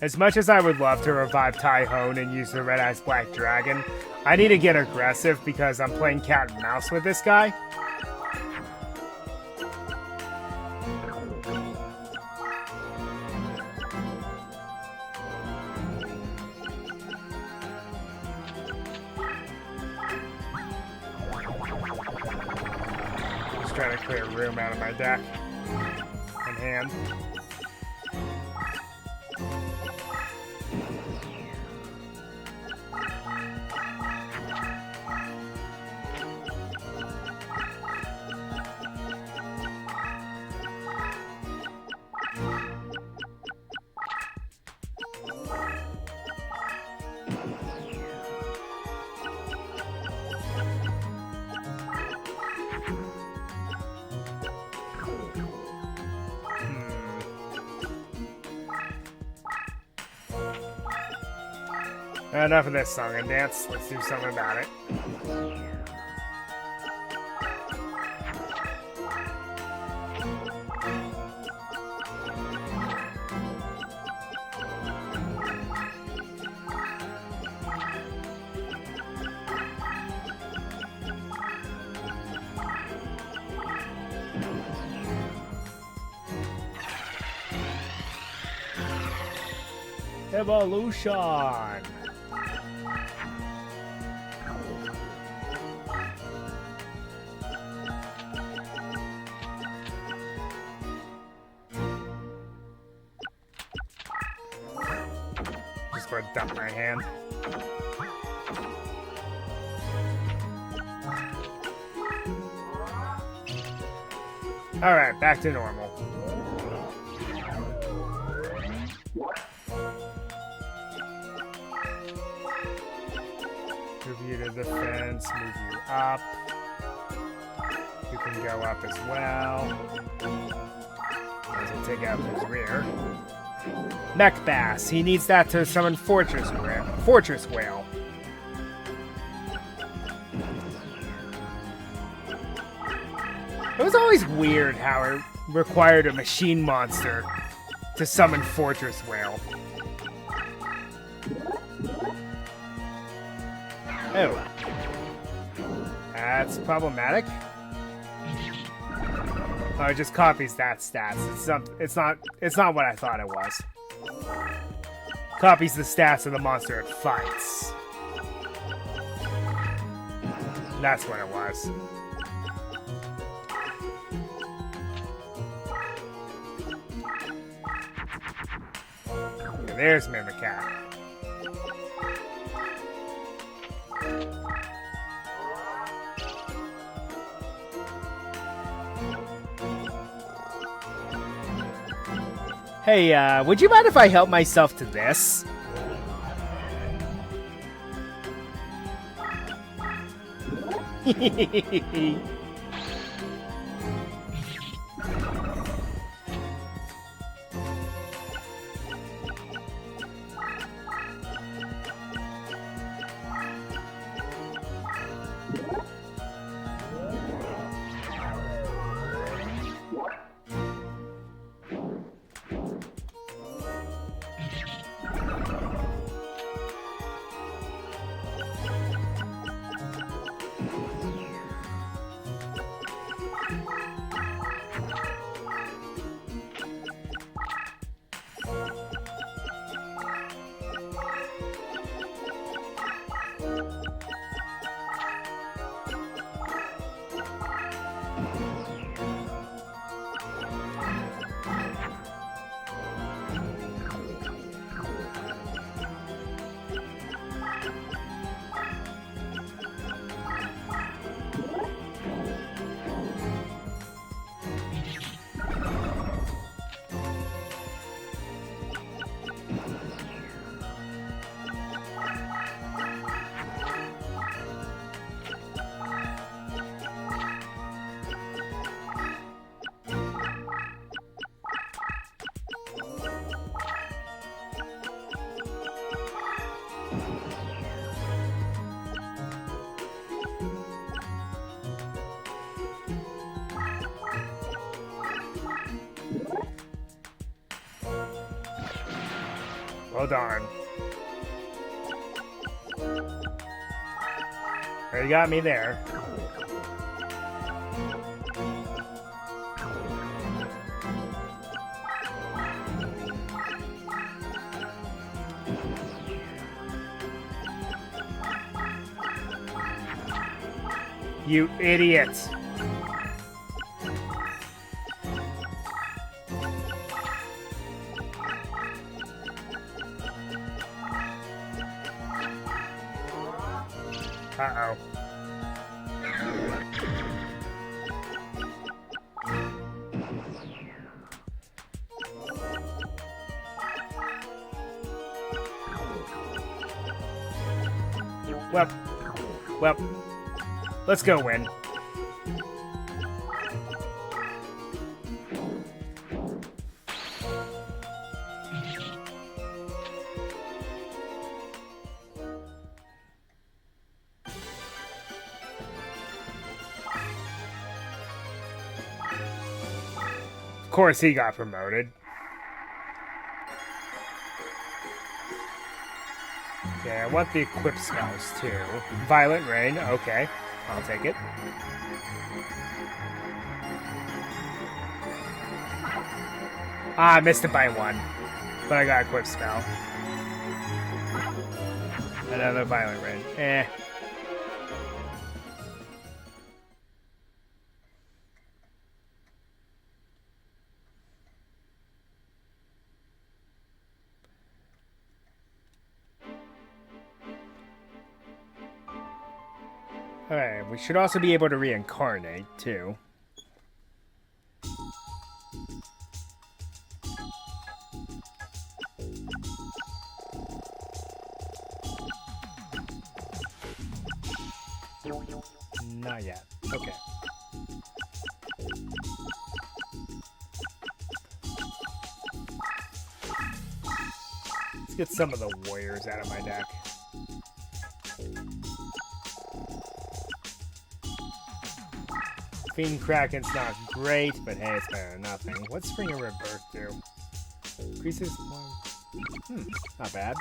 As much as I would love to revive Tyhone and use the Red Eyes Black Dragon, I need to get aggressive because I'm playing cat and mouse with this guy. Just trying to clear room out of my deck and hand. Enough of this song and dance. Let's do something about it. Evolution! Just for a dump my hand. Alright, back to normal. Move you to defense, move you up. You can go up as well. As I take out his rear. Mech Bass. He needs that to summon Fortress Whale. It was always weird how it required a machine monster to summon Fortress Whale. Oh. That's problematic. Oh, it just copies that stats. It's not what I thought it was. Copies the stats of the monster it fights. That's what it was. Okay, there's Mimicat. Hey, would you mind if I help myself to this? Well darn. You got me there. You idiot. Uh-oh. Well, let's go win. Of course he got promoted. Okay, I want the equip spells too. Violent Rain, okay. I'll take it. Ah, I missed it by one. But I got a equip spell. Another Violent Rain. Eh. Alright, we should also be able to reincarnate, too. Not yet. Okay. Let's get some of the warriors out of my deck. Fiend Kraken's not great, but hey, it's better than nothing. What's Spring of Rebirth do? Increases one. Not bad.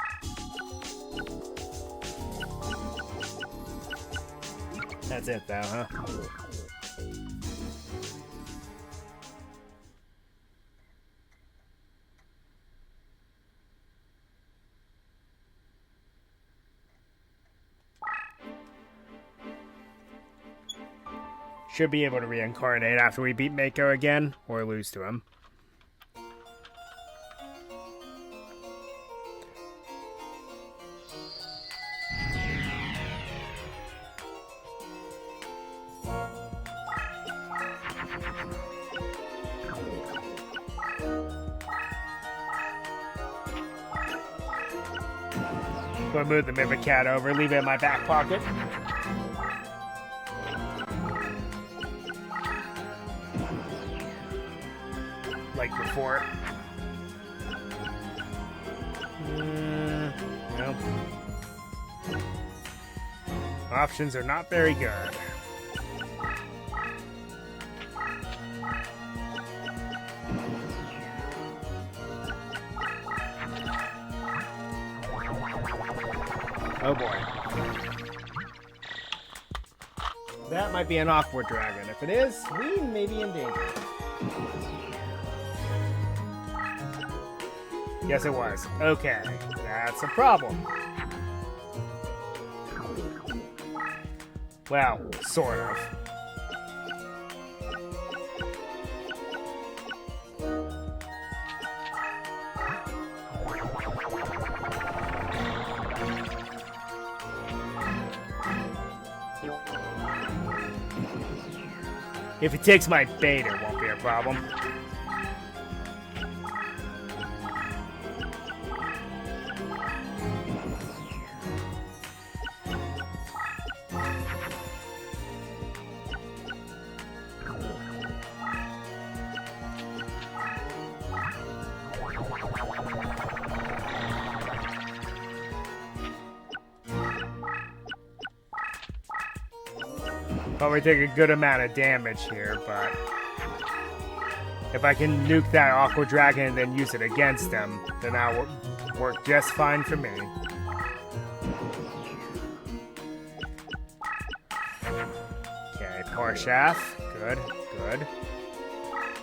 That's it, though, huh? Should be able to reincarnate after we beat Mako again, or lose to him. We'll move the Mimic Cat over, leave it in my back pocket. Like before. Nope. Options are not very good. Oh boy. That might be an awkward dragon. If it is, we may be in danger. Yes, it was. Okay, that's a problem. Well, sort of. If it takes my bait, it won't be a problem. Probably take a good amount of damage here, but if I can nuke that Aqua Dragon and then use it against them, then that will work just fine for me. Okay, Porshaf. Good, good.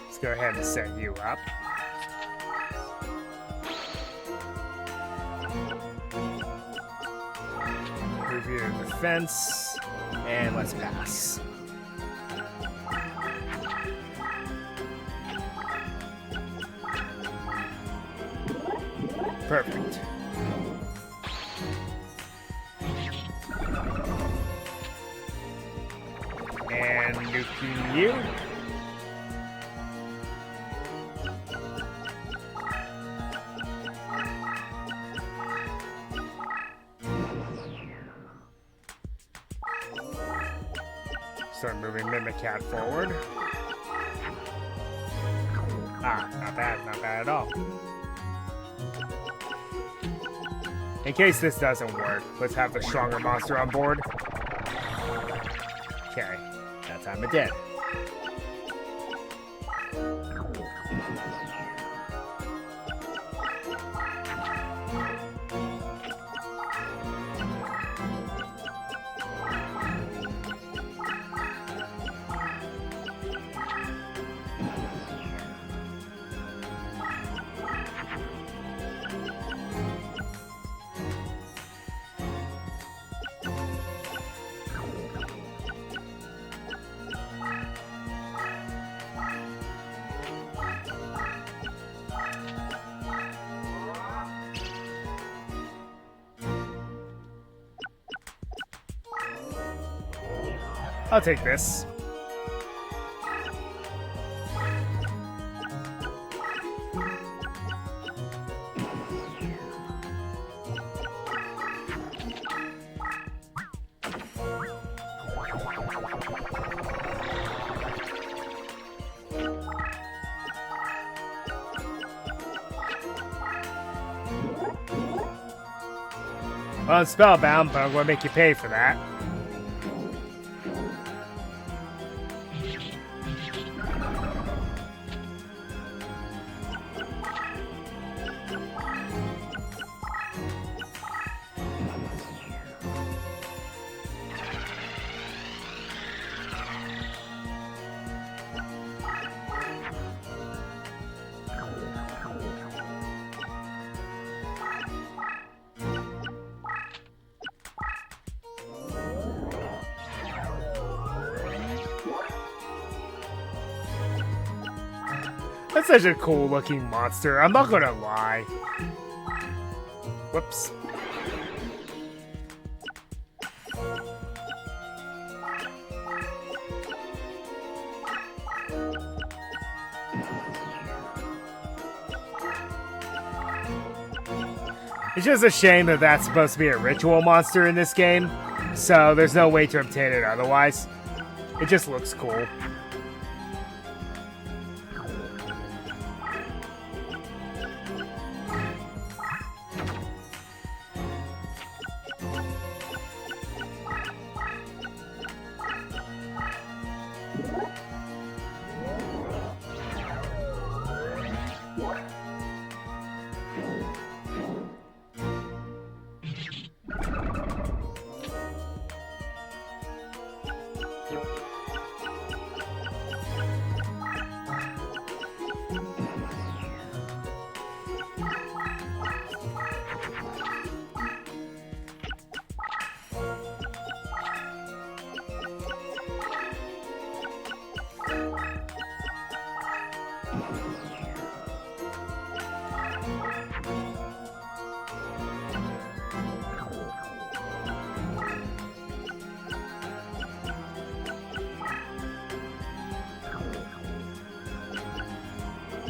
Let's go ahead and set you up. Review the defense. And let's pass. Perfect. And nuking you. Start moving Mimic Cat forward. Ah, not bad at all. In case this doesn't work, let's have the stronger monster on board. Okay, that time it did. I'll take this. Well, it's spellbound, but I'm going to make you pay for that. That's such a cool looking monster, I'm not gonna lie. Whoops. It's just a shame that that's supposed to be a ritual monster in this game, so there's no way to obtain it otherwise. It just looks cool.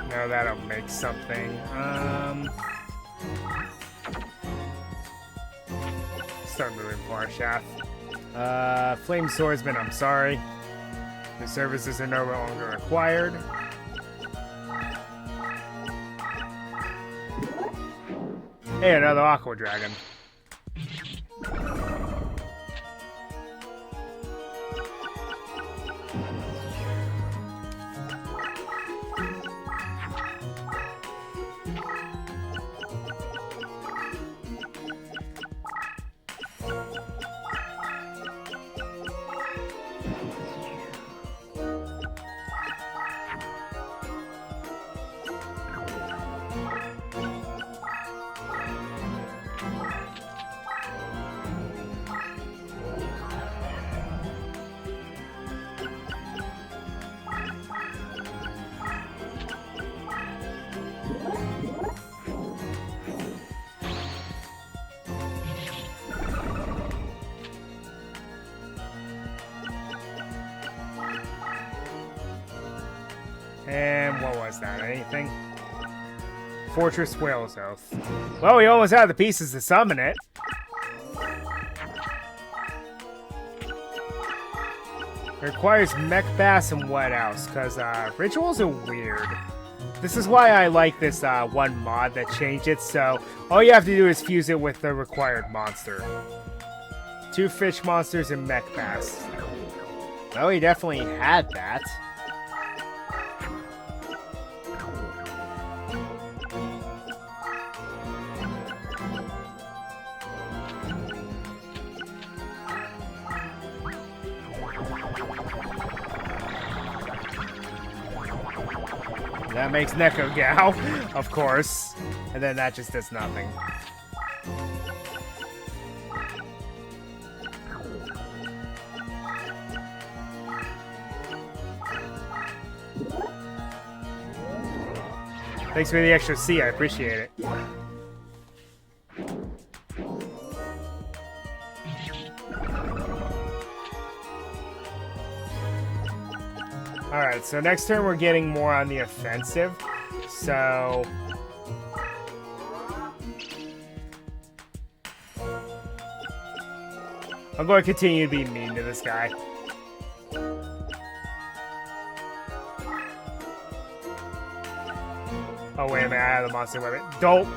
No, that'll make something. Start moving Parshath. Flame Swordsman, I'm sorry. The services are no longer required. Hey, another Aqua Dragon. And what was that? Anything? Fortress Whale's Oath. Well, we almost had the pieces to summon it. It requires Mech Bass and what else? Because rituals are weird. This is why I like this one mod that changed it, so all you have to do is fuse it with the required monster. 2 fish monsters and Mech Bass. Oh, he definitely had that. That makes Neko Gao, of course. And then that just does nothing. Thanks for the extra C, I appreciate it. Alright, so next turn we're getting more on the offensive. So... I'm going to continue to be mean to this guy. Oh, wait a minute, I have the monster weapon. Dope.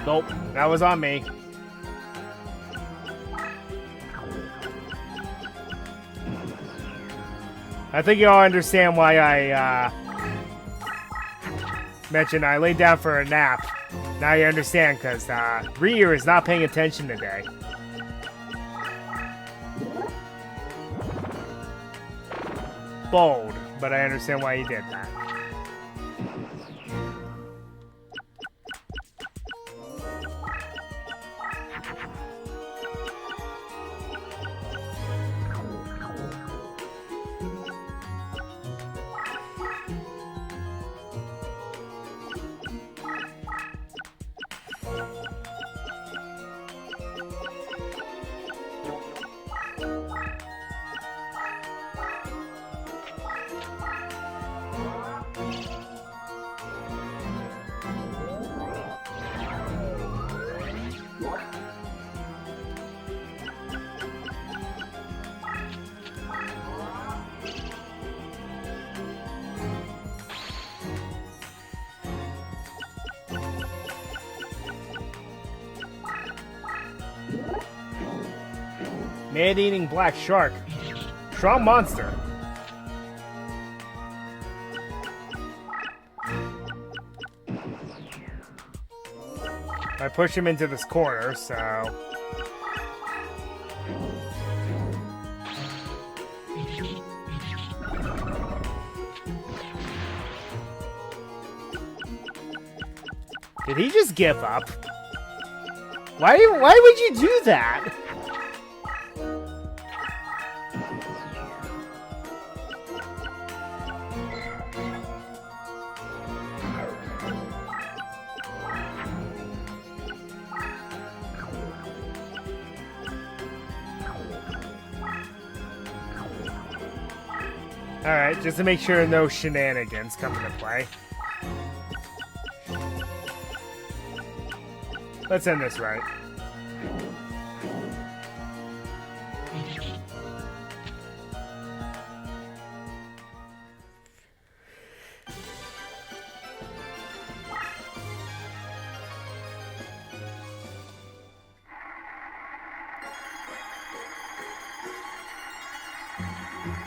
Nope, that was on me. I think you all understand why I mentioned I laid down for a nap. Now you understand, because Ryu is not paying attention today. Bold, but I understand why he did that. Man-eating black shark. Strong monster. I push him into this corner, so... Did he just give up? Why would you do that? Alright, just to make sure no shenanigans come into play. Let's end this right.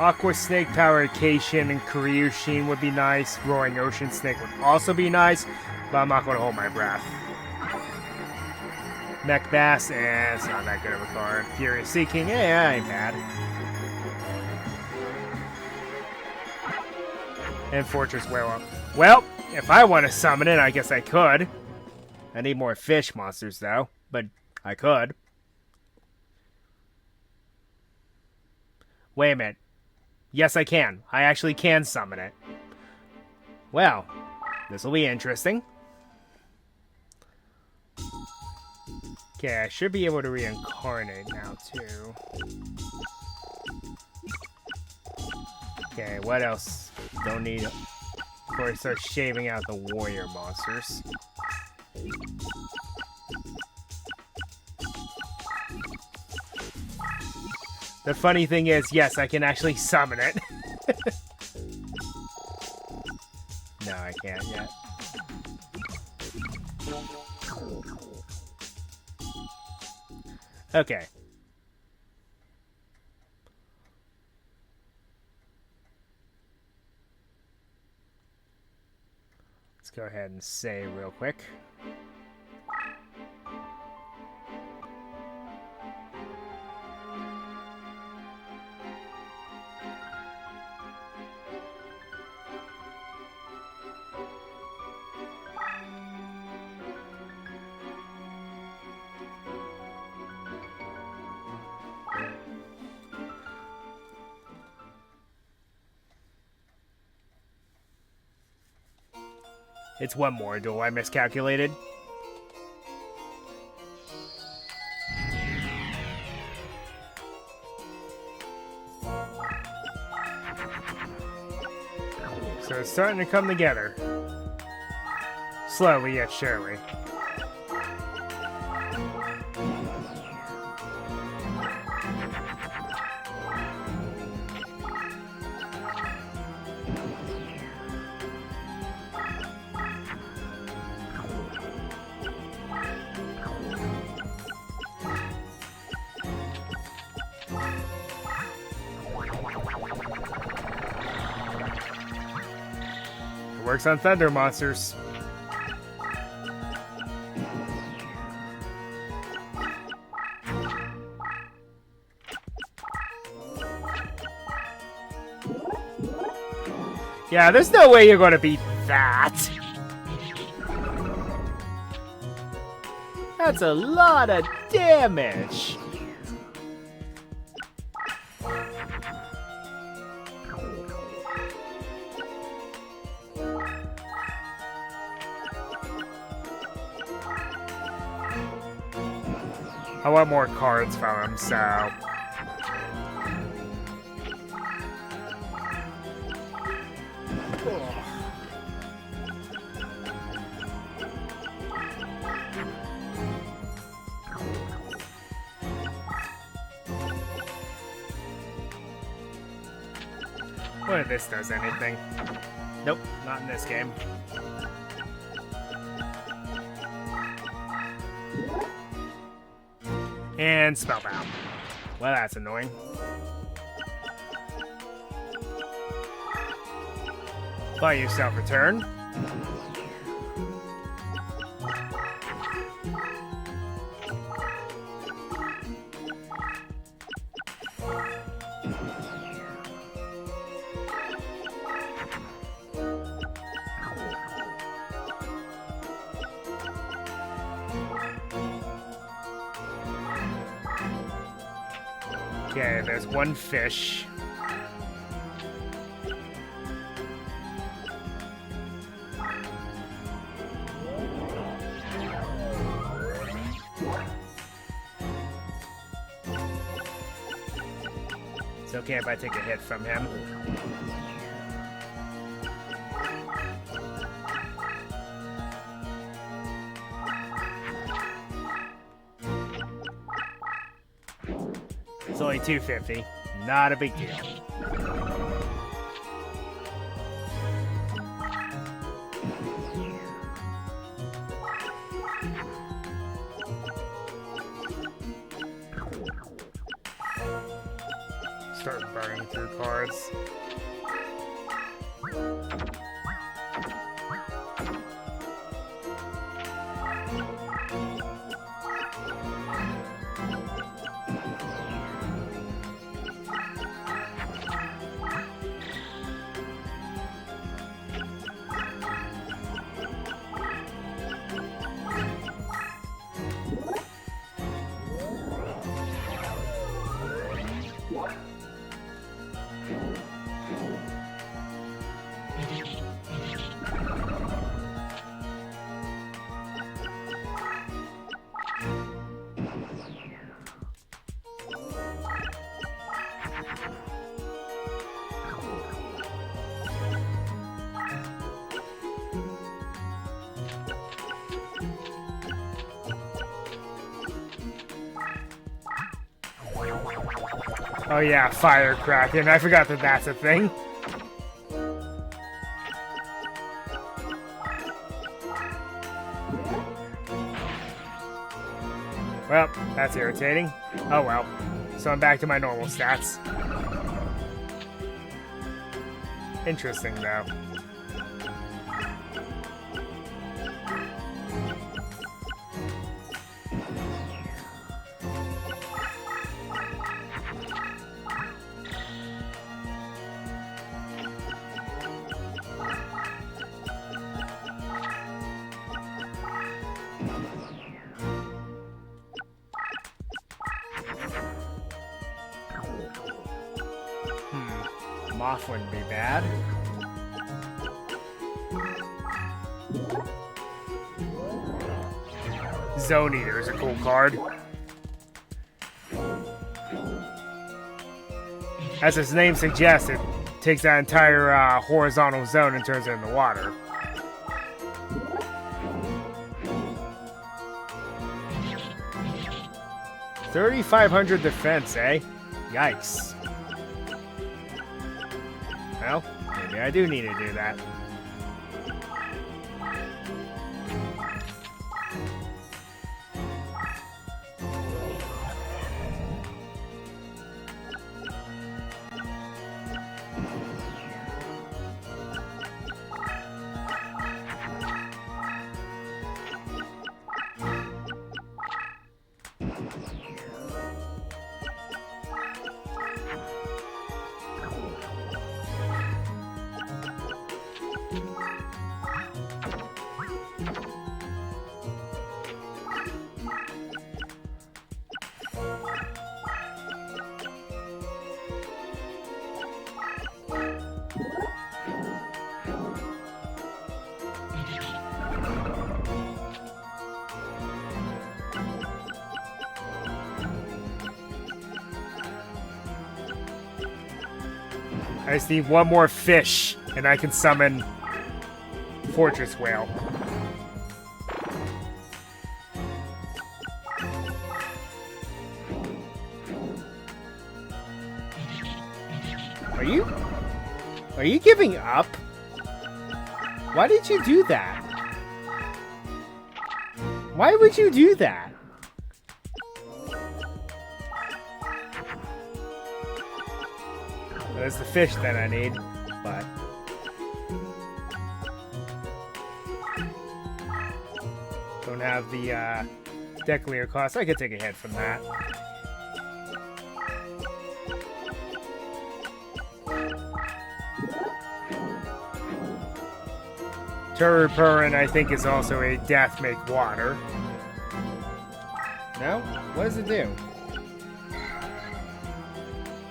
Aqua Snake powered Kaishin and Karyushin would be nice. Roaring Ocean Snake would also be nice, but I'm not going to hold my breath. Mech Bass, it's not that good of a card. Furious Seeking, yeah, ain't bad. And Fortress Whale. Well, if I want to summon it, I guess I could. I need more fish monsters, though, but I could. Wait a minute. Yes, I can. I actually can summon it. Well, this will be interesting. Okay, I should be able to reincarnate now, too. Okay, what else? Don't need... Before I start shaving out the warrior monsters. The funny thing is, yes, I can actually summon it. No, I can't yet. Okay. Let's go ahead and save real quick. It's one more duel. I miscalculated. So it's starting to come together. Slowly yet surely. Works on thunder monsters. Yeah, there's no way you're gonna beat that. That's a lot of damage. I want more cards from him, so... What if this does anything? Nope, not in this game. And Spellbound. Well, that's annoying. Buy yourself a turn. Okay, there's one fish. It's okay if I take a hit from him. It's only $250. Not a big deal. Start burning through cards. Oh yeah, Firecracker. I forgot that that's a thing. Well, that's irritating. Oh well. So I'm back to my normal stats. Interesting, though. Moth wouldn't be bad. Zone Eater is a cool card. As its name suggests, it takes that entire horizontal zone and turns it into water. $3,500 defense, eh? Yikes. Well, maybe I do need to do that. I just need one more fish, and I can summon Fortress Whale. Are you giving up? Why did you do that? Why would you do that? There's the fish that I need, but... don't have the deck clear cost. I could take a hit from that. Turpurrin, I think, is also a Death Make Water. No? What does it do?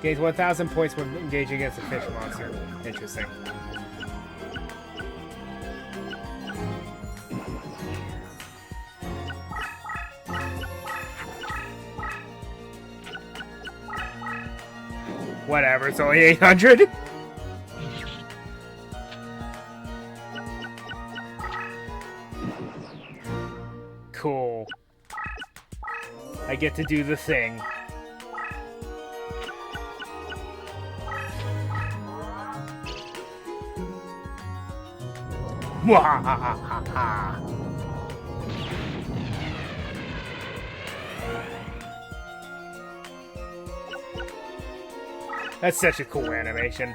Gains 1,000 points when engaging against a fish monster. Interesting. Whatever, it's only 800. Cool. I get to do the thing. Mwahahaha. That's such a cool animation.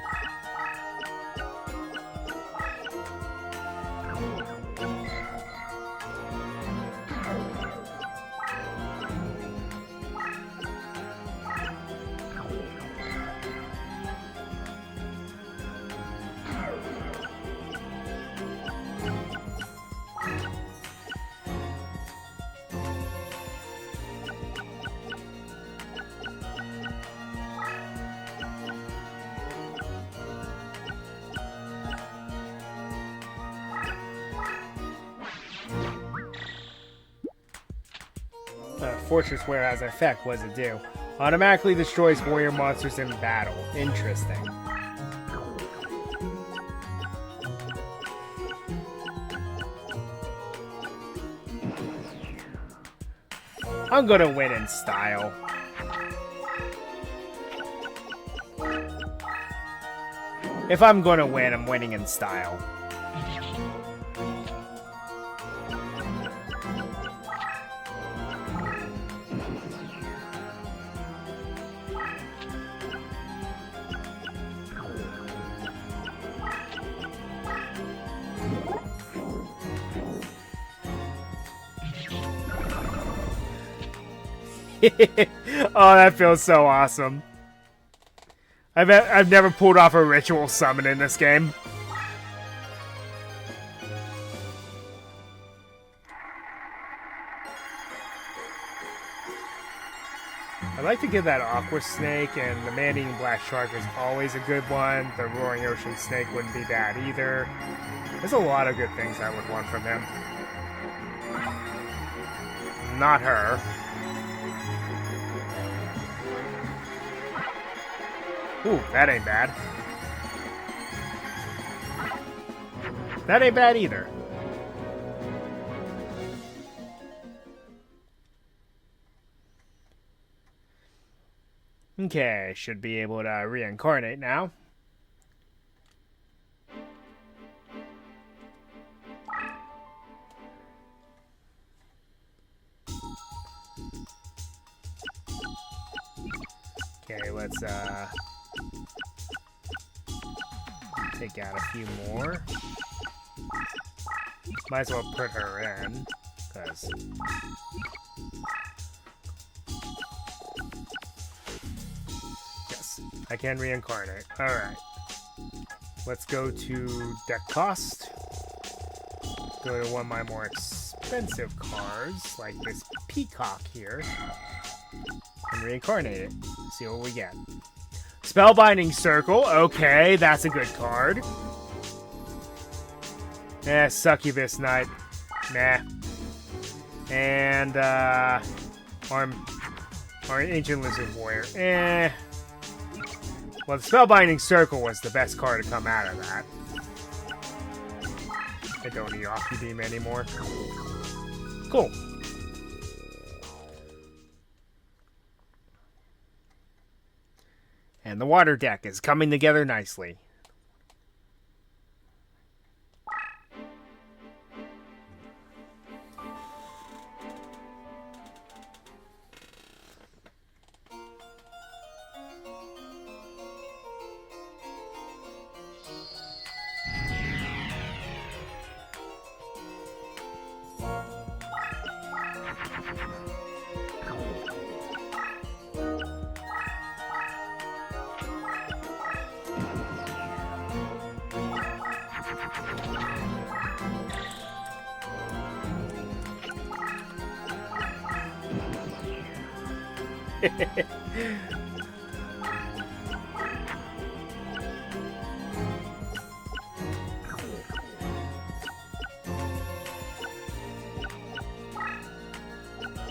Fortress Wear has an effect. What does it do? Automatically destroys warrior monsters in battle. Interesting. I'm gonna win in style. If I'm gonna win, I'm winning in style. Oh, that feels so awesome. I've never pulled off a ritual summon in this game. I'd like to give that Aqua Snake, and the Man-Eating Black Shark is always a good one. The Roaring Ocean Snake wouldn't be bad either. There's a lot of good things I would want from him. Not her. Ooh, that ain't bad. That ain't bad either. Okay, should be able to reincarnate now. Okay, let's take out a few more. Might as well put her in, because... yes, I can reincarnate. Alright. Let's go to deck cost. Go to one of my more expensive cards, like this Peacock here. And reincarnate it. See what we get. Spellbinding Circle. Okay, that's a good card. Eh, Succubus Knight. Nah. And, or Ancient Lizard Warrior. Eh. Well, the Spellbinding Circle was the best card to come out of that. I don't need Off Beam anymore. Cool. And the water deck is coming together nicely.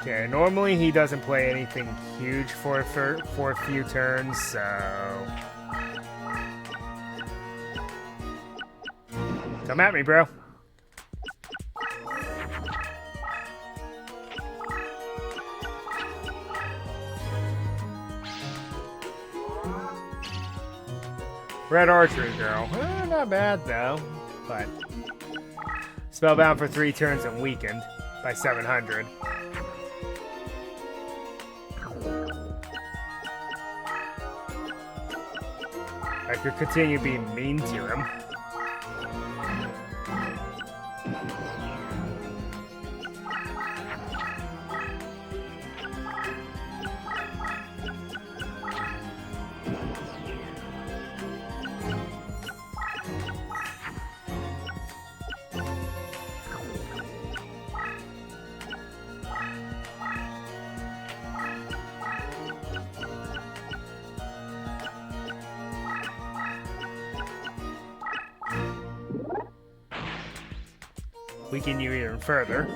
Okay, normally he doesn't play anything huge for a few turns, so... Come at me, bro. Red archery girl. Not bad, though. But... Spellbound for 3 turns and weakened by 700. I could continue being mean to him. Weaken you even further.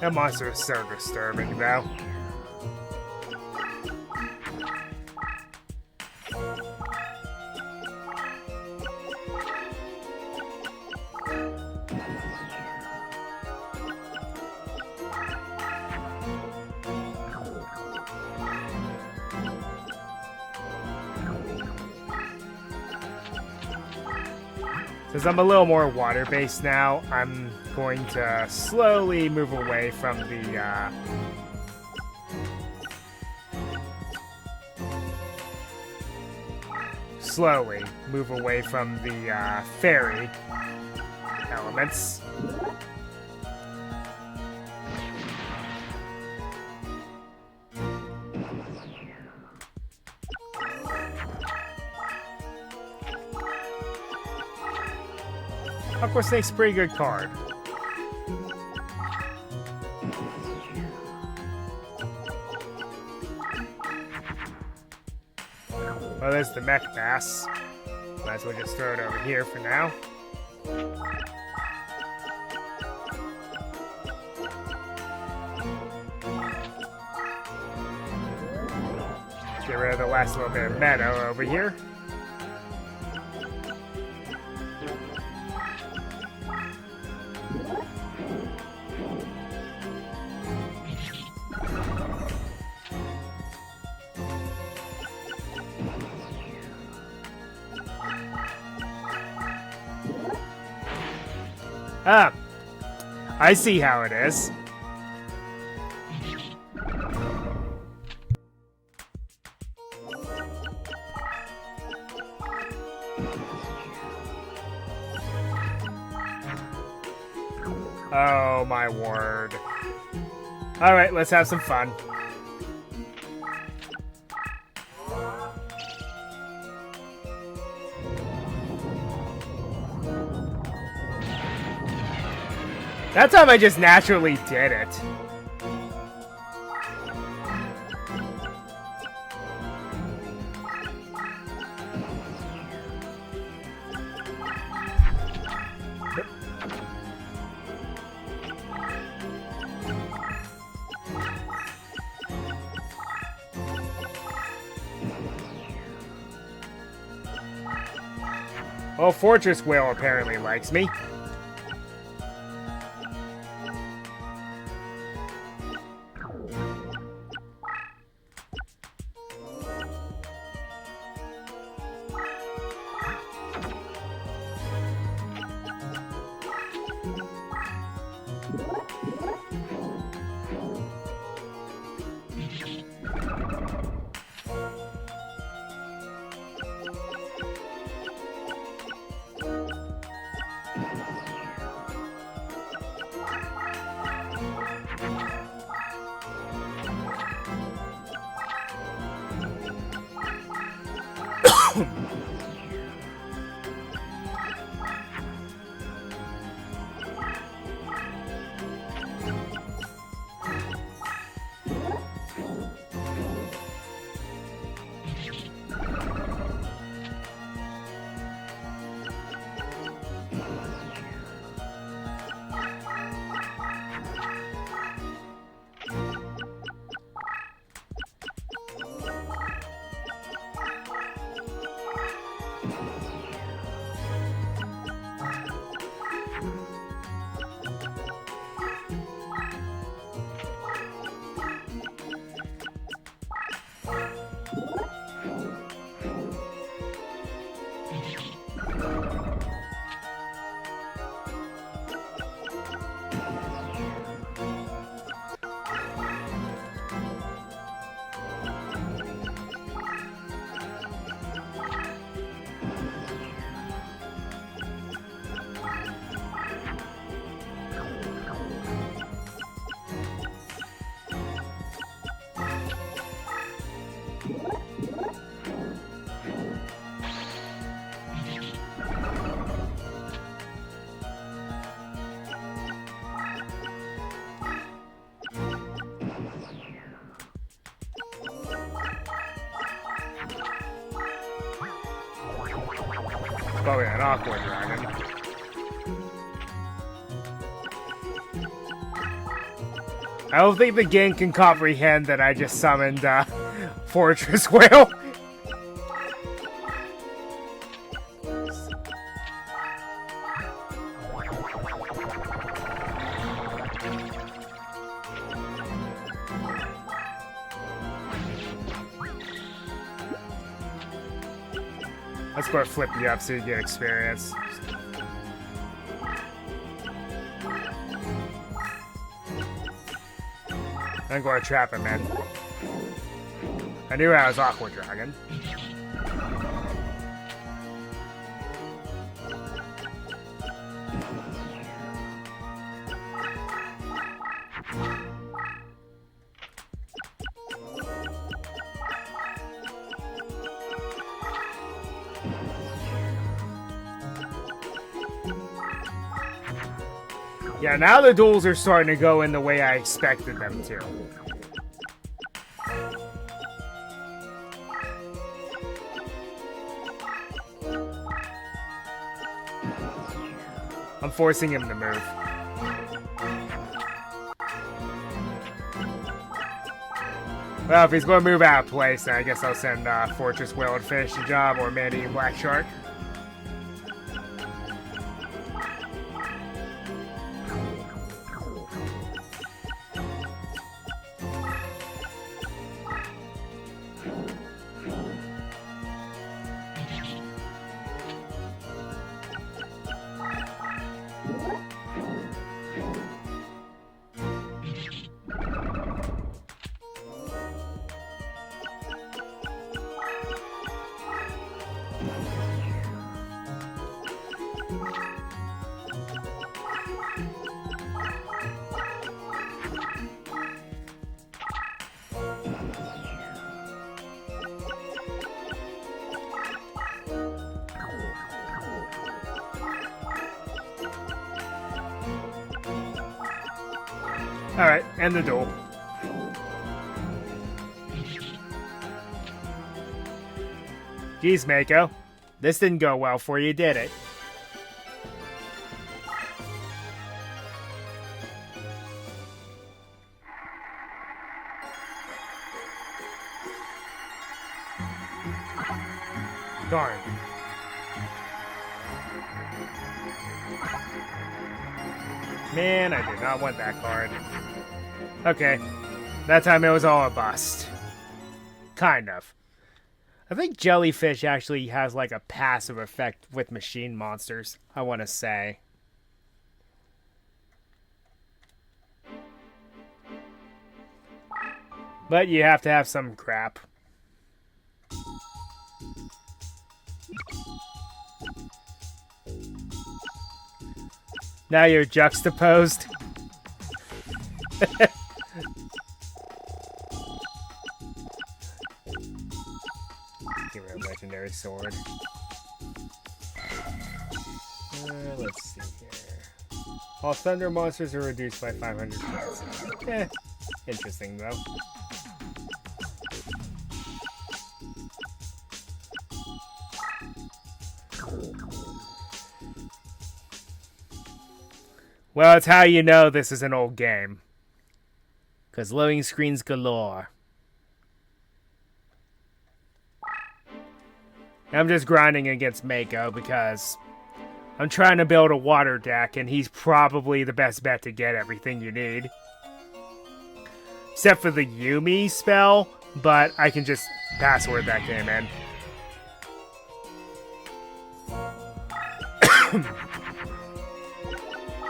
That monster is so disturbing, though. Since I'm a little more water-based now, I'm going to slowly move away from the, fairy elements. Aqua Snake's a pretty good card. Well, there's the Mech Bass. Might as well just throw it over here for now. Get rid of the last little bit of meadow over here. Ah, I see how it is. Oh my word. Alright, let's have some fun. That time I just naturally did it. Oh, Fortress Whale apparently likes me. Probably an aqua dragon. I don't think the game can comprehend that I just summoned Fortress Whale. Let's go flip you up so you get experience. I'm going to trap him in. I knew I was Aqua Dragon. Yeah, now the duels are starting to go in the way I expected them to. I'm forcing him to move. Well, if he's going to move out of place, then I guess I'll send Fortress Whale and finish the job, or Mandy and Black Shark. Alright, end the duel. Geez, Mako. This didn't go well for you, did it? Darn. Man, I did not want that card. Okay. That time it was all a bust. Kind of. I think Jellyfish actually has like a passive effect with machine monsters, I want to say. But you have to have some crap. Now you're juxtaposed. Give her a legendary sword. Let's see here. All thunder monsters are reduced by 500 points. Interesting though. Well, it's how you know this is an old game. Because loading screens galore. I'm just grinding against Mako because I'm trying to build a water deck and he's probably the best bet to get everything you need. Except for the Yumi spell, but I can just password that game in.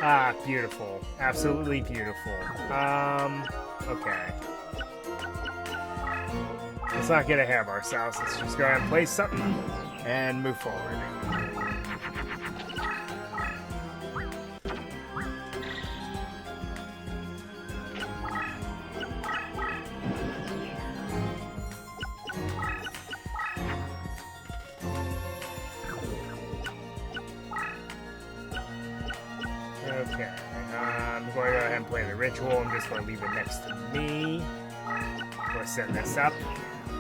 Ah, beautiful. Absolutely beautiful. Okay. Let's not get ahead of ourselves. Let's just go ahead and play something and move forward. Okay, I'm going to go ahead and play the ritual. I'm just going to leave it next to me. I'm going to set this up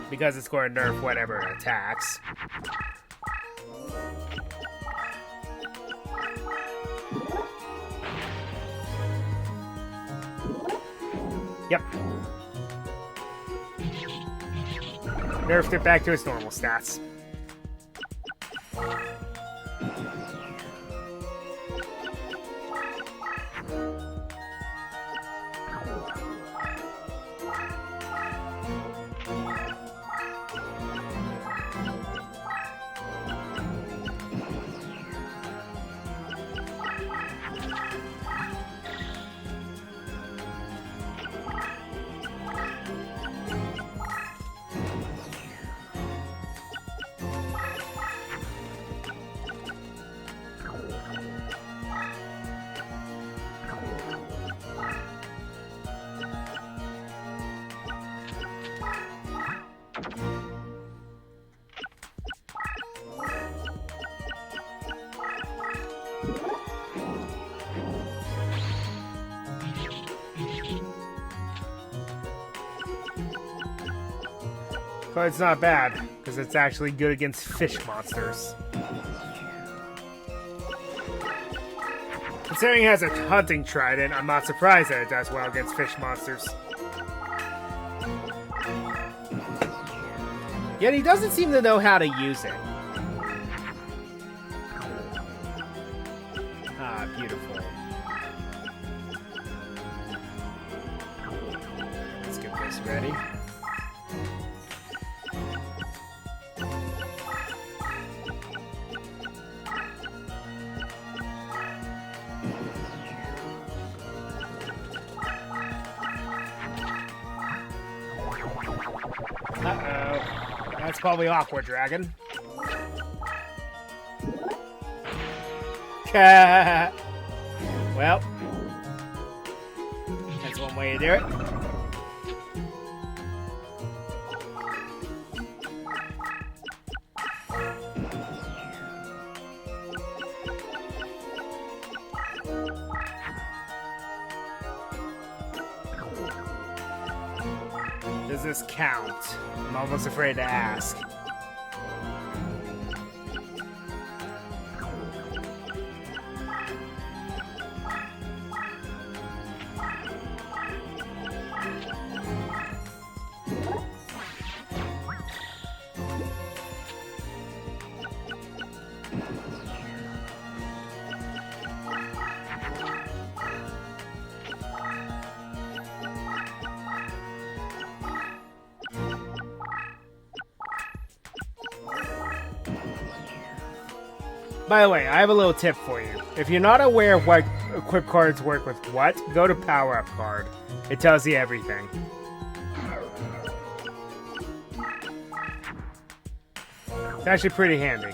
because it's going to nerf whatever it attacks. Yep. Nerfed it back to its normal stats. But it's not bad, because it's actually good against fish monsters. Considering it has a hunting trident, I'm not surprised that it does well against fish monsters. Yet he doesn't seem to know how to use it. Ah, beautiful. Let's get this ready. Uh-oh. That's probably awkward, Dragon. Well, that's one way to do it. Does this count? I'm almost afraid to ask. By the way, I have a little tip for you. If you're not aware of what equip cards work with what, go to Power Up card. It tells you everything. It's actually pretty handy.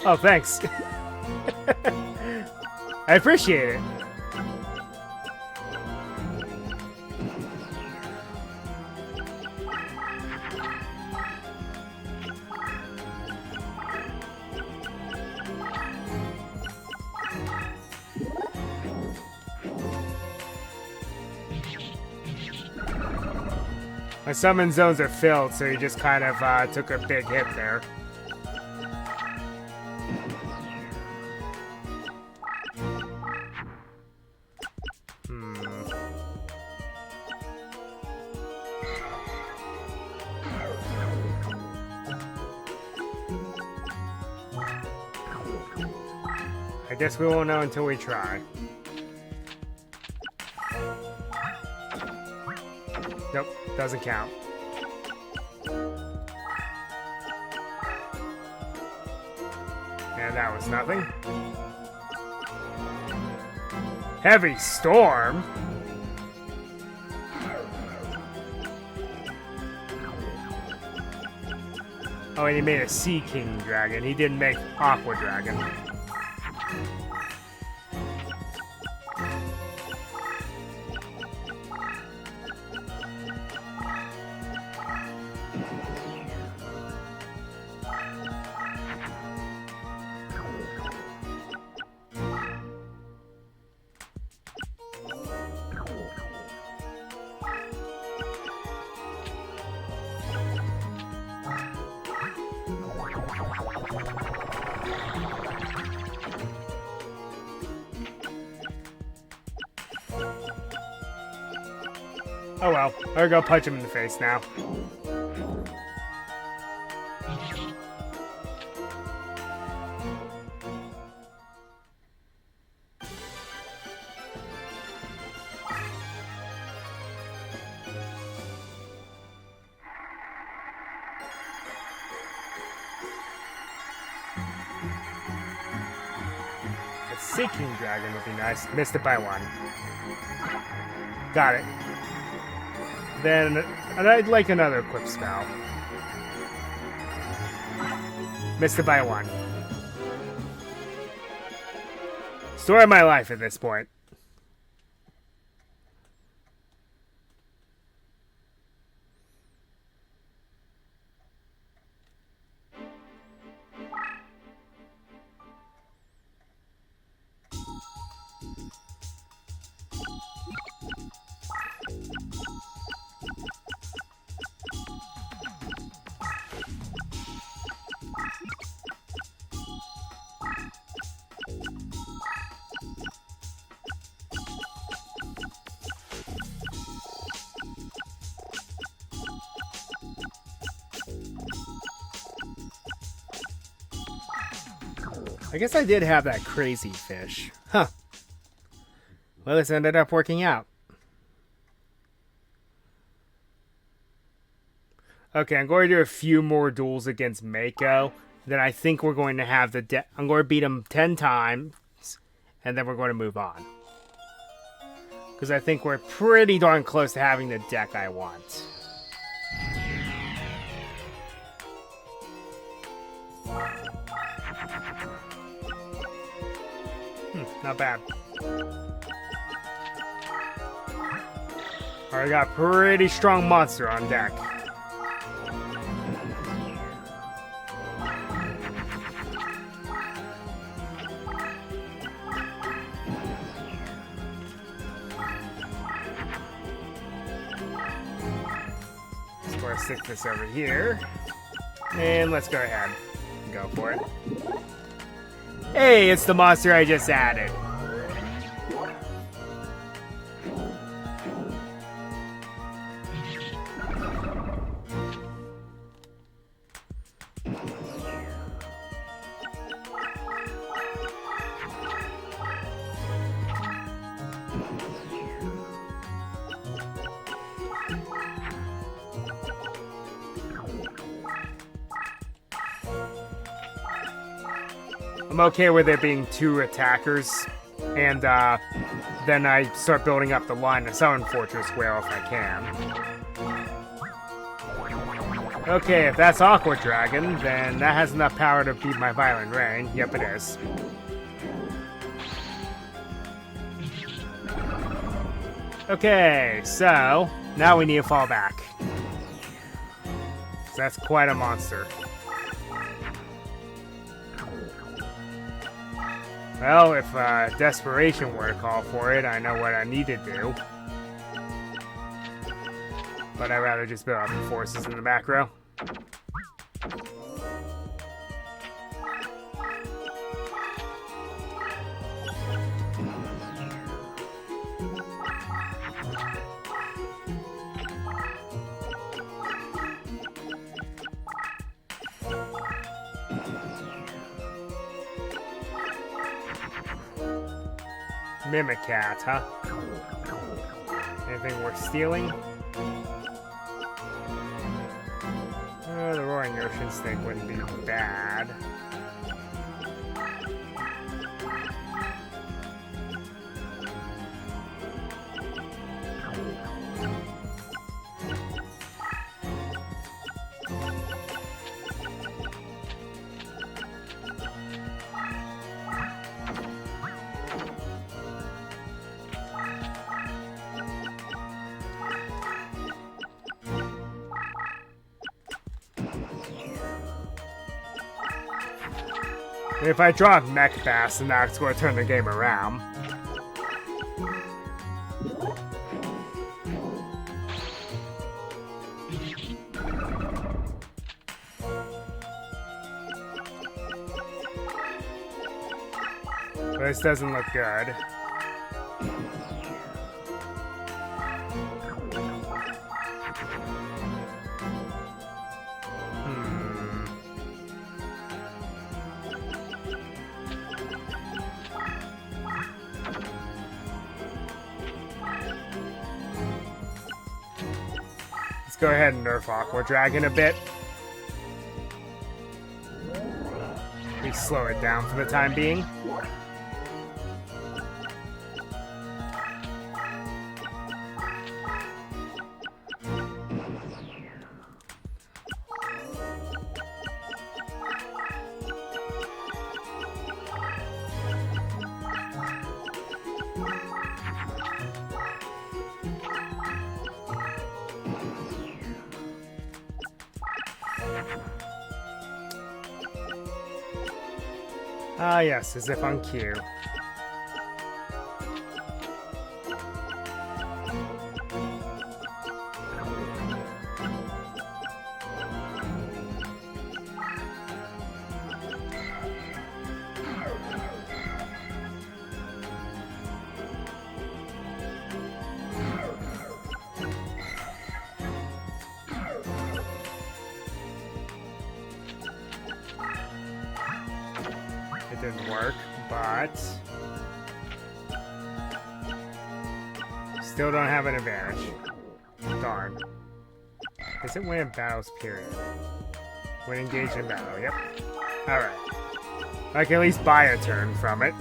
Oh, thanks. I appreciate it. My summon zones are filled, so you just kind of took a big hit there. I guess we won't know until we try. Nope, doesn't count. And that was nothing. Heavy storm? Oh, and he made a Sea King dragon. He didn't make Aqua Dragon. Oh well, I'll go punch him in the face now. A Sea King dragon would be nice. Missed it by one. Got it. Then, and I'd like another equip spell. Missed it by one. Story of my life at this point. I guess I did have that crazy fish. Huh. Well, this ended up working out. Okay, I'm going to do a few more duels against Mako. Then I think we're going to have I'm going to beat him 10 times. And then we're going to move on. Because I think we're pretty darn close to having the deck I want. Not bad. Alright, got a pretty strong monster on deck. Let's go stick this over here. And let's go ahead and go for it. Hey, it's the monster I just added. I'm okay with there being 2 attackers, and then I start building up the line of Southern Fortress Whale if I can. Okay, if that's Aqua Dragon, then that has enough power to beat my Violent Rain. Yep, it is. Okay, so now we need to fall back. So that's quite a monster. Well, if desperation were to call for it, I know what I need to do. But I'd rather just build up the forces in the back row. Mimicat, huh? Anything worth stealing? The Roaring Ocean Snake wouldn't be bad. If I draw Mech Bass, then that's going to turn the game around. But this doesn't look good. Let's go ahead and nerf Aqua Dragon a bit. We slow it down for the time being. Ah, yes, as if on cue. It didn't work, but still don't have an advantage. Darn. Is it win in battles, period? When engaged in battle, yep. Alright. I can at least buy a turn from it.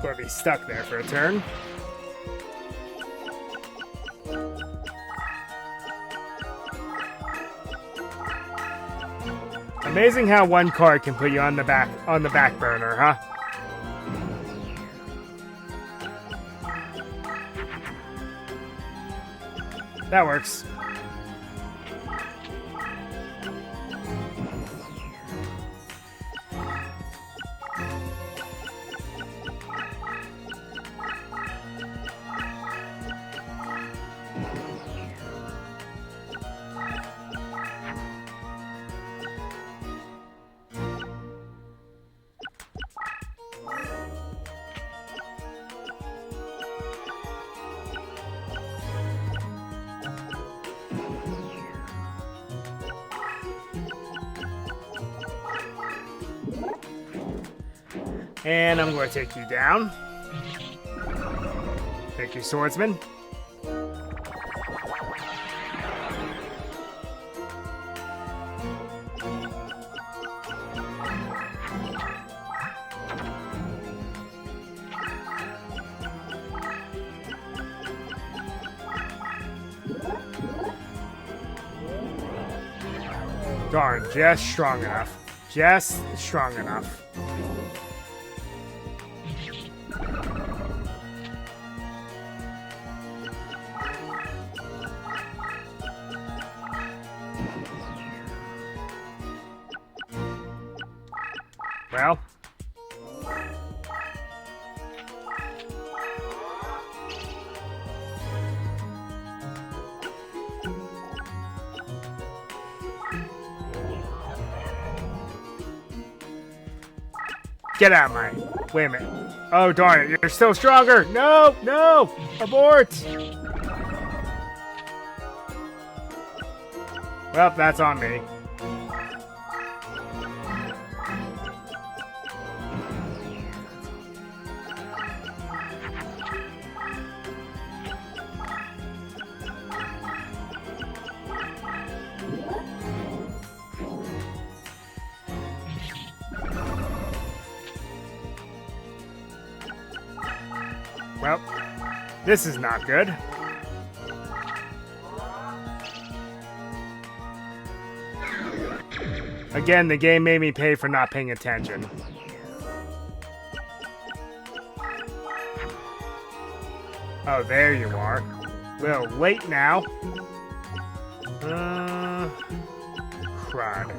Gonna be stuck there for a turn. Amazing how one card can put you on the back burner, huh? That works. And I'm going to take you down. Thank you, swordsman. Darn, just strong enough. Just strong enough. Well. Get out of my... Wait a minute. Oh, darn it. You're still stronger. No, no. Abort. Well, that's on me. Well, this is not good. Again, the game made me pay for not paying attention. Oh, there you are. A little late now. Crud.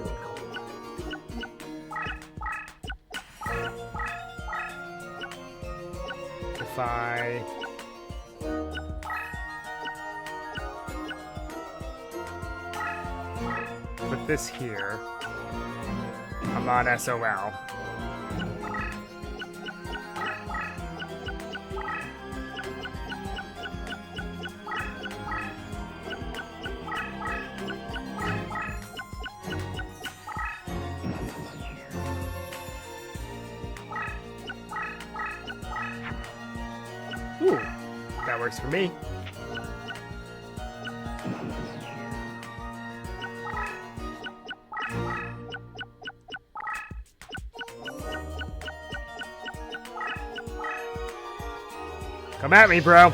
If I... put this here, I'm on SOL. Ooh, that works for me. Come at me, bro.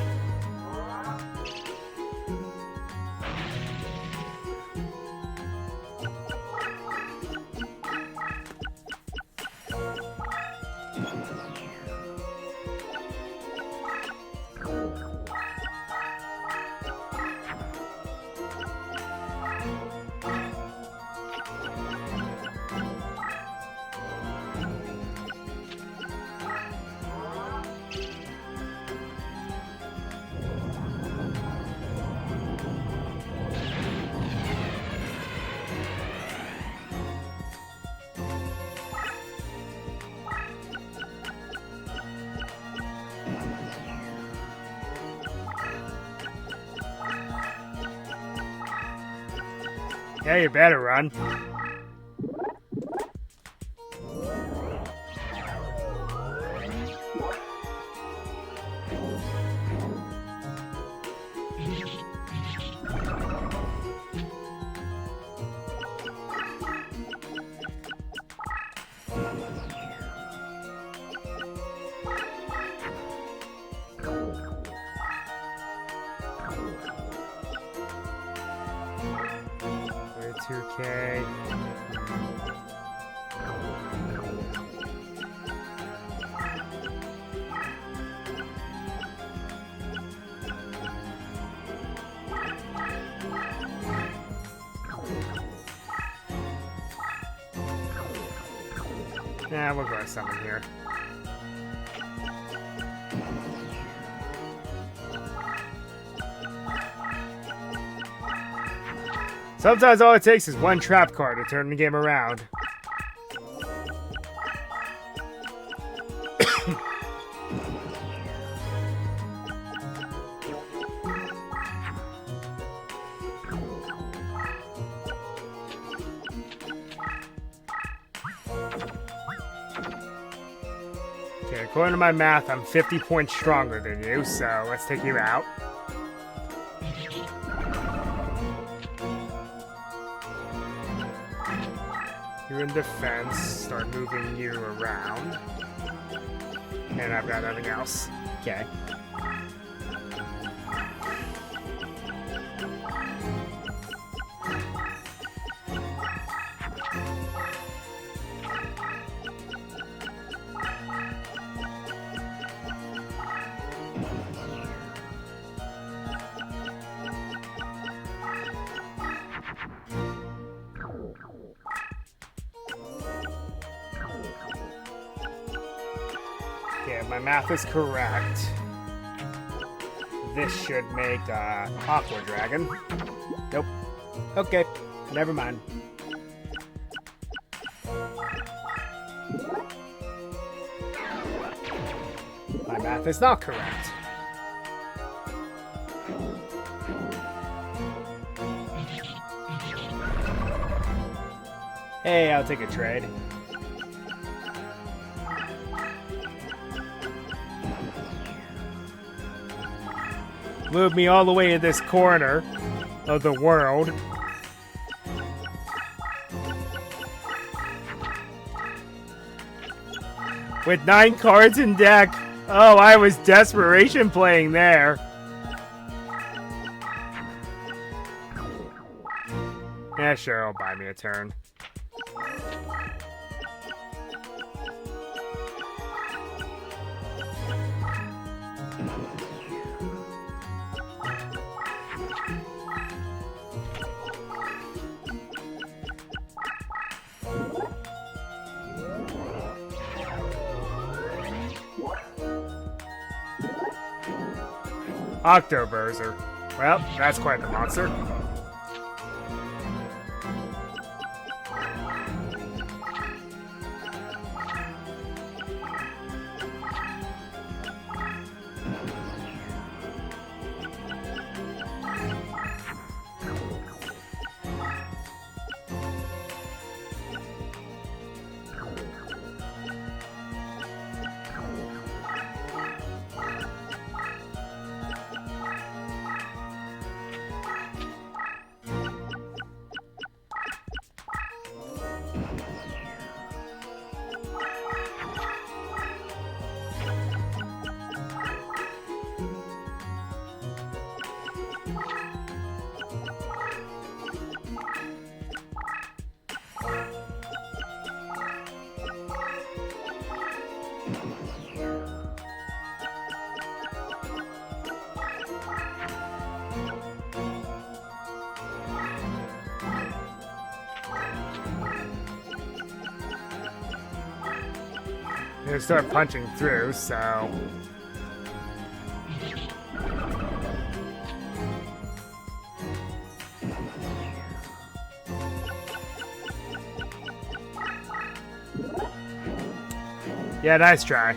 Yeah, you better run. Okay. Nah, we'll go with something here. Sometimes all it takes is one trap card to turn the game around. Okay, according to my math, I'm 50 points stronger than you, so let's take you out. You're in defense, start moving you around. And I've got nothing else. Okay. If my math is correct, this should make Aqua Dragon. Nope. Okay, never mind. My math is not correct. Hey, I'll take a trade. Move me all the way to this corner of the world. With 9 cards in deck. Oh, I was desperation playing there. Yeah, sure, it'll buy me a turn. Octoberser. Well, that's quite the monster. I'm gonna start punching through, so... Yeah, nice try.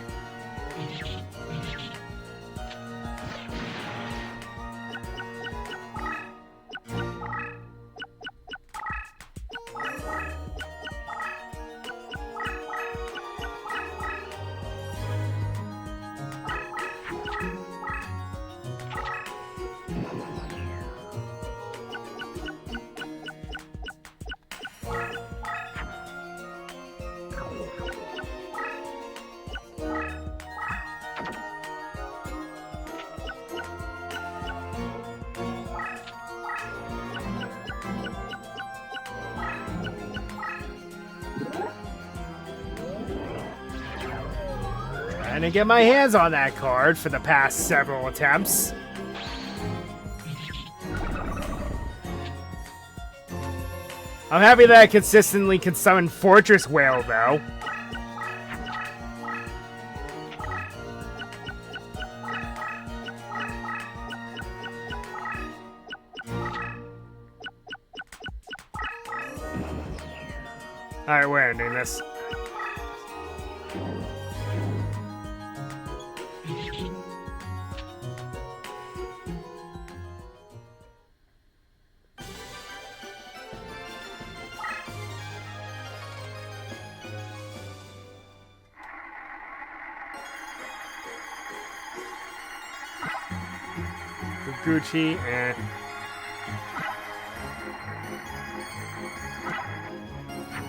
Trying to get my hands on that card for the past several attempts. I'm happy that I consistently can summon Fortress Whale, though. Alright, we're ending this. Gucci and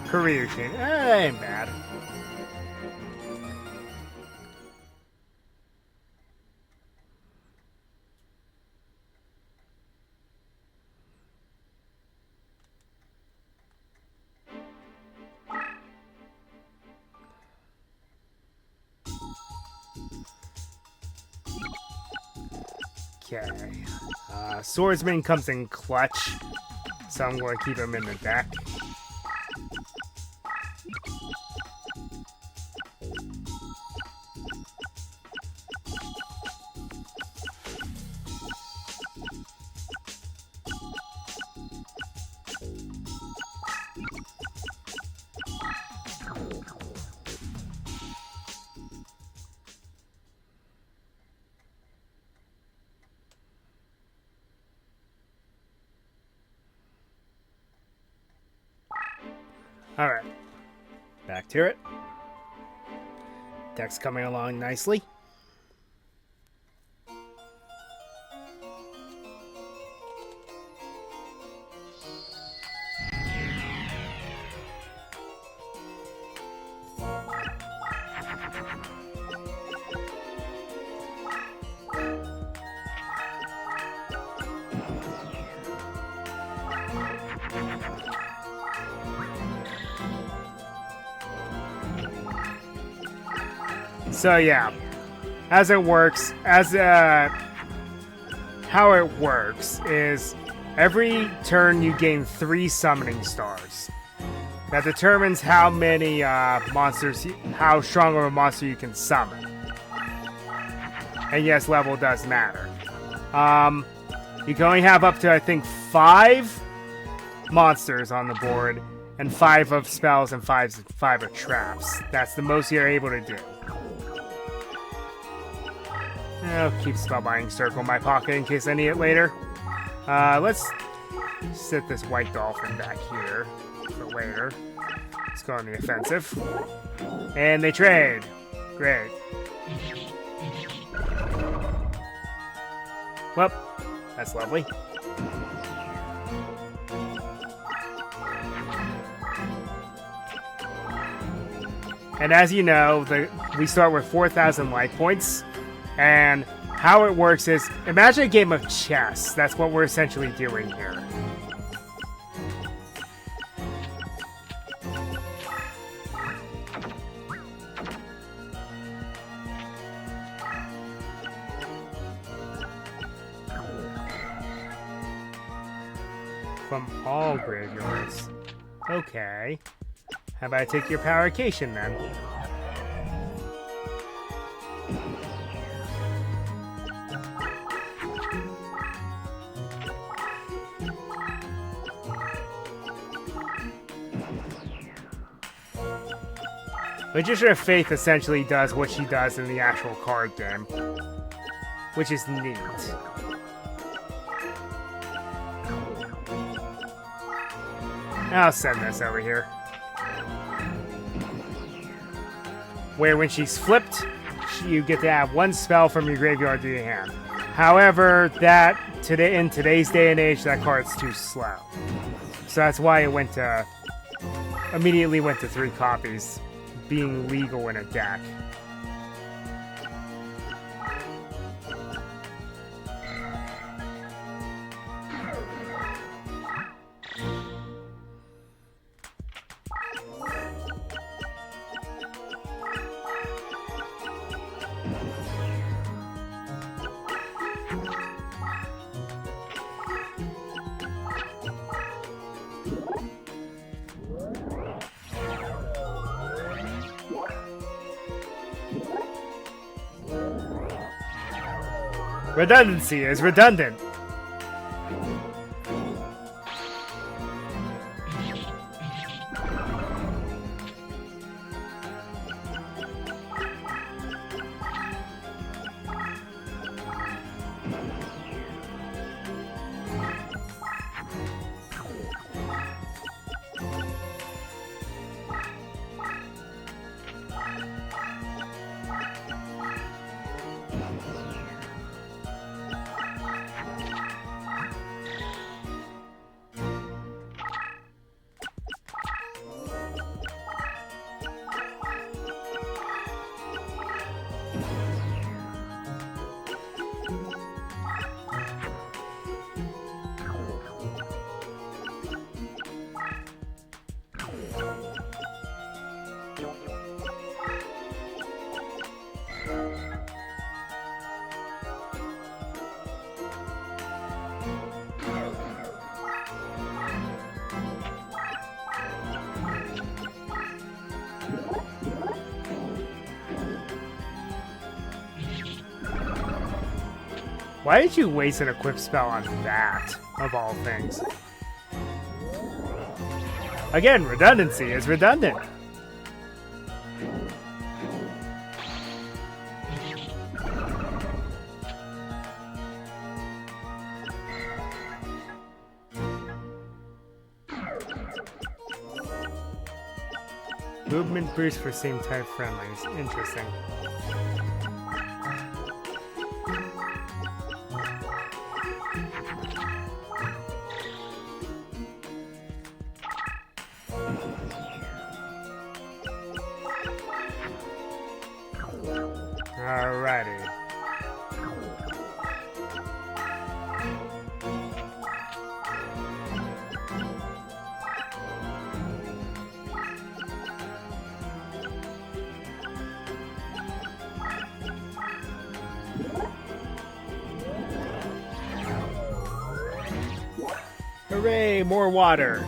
Koryushin. That ain't bad. Okay. Swordsman comes in clutch, so I'm going to keep him in the deck. Back to it. Deck's coming along nicely. So yeah, how it works is every turn you gain 3 summoning stars. That determines how many how strong of a monster you can summon. And yes, level does matter. You can only have up to, I think, 5 monsters on the board, and 5 of spells and 5 of traps. That's the most you're able to do. I'll keep Spellbinding Circle in my pocket in case I need it later. Let's sit this White Dolphin back here for later. Let's go on the offensive. And they trade. Great. Well, that's lovely. And as you know, we start with 4,000 life points. And how it works is, imagine a game of chess. That's what we're essentially doing here. From all graveyards. Okay. How about I take your Powercation then? Magician of Faith essentially does what she does in the actual card game, which is neat. I'll send this over here. Where when she's flipped, you get to add 1 spell from your graveyard to your hand. However, in today's day and age, that card's too slow. So that's why it immediately went to 3 copies, being legal in a deck. Redundancy is redundant. Why did you waste an equip spell on that, of all things? Again, redundancy is redundant. Movement boost for same type friendlies. Interesting. Alrighty. Hooray, more water.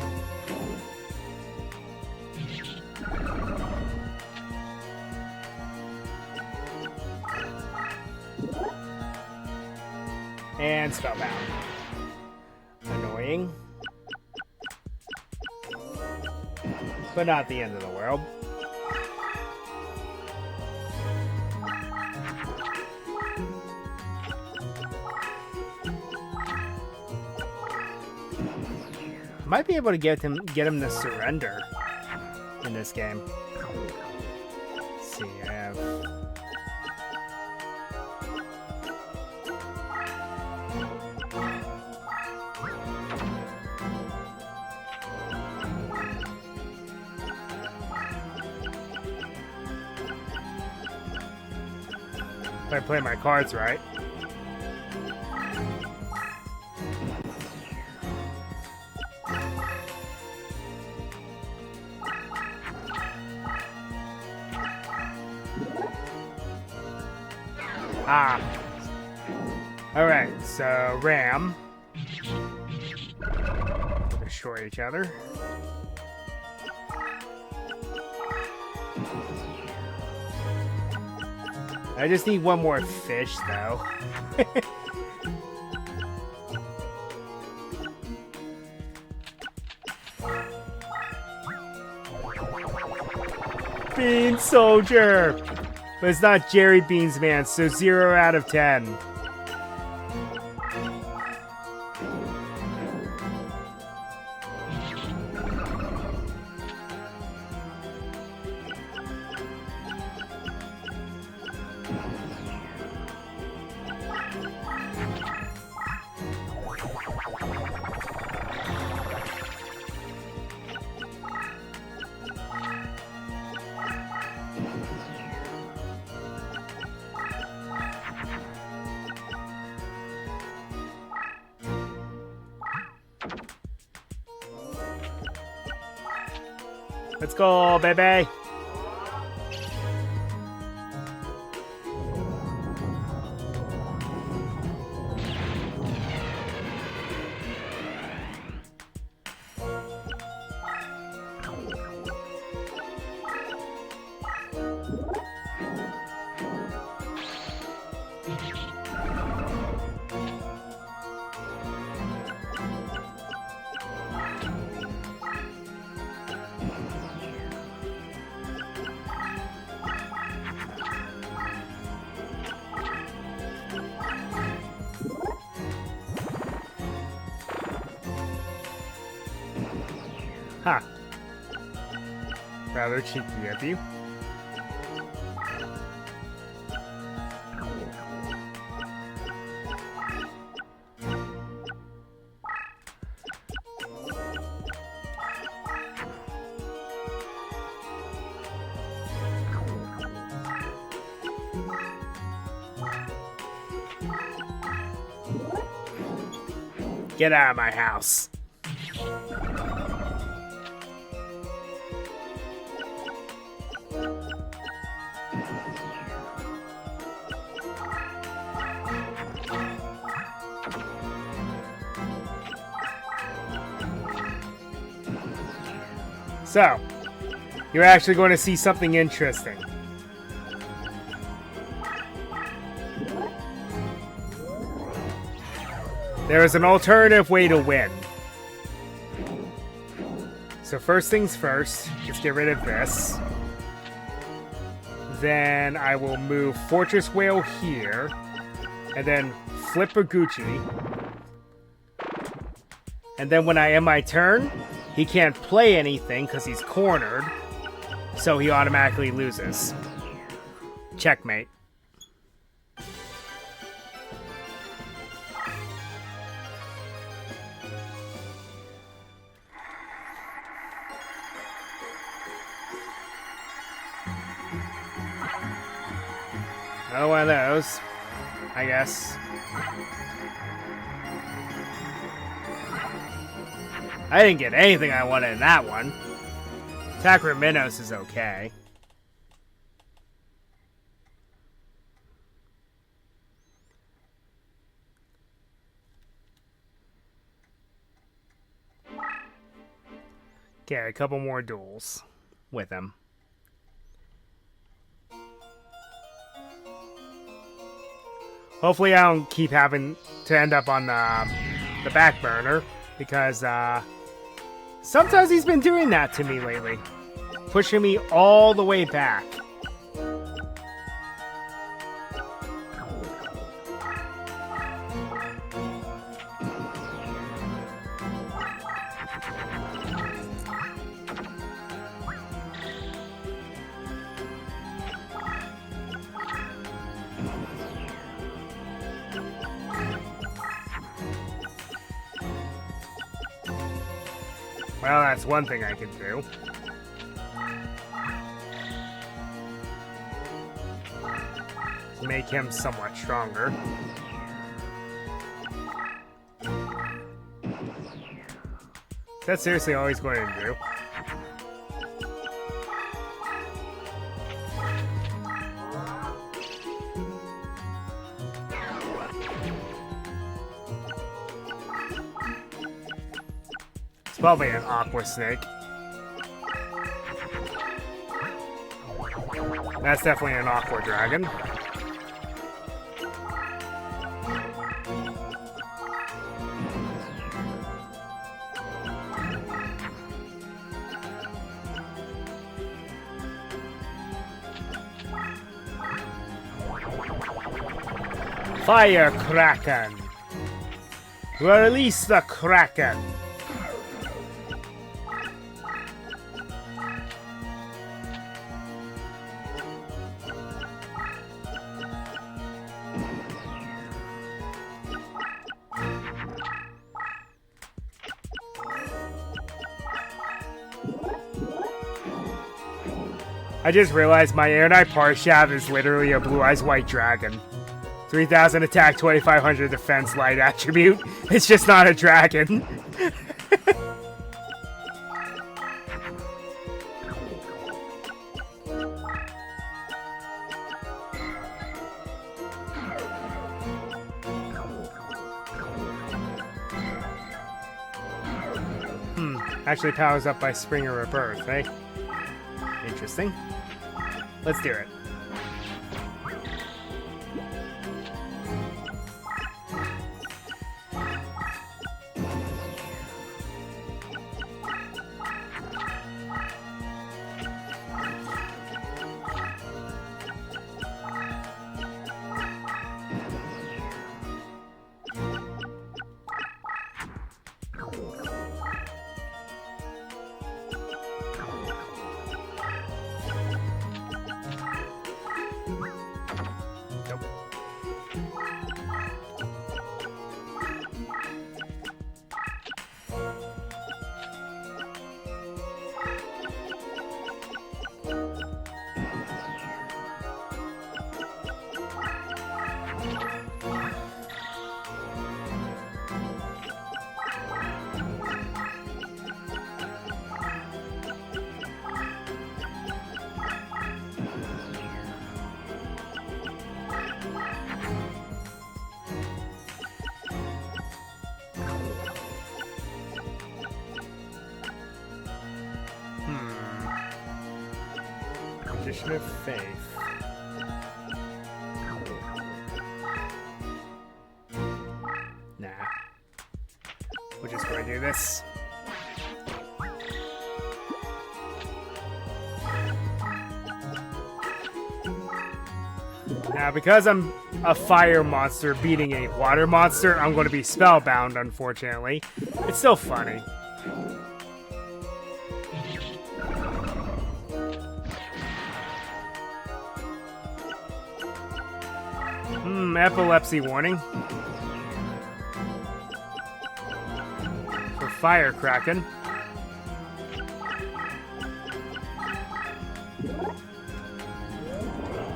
And spellbound. Annoying. But not the end of the world. Might be able to get him to surrender in this game. Let's see, I have if I play my cards right. Ah. Alright, so Ram. Destroy each other. I just need one more fish, though. Bean Soldier! But it's not Jerry Beans Man, so 0 out of 10. Let's go, baby! Huh. Rather cheeky of you. Get out of my house. So, you're actually going to see something interesting. There is an alternative way to win. So first things first, let's get rid of this. Then I will move Fortress Whale here, and then flip a Gucci. And then when I end my turn, he can't play anything because he's cornered. so he automatically loses. Checkmate. Another one of those, I guess. I didn't get anything I wanted in that one. Sacramentos is okay. Okay, a couple more duels with him. Hopefully I don't keep having to end up on the back burner, because sometimes he's been doing that to me lately. Pushing me all the way back. Well, that's one thing I can do. To make him somewhat stronger. That's seriously all he's going to do. Probably an aqua snake. That's definitely an aqua dragon. Fire Kraken! Release the Kraken! I just realized my Air Knight Parshav is literally a Blue Eyes White Dragon. 3000 attack, 2500 defense, light attribute. It's just not a dragon. Actually powers up by Spring or Rebirth, eh? Interesting. Let's do it. Magician of Faith. Nah. We're just going to do this. Now, because I'm a fire monster beating a water monster, I'm going to be spellbound, unfortunately. It's still funny. Epilepsy warning. For Firecracken.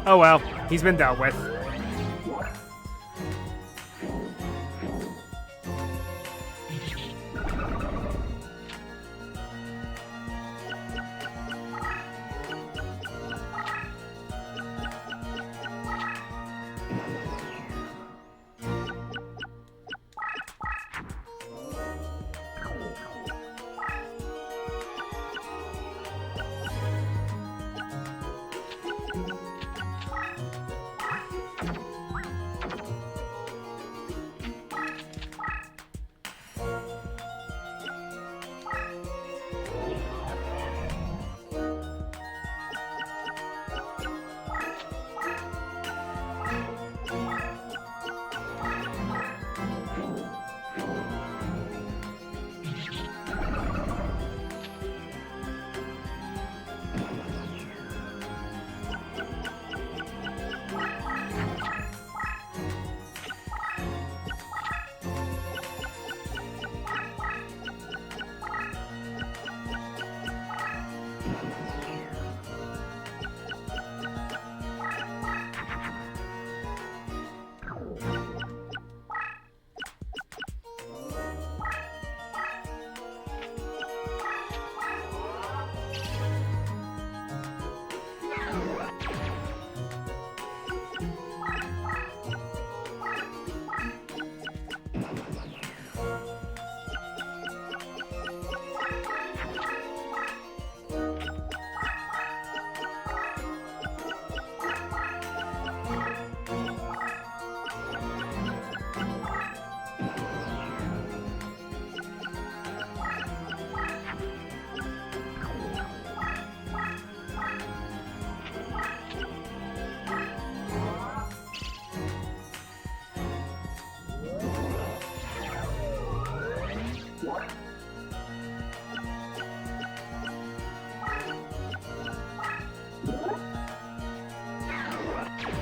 Oh well, he's been dealt with.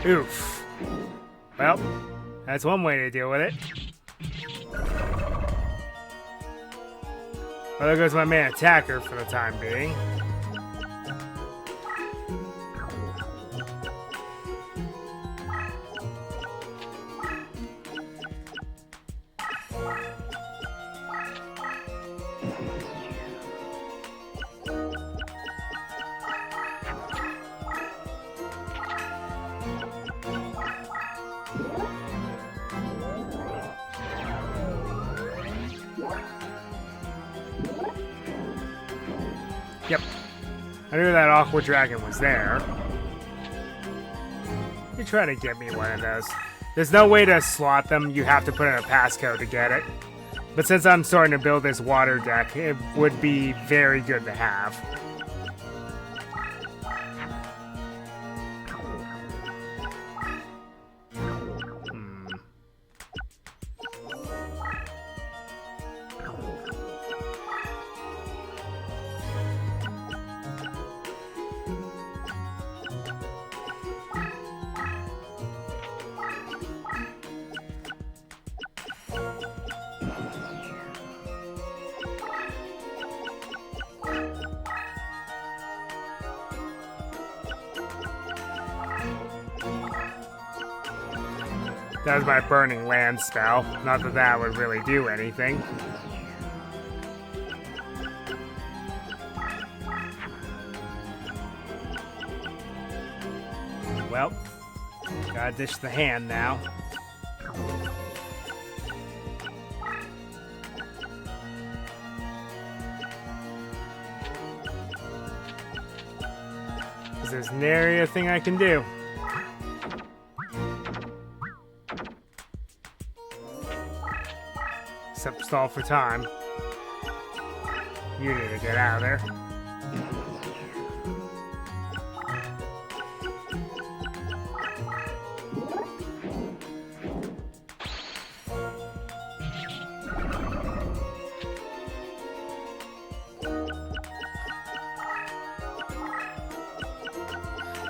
Oof. Well, that's one way to deal with it. Well, there goes my main attacker for the time being. Yep. I knew that awkward dragon was there. You try to get me one of those. There's no way to slot them. You have to put in a passcode to get it. But since I'm starting to build this water deck, it would be very good to have. That was my Burning Land spell. Not that that would really do anything. Well, gotta dish the hand now. Because there's nary a thing I can do. Except stall for time. You need to get out of there.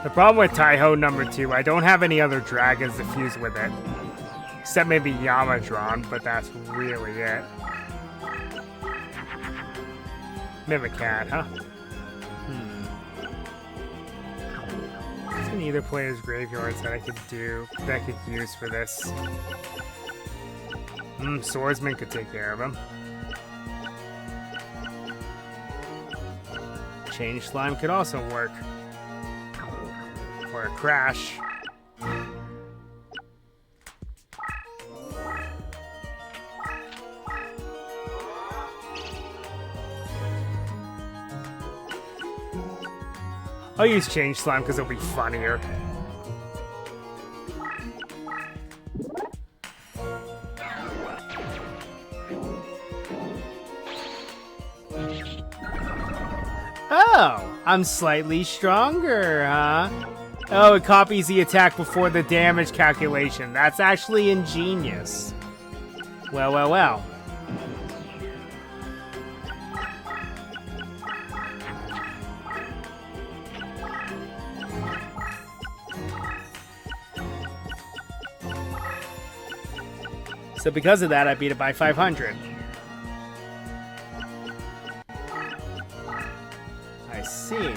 The problem with Taiho number 2, I don't have any other dragons to fuse with it. Except maybe Yamadron, but that's really it. Mimicat, huh? There's any other player's graveyards that I could use for this. Swordsman could take care of him. Change Slime could also work. Or a Crash. I'll use Change Slime because it'll be funnier. Oh, I'm slightly stronger, huh? Oh, it copies the attack before the damage calculation. That's actually ingenious. Well, well, well. So because of that, I beat it by 500. I see.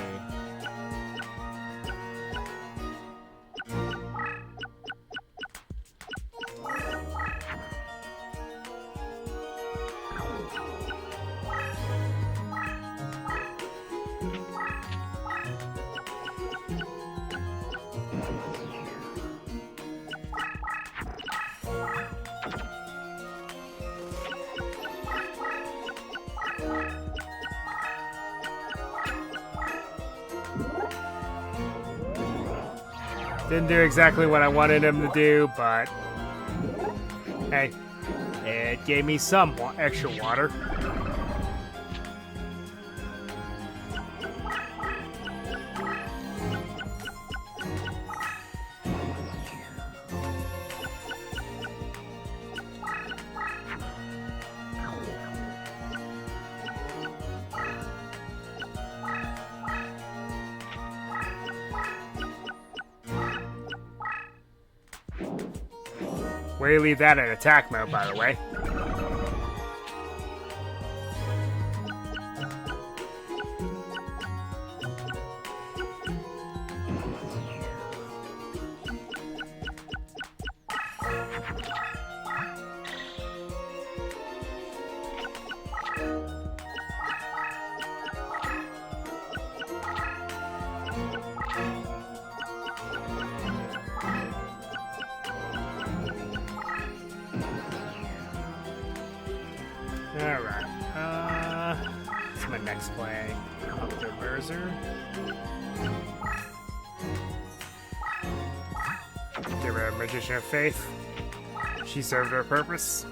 Didn't do exactly what I wanted him to do, but hey, it gave me some extra water. Where do you leave that in attack mode, by the way? Alright, what's my next play? Up to Berser. Get rid of Magician of Faith. She served her purpose.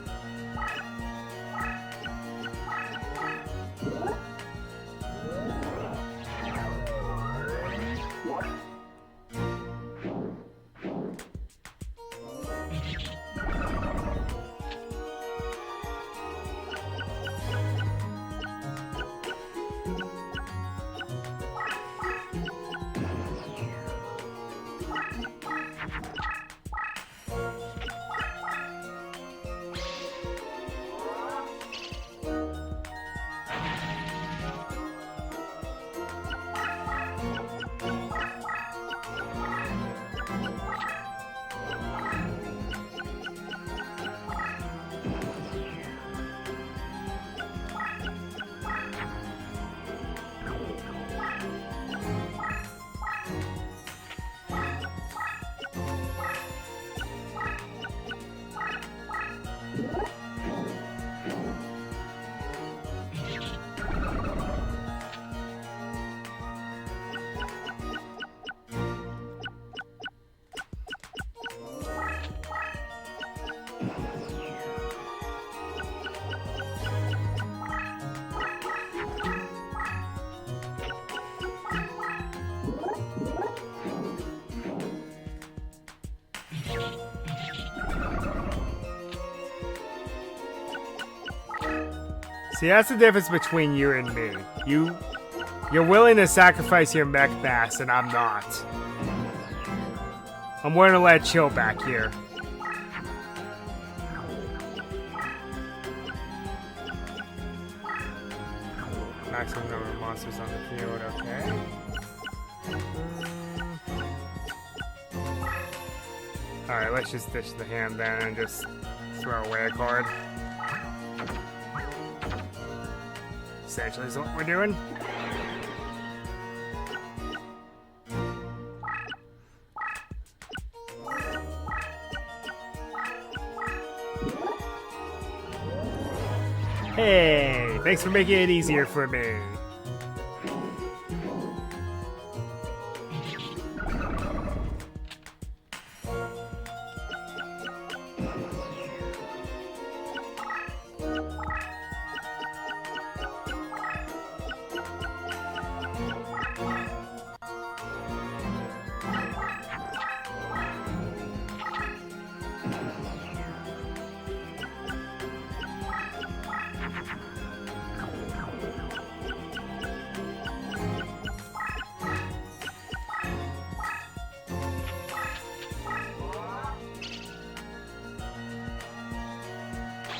See, that's the difference between you and me. You're willing to sacrifice your mech mass, and I'm not. I'm willing to let chill back here. Maximum number of monsters on the field, okay. Alright, let's just ditch the hand then and just throw away a card. Essentially is what we're doing. Hey, thanks for making it easier for me.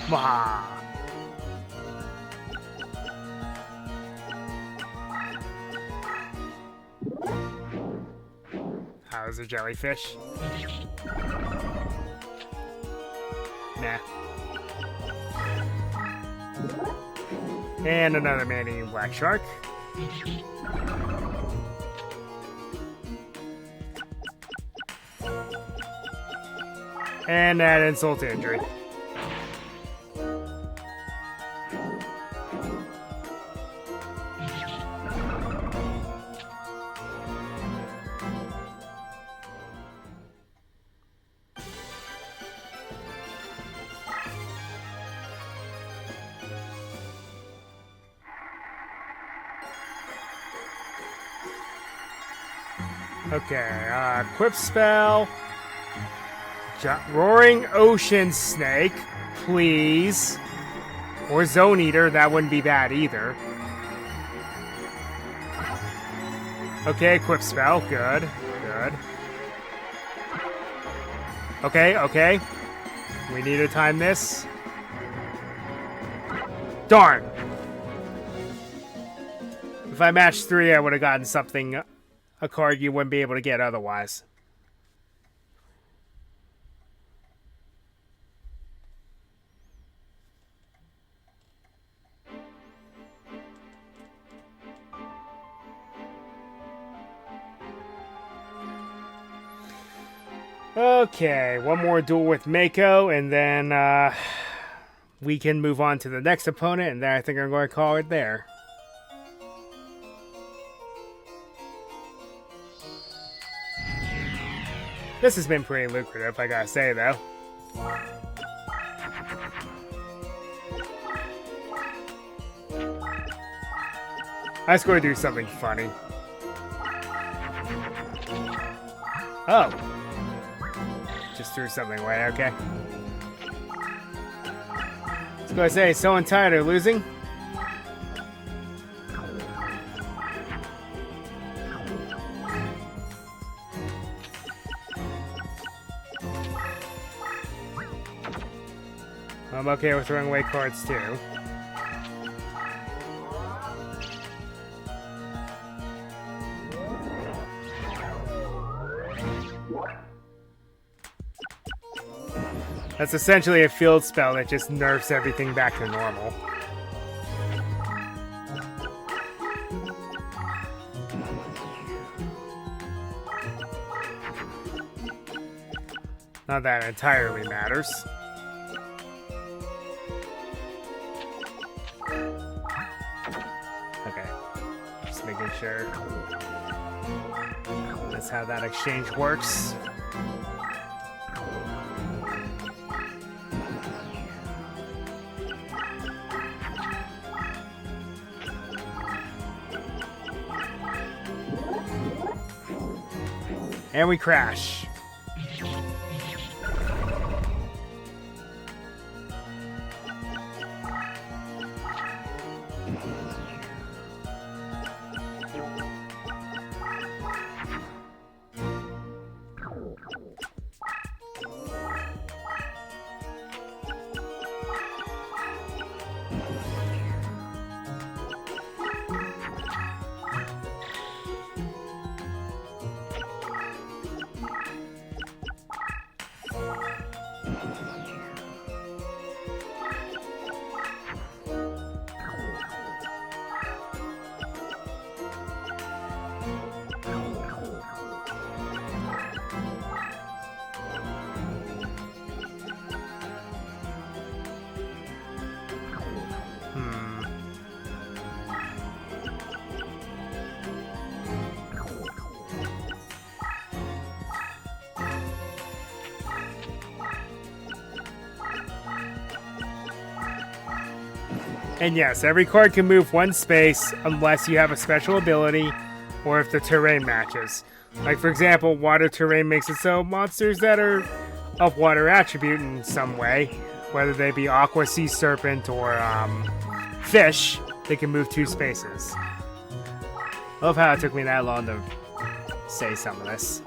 Mwah. How's a jellyfish? Nah. And another man-eating black shark. And that insult to injury. Okay, equip spell. Roaring Ocean Snake, please. Or Zone Eater, that wouldn't be bad either. Okay, equip spell, good, good. Okay, okay. We need to time this. Darn! If I matched 3, I would have gotten something, a card you wouldn't be able to get otherwise. Okay, one more duel with Mako, and then we can move on to the next opponent, and then I think I'm going to call it there. This has been pretty lucrative, I gotta say, though. I was going to do something funny. Oh. Just threw something away, okay. I was going to say, so tired of losing. I'm okay with throwing away cards too. That's essentially a field spell that just nerfs everything back to normal. Not that it entirely matters. Okay, just making sure that's how that exchange works. And we crash. And yes, every card can move one space unless you have a special ability or if the terrain matches. Like, for example, water terrain makes it so monsters that are of water attribute in some way, whether they be aqua, sea serpent, or fish, they can move 2 spaces. I love how it took me that long to say some of this.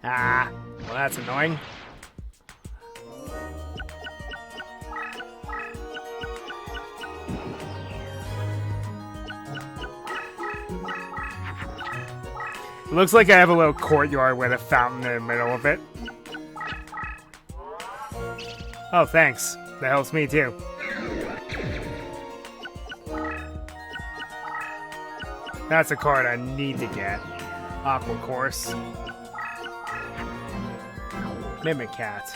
Ah, well, that's annoying. It looks like I have a little courtyard with a fountain in the middle of it. Oh, thanks. That helps me too. That's a card I need to get. Aqua Course. Mimic Cat.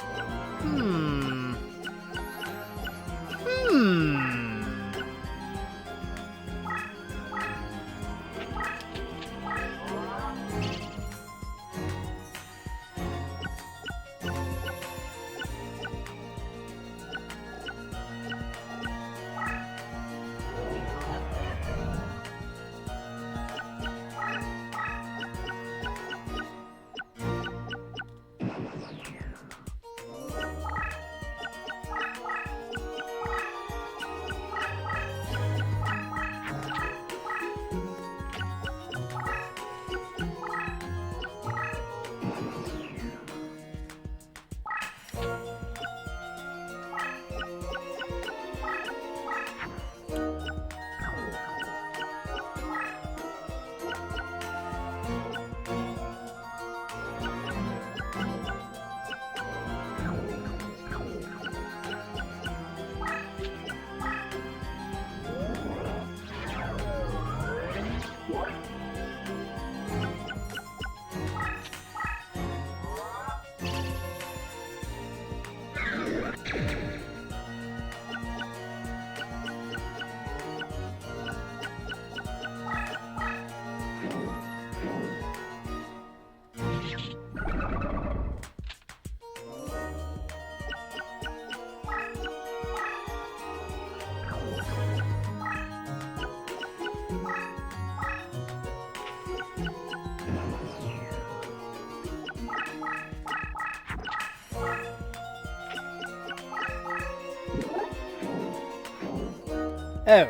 Oh.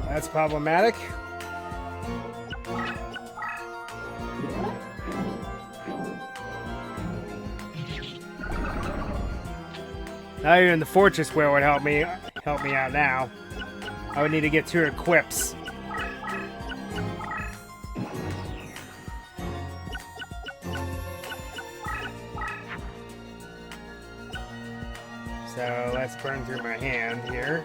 That's problematic. Not even the fortress wheel would help me out now. I would need to get 2 equips. So let's burn through my hand here.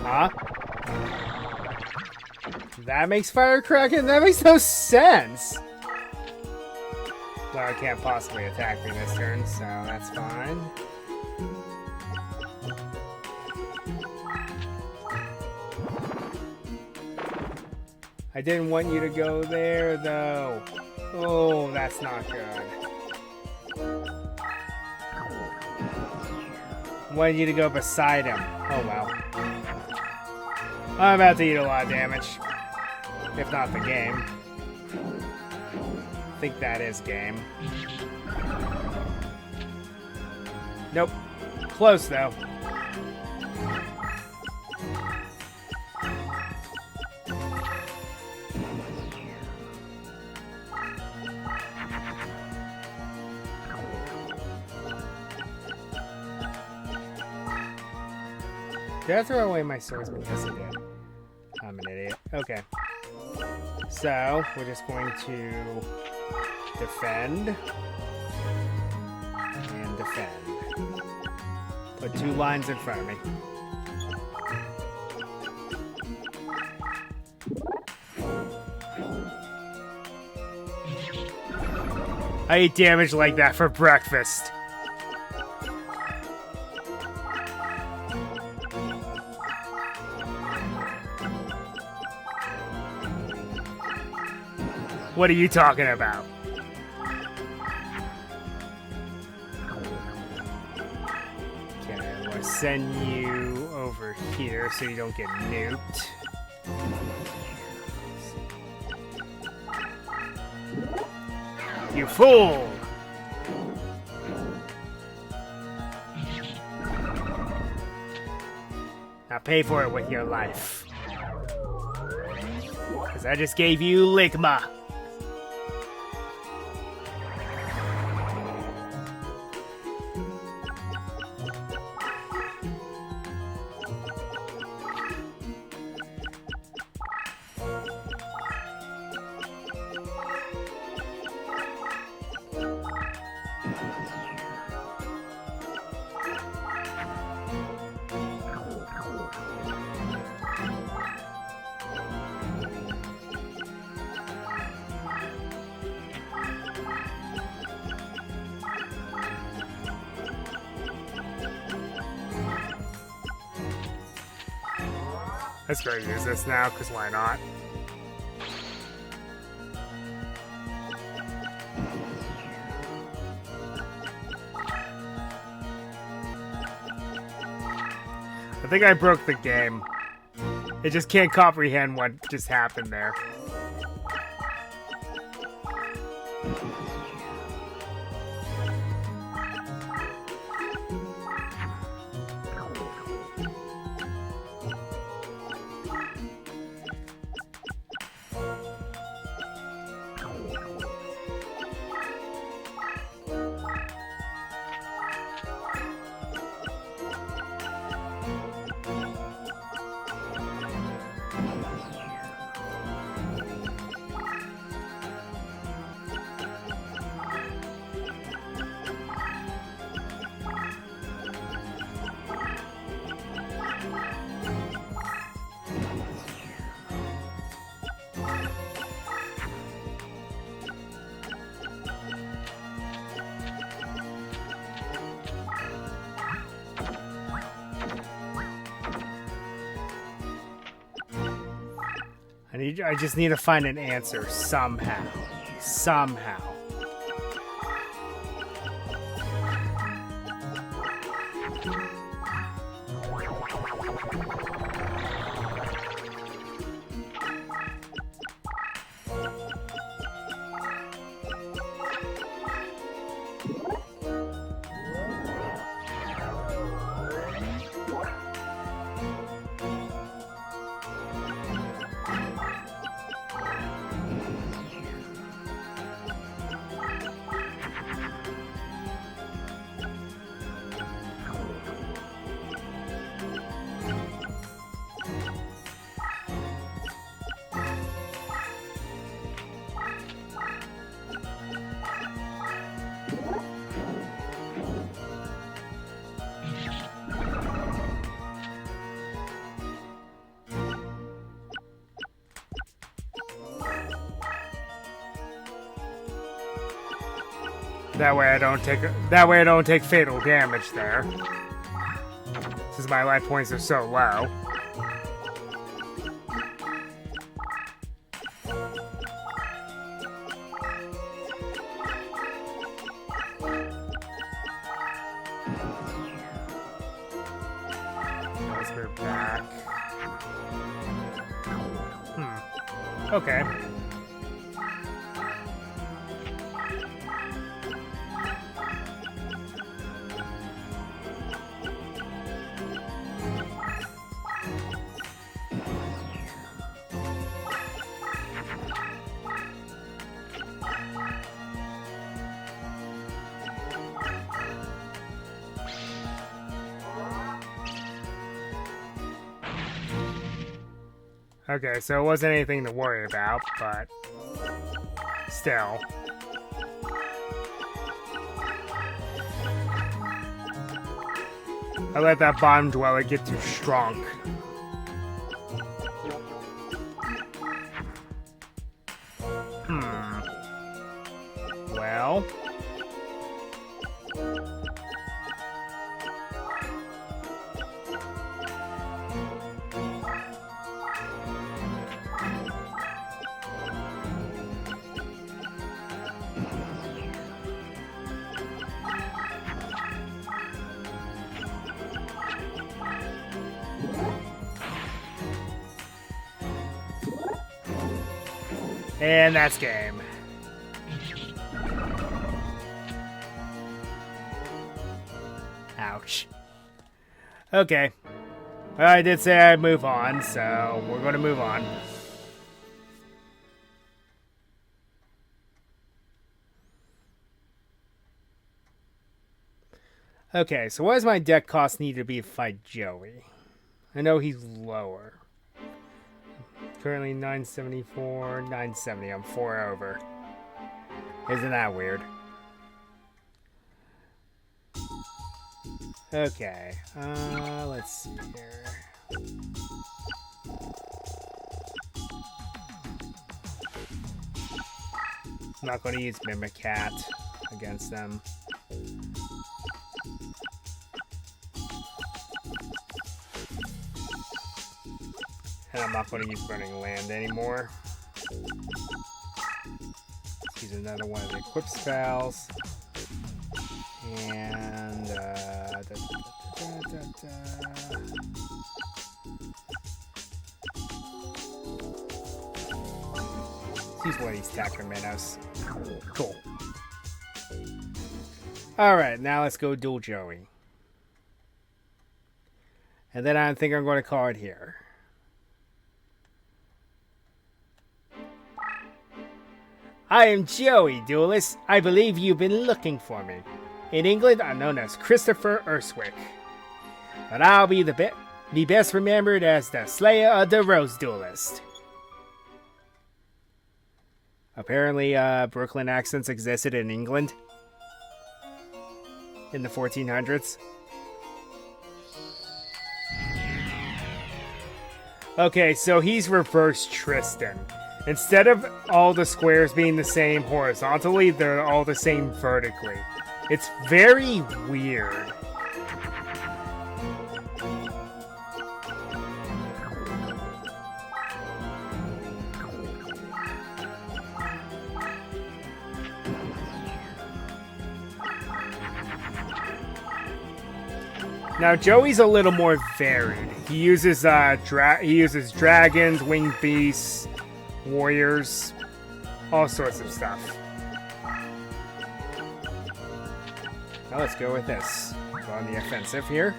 Huh? That makes fire cracking? That makes no sense! Well, I can't possibly attack me this turn, so that's fine. I didn't want you to go there, though. Oh, that's not good. I wanted you to go beside him. Oh, well. I'm about to eat a lot of damage. If not the game. I think that is game. Nope. Close, though. Did I throw away my swordsman? Yes, I did. I'm an idiot. Okay. So, we're just going to defend. And defend. Put 2 lines in front of me. I eat damage like that for breakfast. What are you talking about? Okay, I'm gonna send you over here so you don't get nuked. You fool! Now pay for it with your life. Because I just gave you Ligma. Let's go use this now, because why not? I think I broke the game. It just can't comprehend what just happened there. I just need to find an answer somehow. Somehow. That way I don't take fatal damage there. Since my life points are so low. Let's move back. Okay. Okay, so it wasn't anything to worry about, but still. I let that bottom dweller get too strong. Well. And that's game. Ouch. Okay. Well, I did say I'd move on, so we're going to move on. Okay, so what does my deck cost need to be to fight Joey? I know he's lower. Currently 974, 970. I'm 4 over. Isn't that weird? Okay, let's see here. I'm not going to use Mimic Cat against them. And I'm not going to use Burning Land anymore. Let's use another one of the equip spells. And, let's use one of these Tacramentos. Cool. Alright, now let's go duel Joey. And then I think I'm going to call it here. I am Joey, Duelist. I believe you've been looking for me. In England, I'm known as Christopher Urswick. But I'll be the best remembered as the Slayer of the Rose Duelist. Apparently, Brooklyn accents existed in England in the 1400s. Okay, so he's reverse Tristan. Instead of all the squares being the same horizontally, they're all the same vertically. It's very weird. Now Joey's a little more varied. He uses dragons, winged beasts, warriors, all sorts of stuff. Now let's go with this. Go on the offensive here.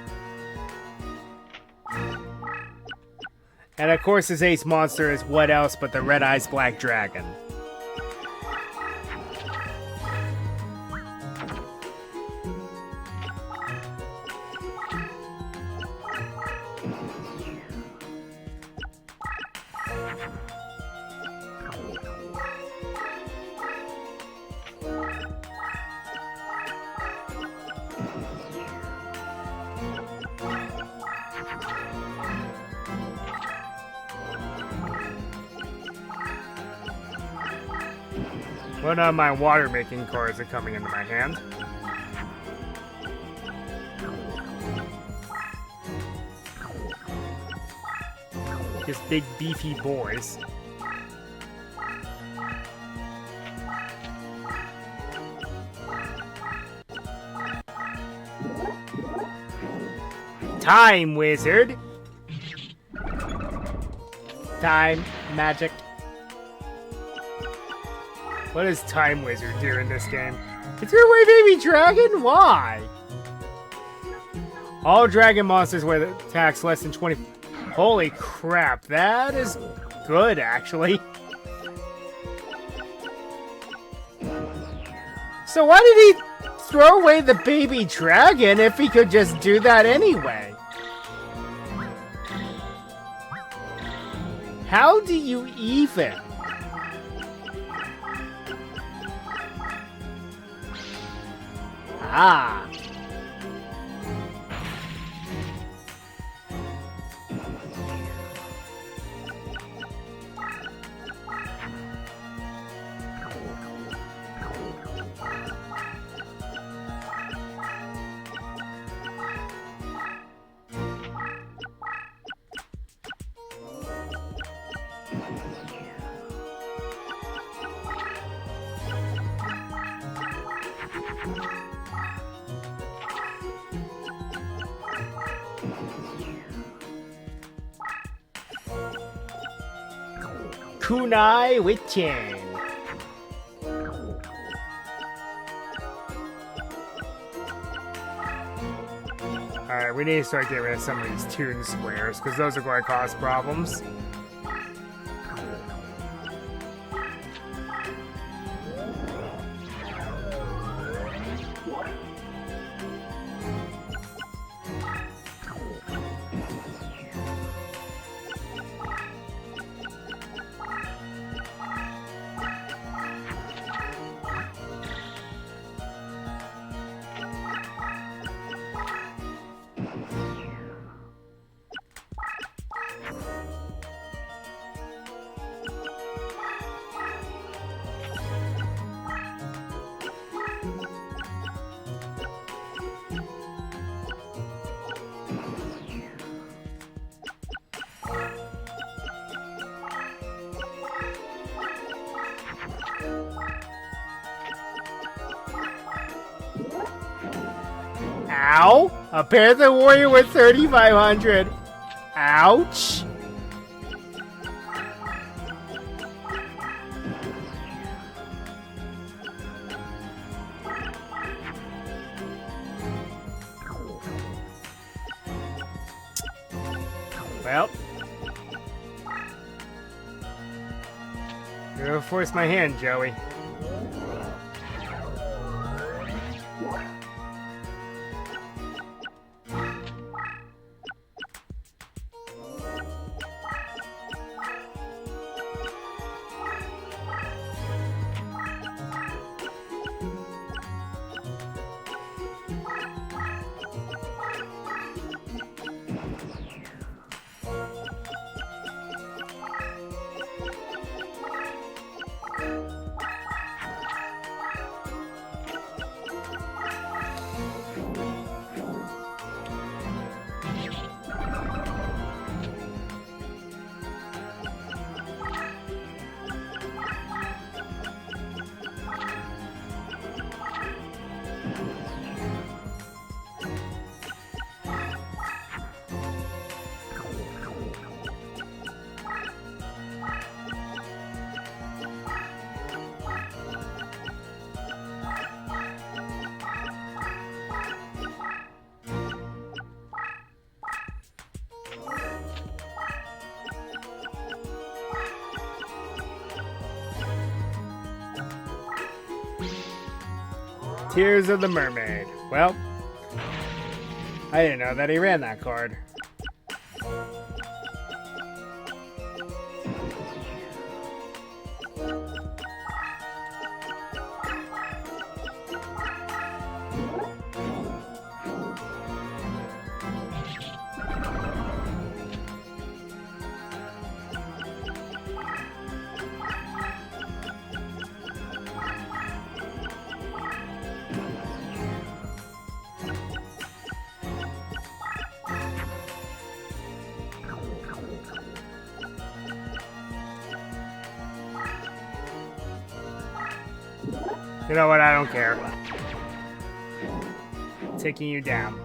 And of course his ace monster is what else but the Red Eyes Black Dragon. One of my water-making cards are coming into my hand. Just big, beefy boys. Time Wizard. Time magic. What does Time Wizard do in this game? It's your way, baby dragon? Why? All dragon monsters with attacks less than 20... Holy crap, that is good, actually. So why did he throw away the baby dragon if he could just do that anyway? How do you even? Ah. Kunai with 10. Alright, we need to start getting rid of some of these tune squares, because those are going to cause problems. Ow! A Panther Warrior with 3,500. Ouch! Well, you're gonna force my hand, Joey. Tears of the Mermaid. Well, I didn't know that he ran that card. You know what? I don't care. Taking you down.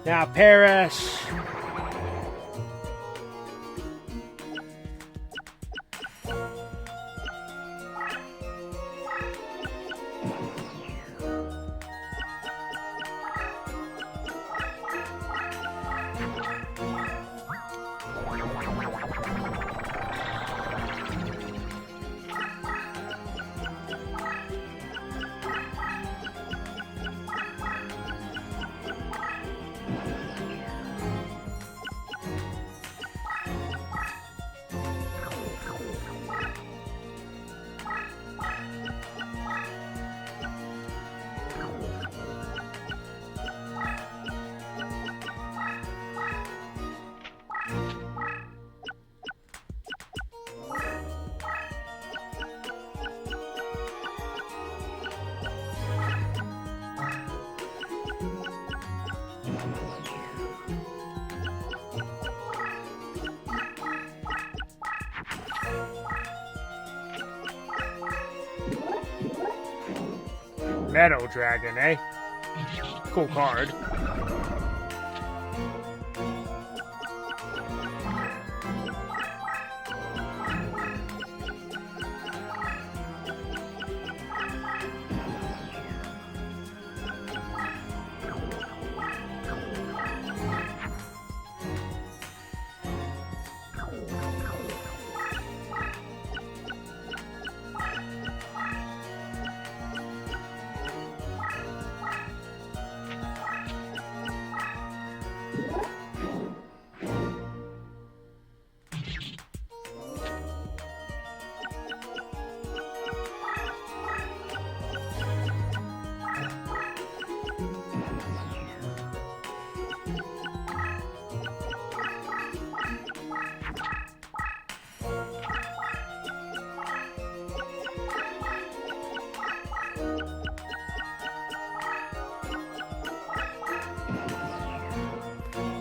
Now perish. Metal Dragon, eh? Cool card.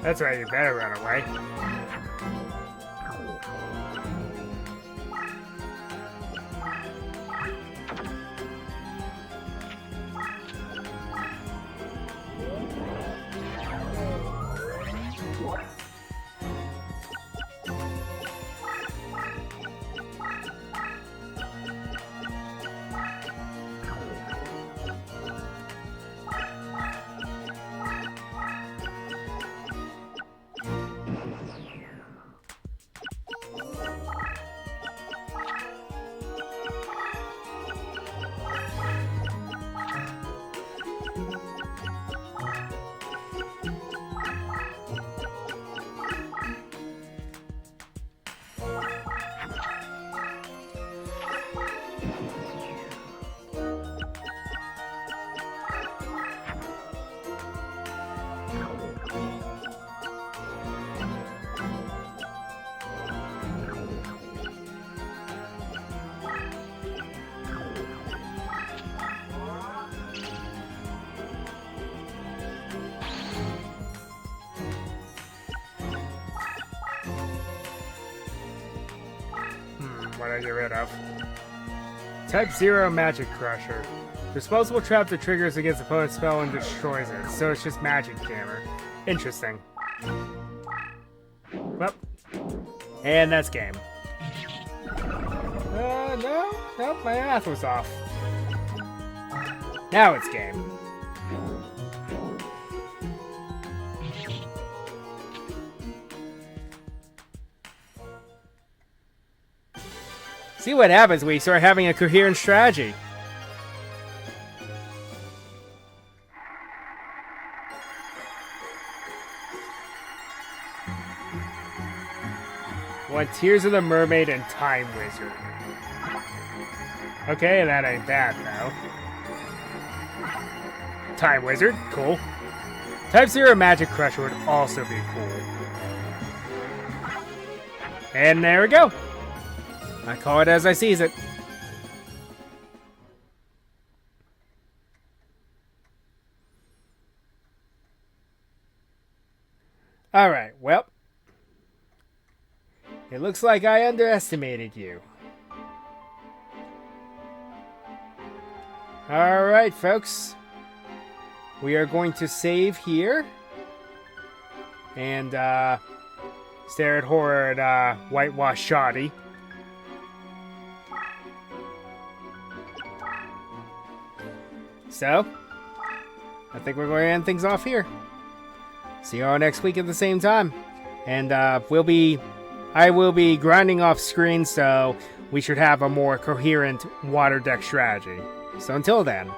That's right, you better run away. What I get rid of? Type 0 Magic Crusher. Disposable trap that triggers against opponent's spell and destroys it, so it's just Magic Jammer. Interesting. Well, and that's game. Nope, my math was off. Now it's game. See what happens when you start having a coherent strategy. What Tears of the Mermaid and Time Wizard. Okay, that ain't bad though. Time Wizard, cool. Type 0 Magic Crusher would also be cool. And there we go. I call it as I sees it. Alright, well. It looks like I underestimated you. Alright, folks. We are going to save here. And, stare at horror at, Whitewash Shoddy. So, I think we're going to end things off here. See you all next week at the same time. And I will be grinding off screen, so we should have a more coherent water deck strategy. So until then.